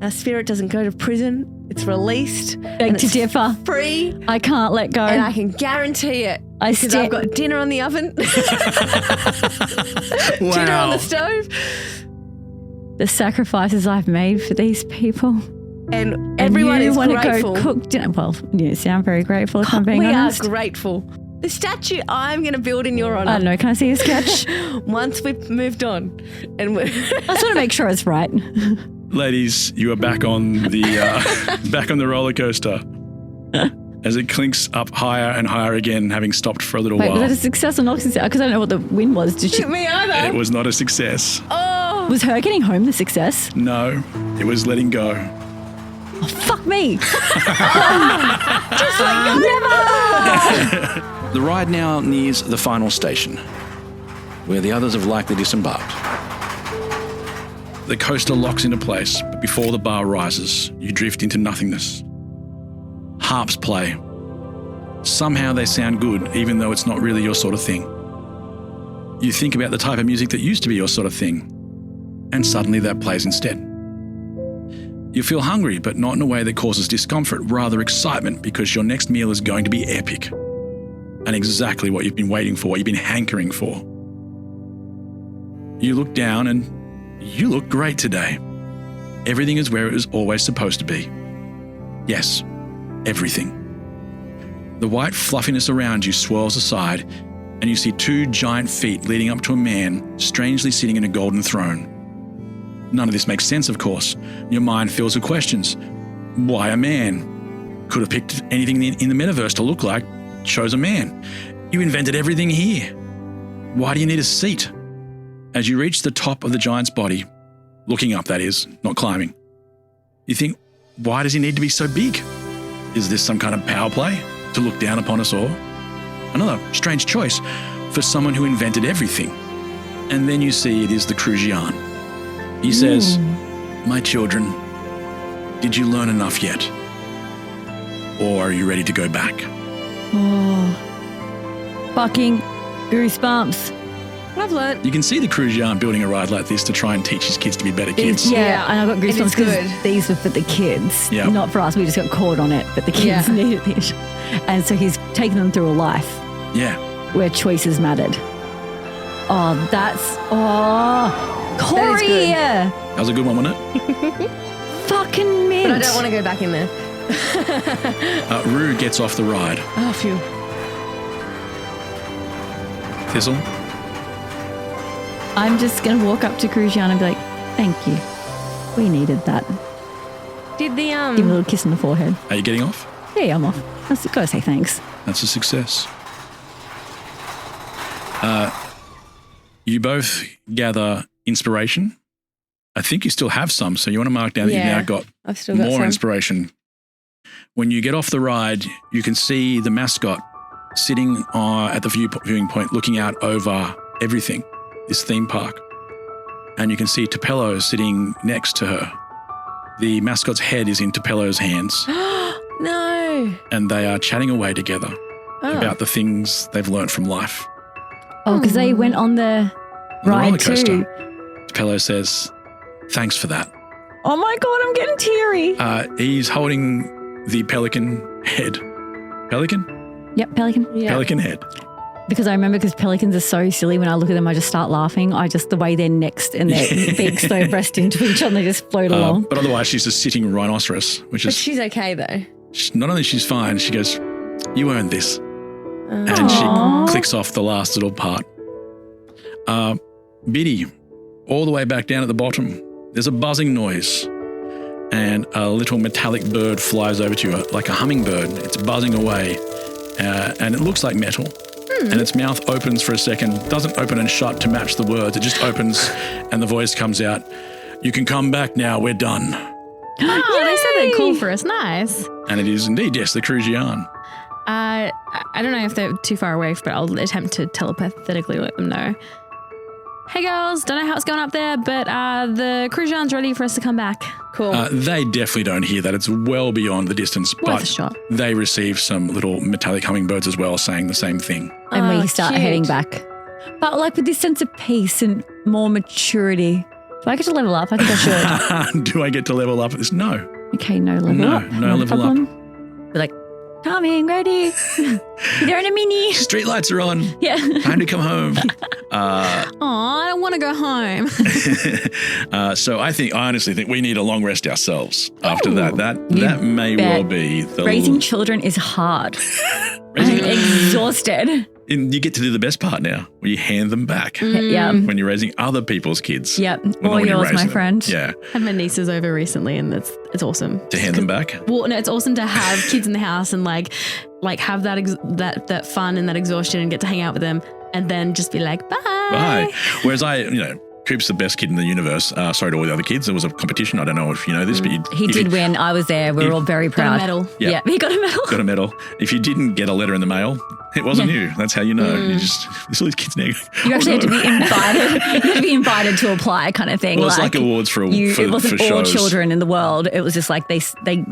Speaker 11: our spirit doesn't go to prison. It's released.
Speaker 12: Beg to differ.
Speaker 11: Free.
Speaker 12: I can't let go.
Speaker 11: And I can guarantee it. Because I've got dinner on the oven. Dinner on the stove.
Speaker 12: The sacrifices I've made for these people.
Speaker 11: And everyone is grateful.
Speaker 12: Go cook dinner. Well, you sound very grateful if I'm being honest.
Speaker 11: We are grateful. The statue I'm going to build in your honour.
Speaker 12: I don't know. Can I see a sketch?
Speaker 11: Once we've moved on. And I
Speaker 12: just want to make sure it's right.
Speaker 9: Ladies, you are back on the roller coaster as it clinks up higher and higher again, having stopped for a little while.
Speaker 12: Was that a success or not success? Because I don't know what the win was. Did she?
Speaker 11: Me either.
Speaker 9: It was not a success.
Speaker 11: Oh.
Speaker 12: Was her getting home the success?
Speaker 9: No, it was letting go.
Speaker 12: Oh, fuck me.
Speaker 11: Just like never.
Speaker 9: The ride now nears the final station, where the others have likely disembarked. The coaster locks into place, but before the bar rises, you drift into nothingness. Harps play. Somehow they sound good, even though it's not really your sort of thing. You think about the type of music that used to be your sort of thing, and suddenly that plays instead. You feel hungry, but not in a way that causes discomfort, rather excitement, because your next meal is going to be epic. And exactly what you've been waiting for, what you've been hankering for. You look down and you look great today. Everything is where it was always supposed to be. Yes, everything. The white fluffiness around you swirls aside, and you see two giant feet leading up to a man strangely sitting in a golden throne. None of this makes sense, of course. Your mind fills with questions. Why a man? Could have picked anything in the metaverse to look like. Chose a man. You invented everything here. Why do you need a seat? As you reach the top of the giant's body, looking up that is, not climbing, you think, why does he need to be so big? Is this some kind of power play to look down upon us all? Another strange choice for someone who invented everything. And then you see it is the Crugian. He says, my children, did you learn enough yet? Or are you ready to go back?
Speaker 12: Oh, fucking goosebumps.
Speaker 11: I've learned.
Speaker 9: You can see the Cruzian building a ride like this to try and teach his kids to be better kids.
Speaker 12: Yeah, and I got goosebumps
Speaker 11: good.
Speaker 12: because these were for the kids,
Speaker 9: Yeah.
Speaker 12: not for us. We just got caught on it, but the kids needed it. And so he's taken them through a life
Speaker 9: Yeah.
Speaker 12: where choices mattered. Corey!
Speaker 9: That was a good one, wasn't it?
Speaker 12: Fucking mint.
Speaker 11: But I don't want to go back in there.
Speaker 9: Rue gets off the ride.
Speaker 11: Oh, phew.
Speaker 9: Thistle.
Speaker 12: I'm just going to walk up to Cruzian and be like, thank you. We needed that.
Speaker 11: Did the
Speaker 12: Give him a little kiss on the forehead.
Speaker 9: Are you getting off?
Speaker 12: Yeah, I'm off. I've got to say thanks.
Speaker 9: That's a success. You both gather inspiration. I think you still have some, so you want to mark down that you've now got
Speaker 11: I've still got
Speaker 9: more
Speaker 11: some.
Speaker 9: inspiration. When you get off the ride, you can see the mascot sitting at the viewing point looking out over everything, this theme park. And you can see Tupelo sitting next to her. The mascot's head is in Tupelo's hands.
Speaker 11: No.
Speaker 9: And they are chatting away together about the things they've learnt from life.
Speaker 12: Oh, because they went on the
Speaker 9: roller
Speaker 12: ride
Speaker 9: coaster.
Speaker 12: too.
Speaker 9: Tupelo says, thanks for that.
Speaker 12: Oh my God, I'm getting teary.
Speaker 9: He's holding the pelican head. Pelican?
Speaker 12: Yep, pelican. Yeah.
Speaker 9: Pelican head.
Speaker 12: Because I remember because pelicans are so silly. When I look at them, I just start laughing. The way their necks and their beaks though breast into each other, they just float along.
Speaker 9: But otherwise, she's a sitting rhinoceros, which
Speaker 11: But
Speaker 9: is
Speaker 11: she's okay though.
Speaker 9: not only she's fine, she goes, you earned this. And she clicks off the last little part. Biddy, all the way back down at the bottom, there's a buzzing noise and a little metallic bird flies over to you, like a hummingbird. It's buzzing away and it looks like metal. And its mouth opens for a second, doesn't open and shut to match the words. It just opens and the voice comes out, you can come back now, we're done.
Speaker 13: Oh, they said they'd call for us. Nice.
Speaker 9: And it is indeed, yes, the Cruzian.
Speaker 13: I don't know if they're too far away, but I'll attempt to telepathically let them know. Hey girls, don't know how it's going up there, but the Cruzian's ready for us to come back.
Speaker 11: Cool.
Speaker 9: They definitely don't hear that. It's well beyond the distance,
Speaker 13: Worth a
Speaker 9: but
Speaker 13: shot.
Speaker 9: they receive some little metallic hummingbirds as well saying the same thing.
Speaker 12: And we start
Speaker 11: cute.
Speaker 12: heading back. But like with this sense of peace and more maturity. Do I get to level up? I think I should.
Speaker 9: Do I get to level up at this? No.
Speaker 12: Okay, no level
Speaker 9: No,
Speaker 12: up.
Speaker 9: no
Speaker 12: Not a
Speaker 9: level up.
Speaker 12: problem. Be like, coming, ready. They're in a mini.
Speaker 9: Streetlights are on.
Speaker 12: Yeah.
Speaker 9: Time to come home.
Speaker 13: I don't want to go home.
Speaker 9: So I honestly think we need a long rest ourselves after that. That may well be the
Speaker 12: Raising children is hard. I'm exhausted.
Speaker 9: And you get to do the best part now, where you hand them back.
Speaker 12: Yeah.
Speaker 9: When you're raising other people's kids.
Speaker 12: Yep.
Speaker 9: Well,
Speaker 12: All
Speaker 9: when you're
Speaker 12: yours, my
Speaker 9: raising them.
Speaker 12: friend.
Speaker 9: Yeah.
Speaker 13: I had my nieces over recently, and it's awesome.
Speaker 9: To hand them back.
Speaker 13: Well, no, it's awesome to have kids in the house and like have that fun and that exhaustion and get to hang out with them, and then just be like, bye.
Speaker 9: Bye. Whereas Coop's the best kid in the universe. Sorry to all the other kids. There was a competition. I don't know if you know this, but
Speaker 12: He did win. I was there. We're all very proud.
Speaker 13: Got a medal.
Speaker 12: Yeah, he got a medal.
Speaker 9: Got a medal. If you didn't get a letter in the mail, it wasn't you. That's how you know. You just, there's all these kids now.
Speaker 12: You actually had to be invited. You had to be invited to apply, kind of thing.
Speaker 9: Well, it's like awards for
Speaker 12: it wasn't
Speaker 9: for
Speaker 12: all
Speaker 9: shows.
Speaker 12: children in the world. It was just like they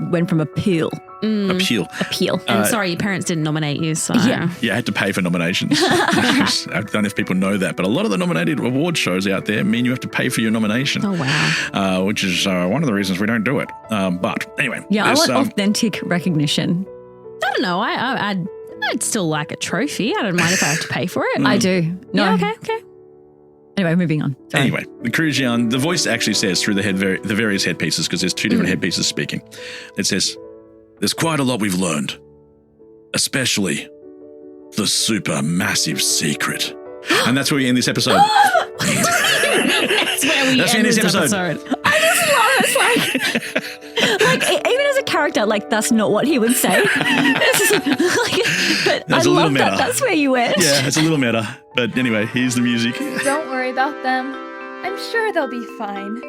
Speaker 12: went from appeal.
Speaker 9: Appeal.
Speaker 13: And sorry, your parents didn't nominate you, so
Speaker 12: Yeah.
Speaker 9: Yeah, I had to pay for nominations. I don't know if people know that, but a lot of the nominated award shows out there mean you have to pay for your nomination.
Speaker 13: Oh, wow.
Speaker 9: Which is one of the reasons we don't do it. But anyway.
Speaker 12: Yeah, I want authentic recognition.
Speaker 13: I don't know. I'd still like a trophy. I don't mind if I have to pay for it.
Speaker 12: I do. No.
Speaker 13: Yeah, okay.
Speaker 12: Anyway, moving on. Sorry.
Speaker 9: Anyway, the Cruzian, the voice actually says through the various headpieces, because there's two different headpieces speaking. It says, there's quite a lot we've learned, especially the super massive secret. And that's where we end this episode.
Speaker 13: That's where we end this episode.
Speaker 12: I just love it. It's like even as a character, like that's not what he would say. But
Speaker 9: That's
Speaker 12: I
Speaker 9: a little
Speaker 12: love
Speaker 9: meta.
Speaker 12: that. That's where you went.
Speaker 9: Yeah, it's a little meta. But anyway, here's the music.
Speaker 4: Don't worry about them. I'm sure they'll be fine.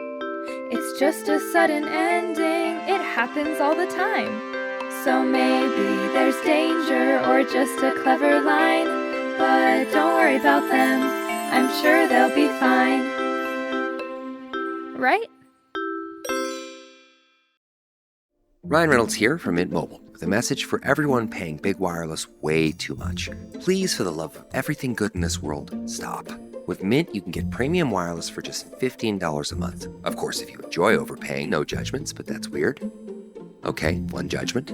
Speaker 4: It's just a sudden ending. It happens all the time. So maybe there's danger or just a clever line. But don't worry about them. I'm sure they'll be fine. Right?
Speaker 5: Ryan Reynolds here from Mint Mobile with a message for everyone paying big wireless way too much. Please, for the love of everything good in this world, stop. With Mint, you can get premium wireless for just $15 a month. Of course, if you enjoy overpaying, no judgments, but that's weird. Okay, one judgment.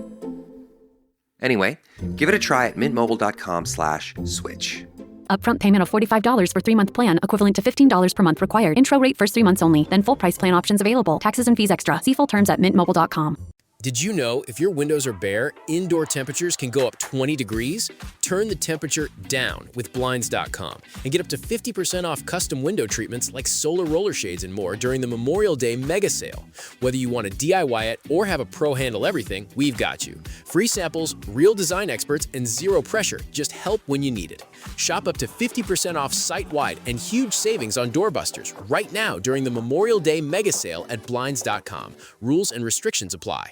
Speaker 5: Anyway, give it a try at mintmobile.com/switch.
Speaker 1: Upfront payment of $45 for 3-month plan, equivalent to $15 per month required. Intro rate first 3 months only, then full price plan options available. Taxes and fees extra. See full terms at mintmobile.com.
Speaker 10: Did you know if your windows are bare, indoor temperatures can go up 20 degrees? Turn the temperature down with Blinds.com and get up to 50% off custom window treatments like solar roller shades and more during the Memorial Day mega sale. Whether you want to DIY it or have a pro handle everything, we've got you. Free samples, real design experts, and zero pressure. Just help when you need it. Shop up to 50% off site-wide and huge savings on doorbusters right now during the Memorial Day mega sale at Blinds.com. Rules and restrictions apply.